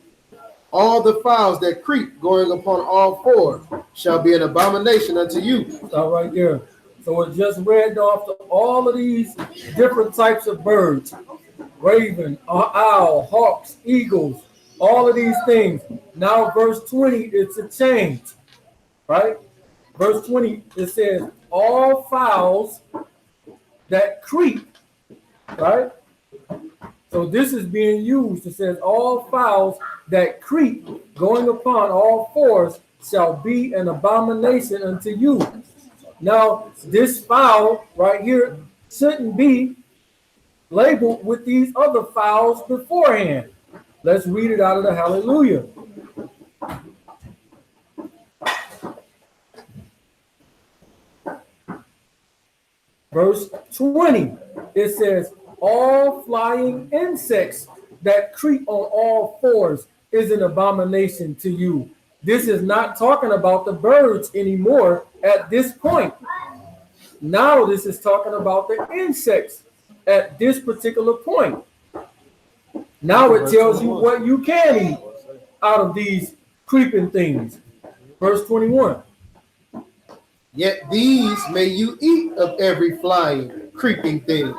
All the fowls that creep going upon all four shall be an abomination unto you. Stop right there. So it just read off all of these different types of birds. Raven, owl, hawks, eagles, all of these things. Now verse 20, it's a change, right? Verse 20, it says, all fowls that creep, right? So this is being used. It says, all fowls that creep going upon all fours shall be an abomination unto you. Now, this fowl right here shouldn't be labeled with these other fowls beforehand. Let's read it out of the Hallelujah. Verse 20, it says, all flying insects that creep on all fours is an abomination to you. This is not talking about the birds anymore at this point. Now this is talking about the insects at this particular point. Now it tells you what you can eat out of these creeping things. Verse 21. Yet these may you eat of every flying, creeping thing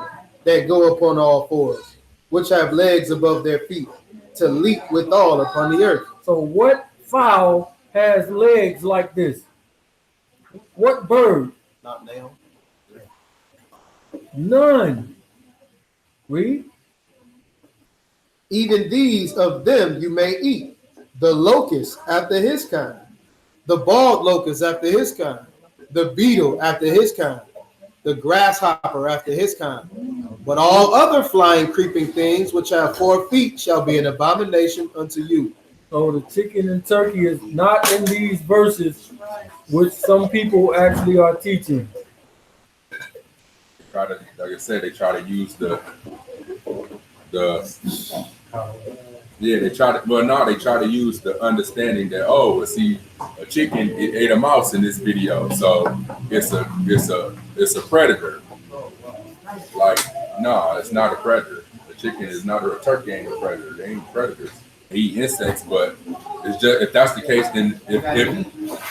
that go upon all fours, which have legs above their feet, to leap withal upon the earth. So what fowl has legs like this? What bird? Not now. None. Read. Even these of them you may eat, the locust after his kind, the bald locust after his kind, the beetle after his kind, the grasshopper after his kind. But all other flying, creeping things which have 4 feet shall be an abomination unto you. So the chicken and turkey is not in these verses, which some people actually are teaching. Try to, like I said, they try to use they try to use the understanding that, oh, see, a chicken ate a mouse in this video, so it's a predator. Like, no, it's not a predator. A chicken is not a turkey ain't a predator. They ain't predators. They eat insects, but it's just, if that's the case, then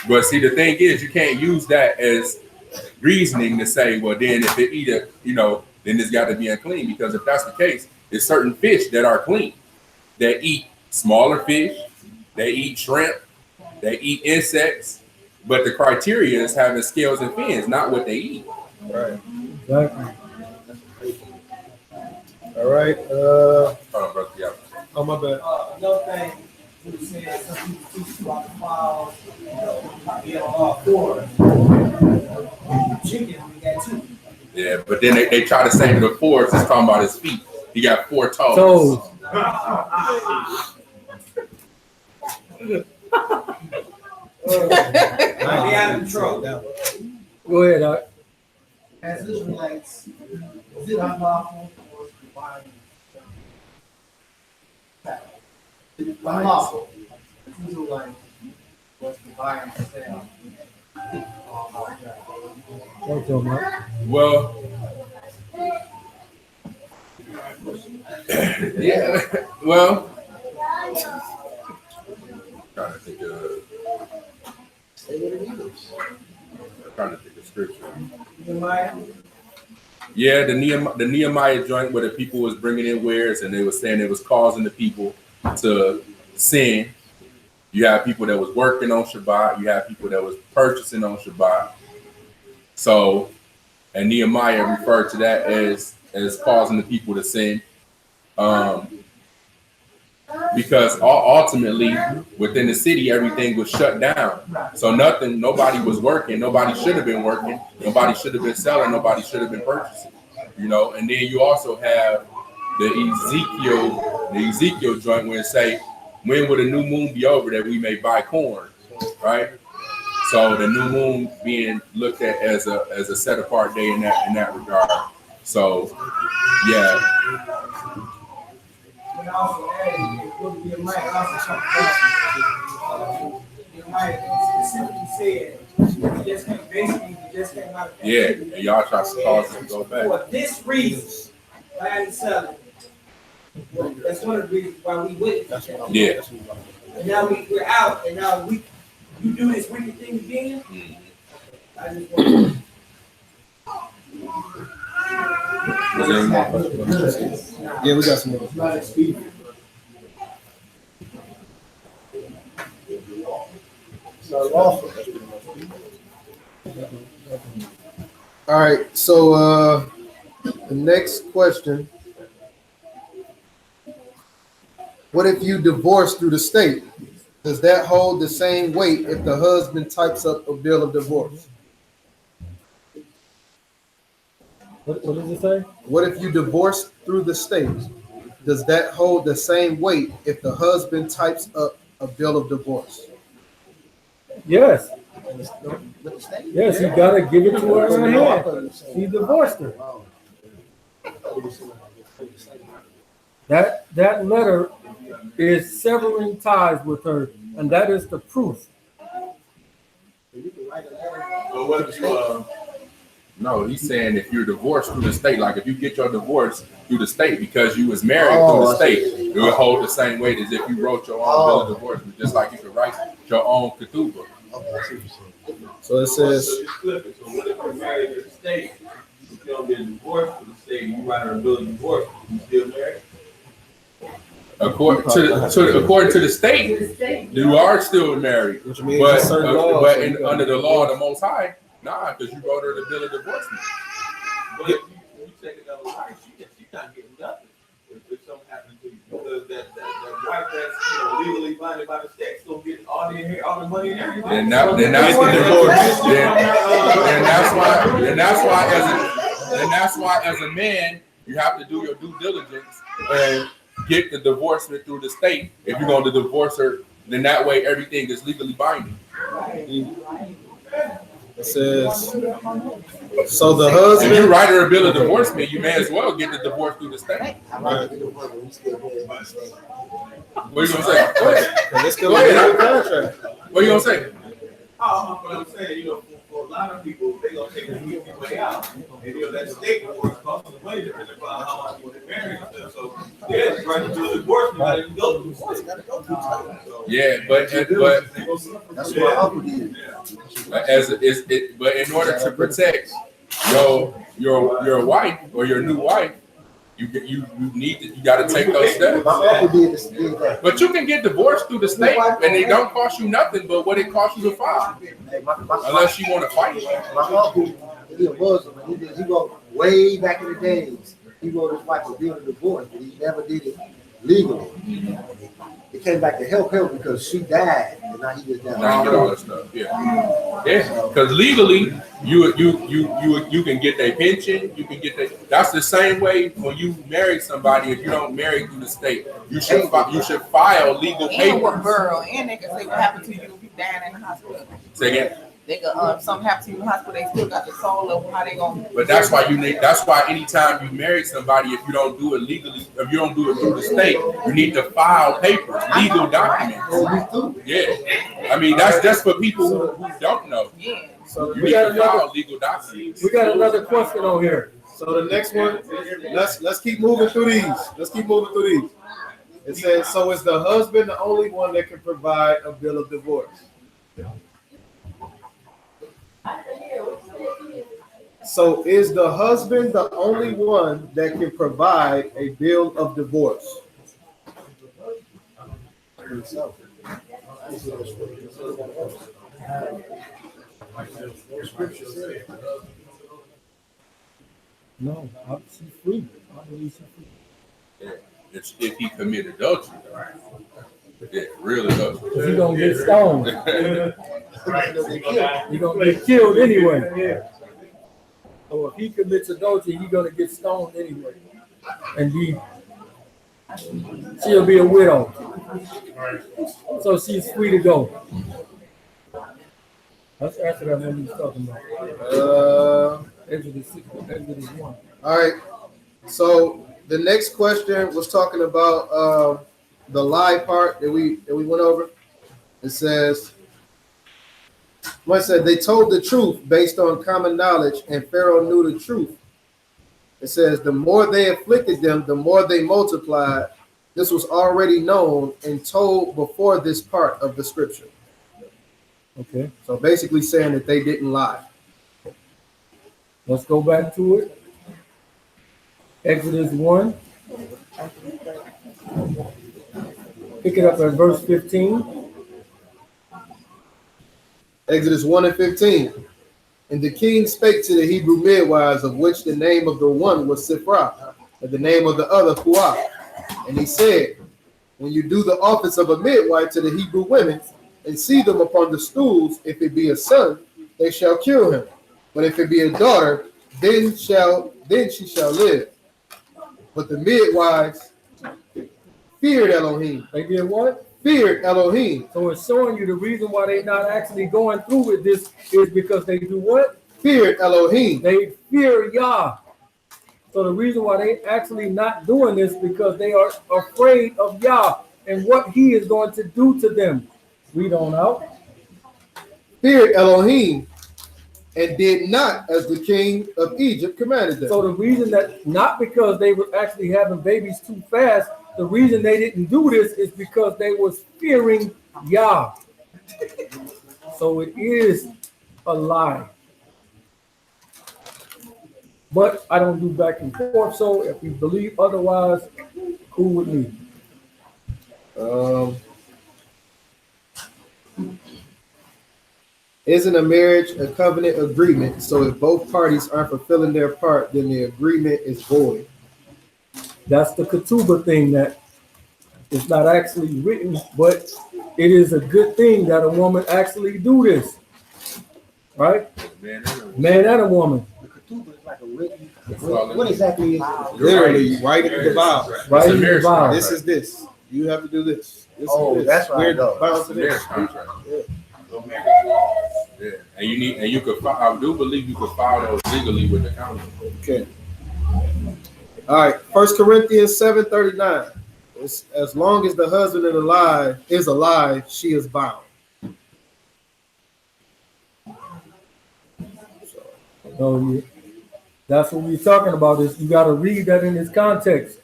but see, the thing is, you can't use that as reasoning to say, well, then if it eat it, then it's got to be unclean, because if that's the case, there's certain fish that are clean, that eat smaller fish, they eat shrimp, they eat insects, but the criteria is having scales and fins, not what they eat. Right. Exactly. All right. Hold on, brother. Yeah. Oh, my bad. Another thing, you said some people teach about the fowls, all four. Chicken, we got 2. Yeah, but then they try to say that the fourth is talking about his feet. He got 4 toes. Be out of control. Go ahead, Doc. As Israelites, is it unlawful for us to buy? Unlawful. Israelites was to buy and sell. Well, yeah, well, trying to think of scripture. Yeah, the Nehemiah joint where the people was bringing in wares and they was saying it was causing the people to sin. You have people that was working on Shabbat. You have people that was purchasing on Shabbat. So, and Nehemiah referred to that as causing the people to sin. Because ultimately within the city, everything was shut down. So nobody was working. Nobody should have been working. Nobody should have been selling. Nobody should have been purchasing, And then you also have the Ezekiel joint where it say, when will the new moon be over that we may buy corn, right? So the new moon being looked at as a set apart day in that regard. So yeah. But also, you might also you might specifically said you just came out of Yeah, and y'all try to cause it to go back. For this reason, buying and selling. That's one of the reasons why we witness. Yeah. And now we're out, and now you do this wicked thing again. I just want Yeah, we got some more. All right, so the next question. What if you divorce through the state? Does that hold the same weight if the husband types up a bill of divorce? What does it say? What if you divorce through the state? Does that hold the same weight if the husband types up a bill of divorce? Yes. Yes, you gotta give it to her in her hand. He divorced her. That letter is severing ties with her, and that is the proof. Well, what if you, no, he's saying if you're divorced through the state, like if you get your divorce through the state because you was married through the state, it would hold the same weight as if you wrote your own bill of divorce, just like you could write your own ketubah. So it says, So just flip it. So what if you're married to the state? If you don't get divorced from the state, you write her a bill of divorce, you still married? According to the state, you are still married. which means But, certain laws. under the law of the Most High, nah, because you wrote her the bill of divorcement. But if you take another wife, she's not getting nothing if something happens to you. Because that wife that's legally binded by the state's gonna get all the money and everything. And that's the divorce. Then that's why as a man you have to do your due diligence and get the divorcement through the state. If you're going to divorce her, then that way everything is legally binding. It says, so the If husband. you write her a bill of divorcement, you may as well get the divorce through the state. What are you gonna say? Go ahead. It's still Go a ahead. contract. What are you gonna say? What I'm saying, for a lot of people, they're gonna take the easy way out. And that state divorce costs them money depending upon how much people they're married and stuff. So yeah, just write to the divorce, you gotta go through divorce. Yeah, but That's what my uncle did. but in order to protect your wife or your new wife, you got to take those steps. My uncle did that. But you can get divorced through the state, and it don't cost you nothing but what it costs you to file, Hey, unless you want to fight. my uncle, he a Muslim, and he wrote way back in the days. He wrote his wife a bill of divorce, but he never did it legally. It came back to help him because she died, and now he just died. Now you get all that stuff. Yeah. Because legally, you can get their pension. You can get that's the same way when you marry somebody. If you don't marry through the state, you should file legal And what papers. girl, and they can say what happened to you if you dying in the hospital. Say again. They could something happened to you in the hospital, they still got the soul of how they gonna. But that's why that's why anytime you marry somebody, if you don't do it legally, if you don't do it through the state, you need to file papers, legal documents. Yeah. I mean, that's just for people who don't know. Yeah. So You need to file legal documents. We got another question on here. So the next one, let's keep moving through these. It says, so is the husband the only one that can provide a bill of divorce? So is the husband the only one that can provide a bill of divorce? No, she's free. I believe she's free. Yeah. If he commit adultery, yeah, real adultery. You're gonna get stoned. You're gonna get killed anyway. So if he commits adultery, he's gonna get stoned anyway. And she'll be a widow. So she's free to go. Let's answer that when he's talking about. Exodus 1. All right. So the next question was talking about the lie part that we went over. It says, one said they told the truth based on common knowledge, and Pharaoh knew the truth. It says the more they afflicted them, the more they multiplied. This was already known and told before this part of the scripture. Okay. So basically saying that they didn't lie. Let's go back to it. Exodus 1. Pick it up at verse 15. Exodus 1 and 15. And the king spake to the Hebrew midwives, of which the name of the one was Siphrah, and the name of the other Puah. And he said, when you do the office of a midwife to the Hebrew women, and see them upon the stools, if it be a son, they shall kill him. But if it be a daughter, then she shall live. But the midwives feared Elohim. They did what? Feared Elohim. So it's showing you the reason why they're not actually going through with this is because they do what? Feared Elohim. They fear Yah. So the reason why they actually not doing this because they are afraid of Yah and what he is going to do to them. Read on out. Feared Elohim and did not as the king of Egypt commanded them. So the reason that, not because they were actually having babies too fast, the reason they didn't do this is because they was fearing Yah. So it is a lie. But I don't do back and forth, so if you believe otherwise, cool with me. Isn't a marriage a covenant agreement? So if both parties aren't fulfilling their part, then the agreement is void. That's the ketubah thing that is not actually written, but it is a good thing that a woman actually do this. Right? Man and a woman. The ketubah is like a written. What exactly is it? Literally, writing the vow. Writing the vow. This is this. You have to do this. This Oh, is this. that's right. We're bound to this. Yeah, and you could. I do believe you could file those legally with the county. Okay. All right. 1 Corinthians 7:39. As long as the husband is alive, she is bound. So that's what we're talking about. Is you got to read that in its context.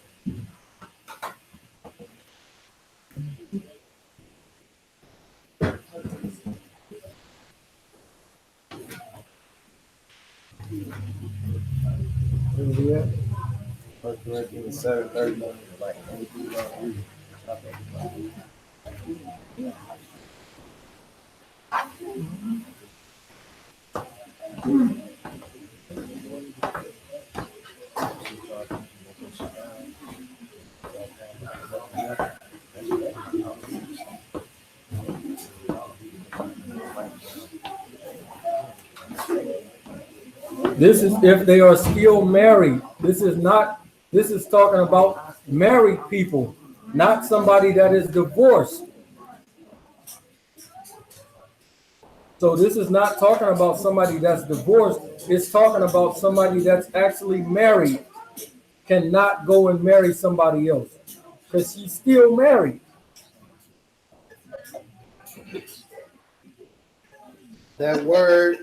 Yeah. 1 Corinthians 7:39. This is if they are still married. This is talking about married people, not somebody that is divorced. So this is not talking about somebody that's divorced. It's talking about somebody that's actually married cannot go and marry somebody else because she's still married. That word,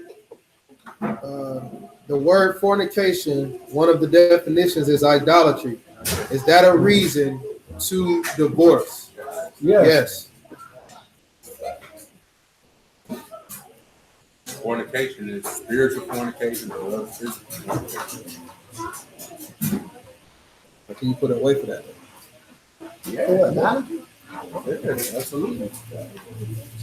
the word fornication, one of the definitions is idolatry. Is that a reason to divorce? Yes. Fornication is spiritual fornication or physical fornication. Or can you put away for that? Yeah, absolutely.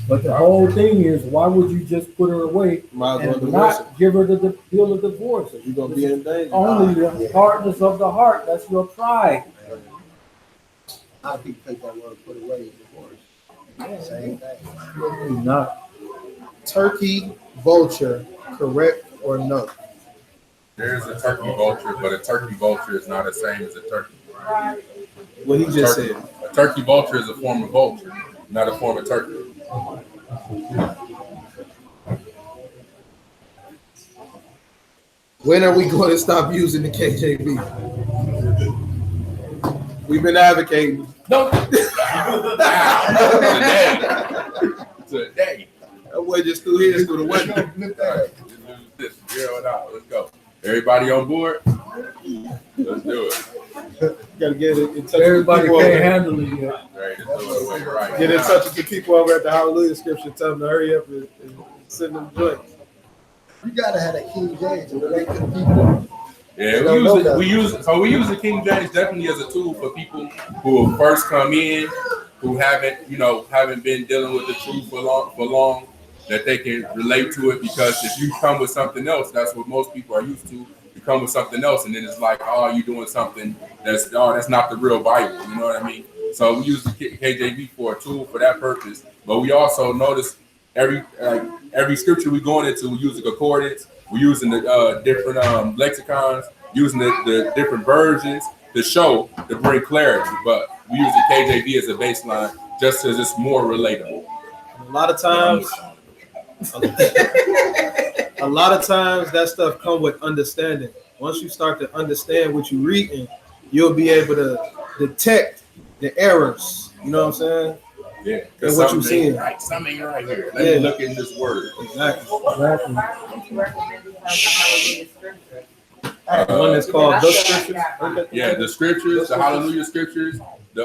But the whole thing is, why would you just put her away Might as well and divorce not give her the bill of divorce? You're gonna be in danger. Only the hardness of the heart. That's your pride. A lot of people take that word put away as divorce. Same thing. Not. Turkey vulture, correct or no? There is a turkey vulture, but a turkey vulture is not the same as a turkey. What he just Turkey. said. A turkey vulture is a form of vulture, not a form of turkey. When are we going to stop using the KJV? We've been advocating. No. Today. That boy just threw his through the window. This zero it out. Let's go. Everybody on board? Let's do it. Gotta get in touch Everybody with can't people. handle it yet. Ready to do it right Get in now. touch with the people over at the Hallelujah Scripture. Tell them to hurry up and send them joints. You gotta have that King James to relate to the people. Yeah, Don't know that. we use the King James definitely as a tool for people who first come in, who haven't been dealing with the truth for long, that they can relate to it, because if you come with something else, that's what most people are used to. You come with something else, and then it's like, oh, you're doing something that's not the real Bible. You know what I mean? So we use the KJV for a tool for that purpose. But we also notice every scripture we going into, we use the concordance, we're using the different lexicons, using the different versions to bring clarity. But we use the KJV as a baseline just because it's more relatable. A lot of times that stuff come with understanding. Once you start to understand what you're reading, you'll be able to detect the errors. You know what I'm saying? Yeah, And what you're seeing. Right, something ain't right here. Let me look in this word. Exactly. The one that's called the Scriptures. Yeah, the Scriptures, the Hallelujah Scriptures, the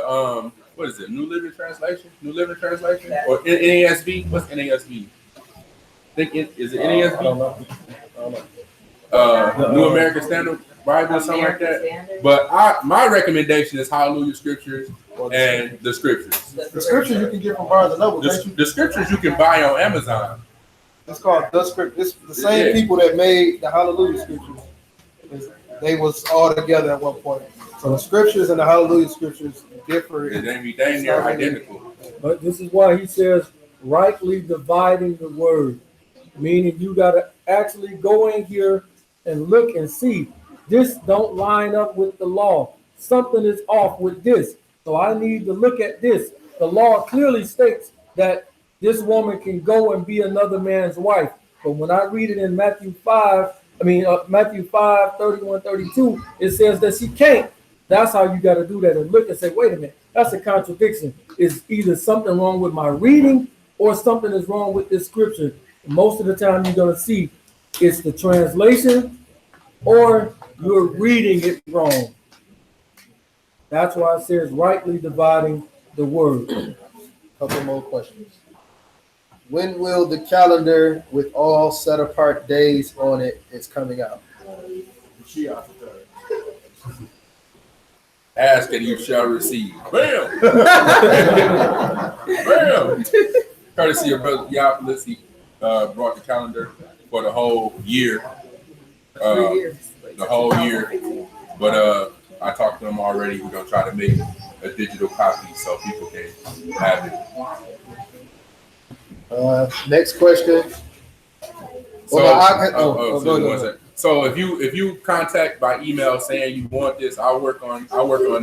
what is it? New Living Translation, or NASB? What's NASB? Is it NASB? I don't know. New American Standard Bible or something like that. But my recommendation is Hallelujah Scriptures and the Scriptures. The Scriptures you can get from Barnes and Noble. The Scriptures you can buy on Amazon. It's called the Script. It's the same people that made the Hallelujah Scriptures. They was all together at one point. So the Scriptures and the Hallelujah Scriptures differ. They near identical. But this is why he says, rightly dividing the word. Meaning you got to actually go in here and look and see, this don't line up with the law. Something is off with this. So I need to look at this. The law clearly states that this woman can go and be another man's wife. But when I read it in Matthew 5, 31, 32, it says that she can't. That's how you got to do that and look and say, wait a minute, that's a contradiction. It's either something wrong with my reading or something is wrong with this scripture. Most of the time you're going to see it's the translation or you're reading it wrong. That's why it says rightly dividing the word. Couple more questions. When will the calendar with all set apart days on it is coming out? Ask and you shall receive. Bam! Bam! Courtesy of Brother Theophilus, he brought the calendar for the whole year. The whole year. But I talked to him already. We're going to try to make a digital copy so people can have it. Next question. So if you contact by email saying you want this, I'll work on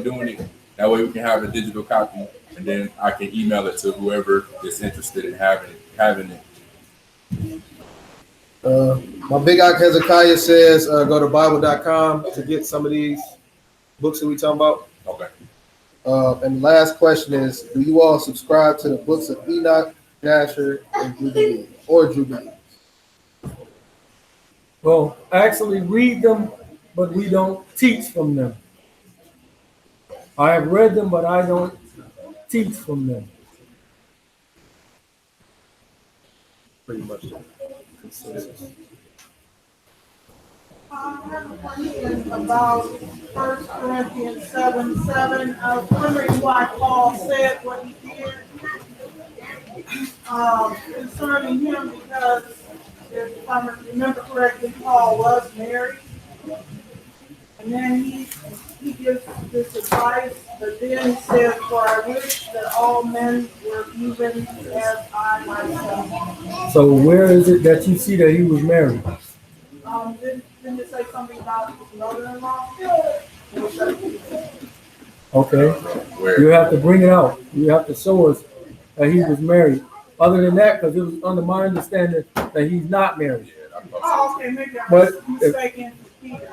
doing it. That way we can have a digital copy, and then I can email it to whoever is interested in having it. My big Ak Hezekiah says go to Bible.com to get some of these books that we talking about. Okay. And the last question is, do you all subscribe to the books of Enoch, Jasher, and Jubilee, or Jubilee? Well, actually read them, but we don't teach from them. I have read them, but I don't teach from them. Pretty much consensus. I have a question about 1 Corinthians 7:7. I was wondering why Paul said what he did concerning him, because if I remember correctly, Paul was married. And then he gives this advice, but then he says, for I wish that all men were even as I myself. So where is it that you see that he was married? Didn't it say something about his mother-in-law? Okay. Where You have to bring it out. You have to show us that he was married. Other than that, because it was under my understanding that he's not married. yeah, I Oh, posted okay, maybe I But was mistaken for Peter.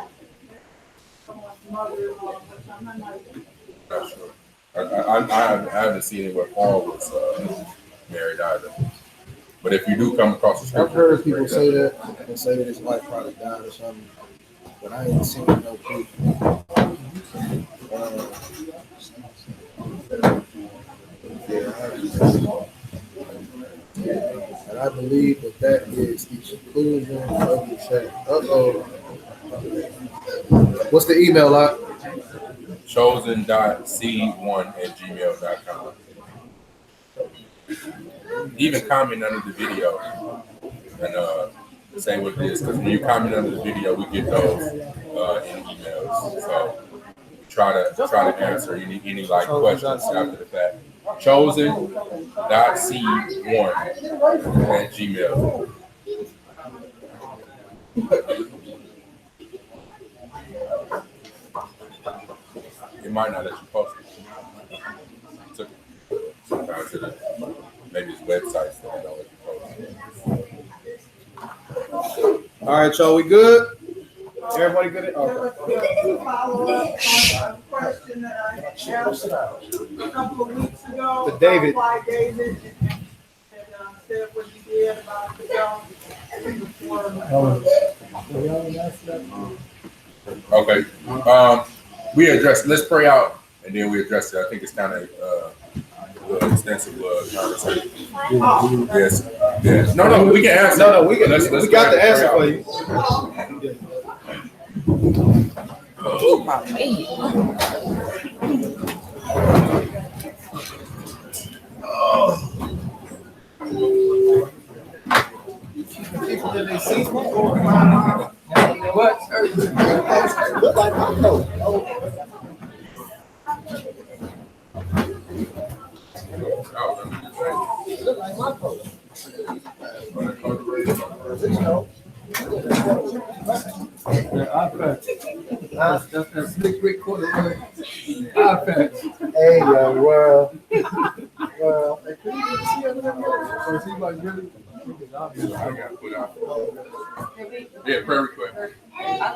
Someone's mother-in-law, which I'm not like. it. Not sure. I haven't seen anywhere Paul was married either. But if you do come across the I've scripture, heard people say that and say that his wife probably died or something, but I ain't seen no proof. And I believe that that is the conclusion of the chat. Uh-oh. What's the email, Lot? chosen.c1@gmail.com. Even comment under the video and say what it is, because when you comment under the video, we get those in emails. So try to answer any like questions after the fact. Chosen.c1@gmail. It might not let you post it. Sometimes maybe it's websites that don't let you post. All right, y'all, we good? Everybody good? There was a follow-up on a question that I asked a couple of weeks ago. To David. Why David and said what he did about the Okay. We address. Let's pray out, and then we address it. I think it's kind of extensive conversation. Yes. Yes. No. We can answer. No, we can. Let's We got the answer for you. Oh, my man. What? Look like my coat. Look like my coat. That's slick Rick quarter. iPad. Hey, well. Yeah, prayer request.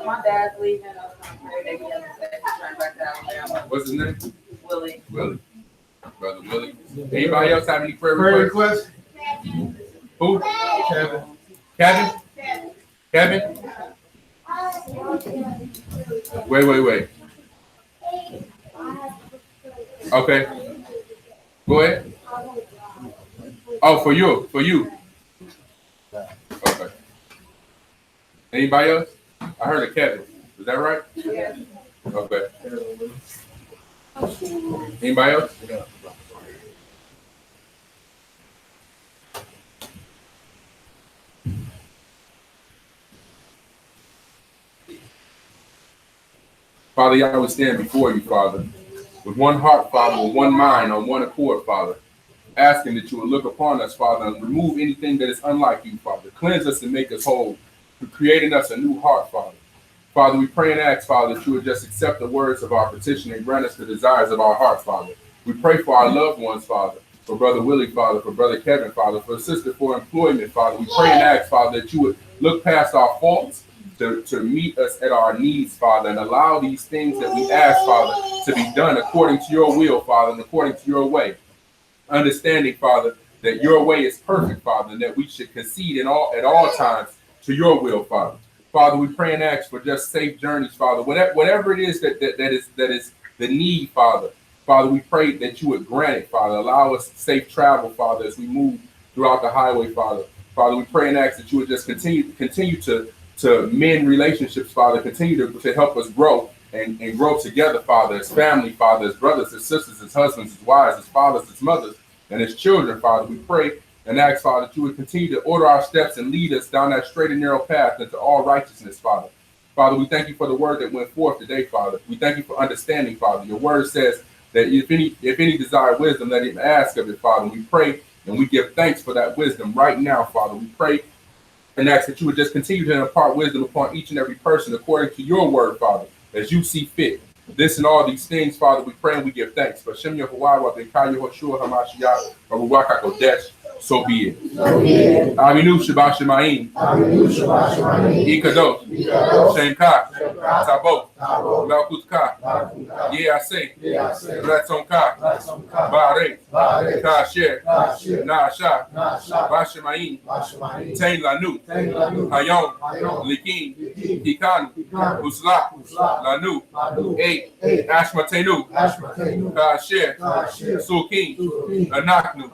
My dad's leaving. I was going to pray that he has a second turn back to Alabama. What's his name? Willie. Willie. Brother Willie. Anybody else have any prayer Prayer requests? request? Who? Kevin. Kevin? Wait. Okay. Go ahead. Oh, for you. Okay. Anybody else? I heard of Kevin. Is that right? Yeah. Okay. Anybody else? Father, Yahweh, we stand before you, Father, with one heart, Father, with one mind, on one accord, Father, asking that you would look upon us, Father, and remove anything that is unlike you, Father. Cleanse us and make us whole, creating us a new heart, Father. Father, we pray and ask, Father, that you would just accept the words of our petition and grant us the desires of our heart, Father. We pray for our loved ones, Father, for Brother Willie, Father, for Brother Kevin, Father, for Sister for employment, Father. We pray and ask, Father, that you would look past our faults to meet us at our needs, Father, and allow these things that we ask, Father, to be done according to your will, Father, and according to your way. Understanding, Father, that your way is perfect, Father, and that we should concede at all times to your will, Father. Father, we pray and ask for just safe journeys, Father. Whatever it is that is the need, Father. Father, we pray that you would grant it, Father. Allow us safe travel, Father, as we move throughout the highway, Father. Father, we pray and ask that you would just continue to mend relationships, Father. Continue to help us grow and grow together, Father, as family, Father, as brothers, as sisters, as husbands, as wives, as fathers, as mothers, and as children, Father. We pray and ask, Father, that you would continue to order our steps and lead us down that straight and narrow path into all righteousness, Father. Father, we thank you for the word that went forth today, Father. We thank you for understanding, Father. Your word says that if any desire wisdom, let him ask of it, Father. We pray and we give thanks for that wisdom right now, Father. We pray and ask that you would just continue to impart wisdom upon each and every person according to your word, Father, as you see fit. This and all these things, Father, we pray and we give thanks. But Shem Yehovah, Bekaya Hoshua Hamashiach, Baruwaka Kodesh, so be it. Aminu Shabbat Shemaim. Ikadosh. Shenka. Tabo. Malkutka. Yease. Ratzonka. Bare. Kasher. Nasha. Bashemaim. Tain Lanu. Hayom. Likin. Hikanu. Usla. Lanu. Eight. Ashmatenu. Kasher. Sukin. Anaknu.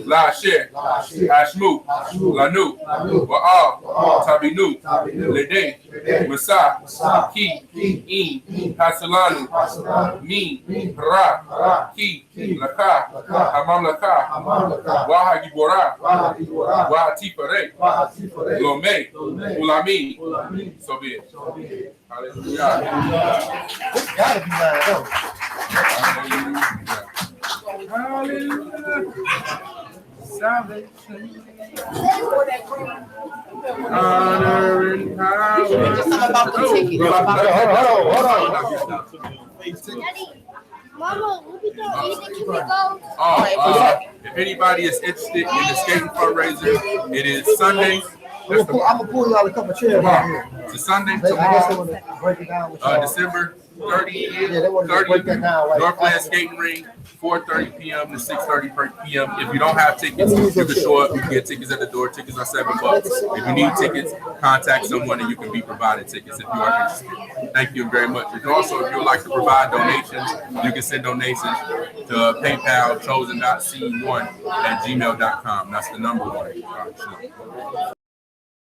Lasher. Ashmu, Lanu, Wa'al, Tabinu, Lede, Masa, Ki, In, Hasalanu, Min, Ra, Ki, Laka, Hamam Laka, Waha Gibora, Waha Tifare, Lome, Ulami. So be it. Hallelujah. It's gotta be mine, though. Hallelujah. Salvation, honor and power. Mama, we can go. If anybody is interested in the skating fundraiser, it is Sunday. I'm gonna pull y'all a couple chairs out here. It's a Sunday I guess they tomorrow, want to break it down with y'all. December 30th, Yeah, they want to break that down. Like, Northland Skating Ring, 4:30 p.m. to 6:30 p.m. If you don't have tickets, you can show up. You can get tickets at the door. Tickets are $7. If you need tickets, contact someone and you can be provided tickets if you are interested. Thank you very much. And also, if you would like to provide donations, you can send donations to PayPal chosen.c1@gmail.com. That's the number one.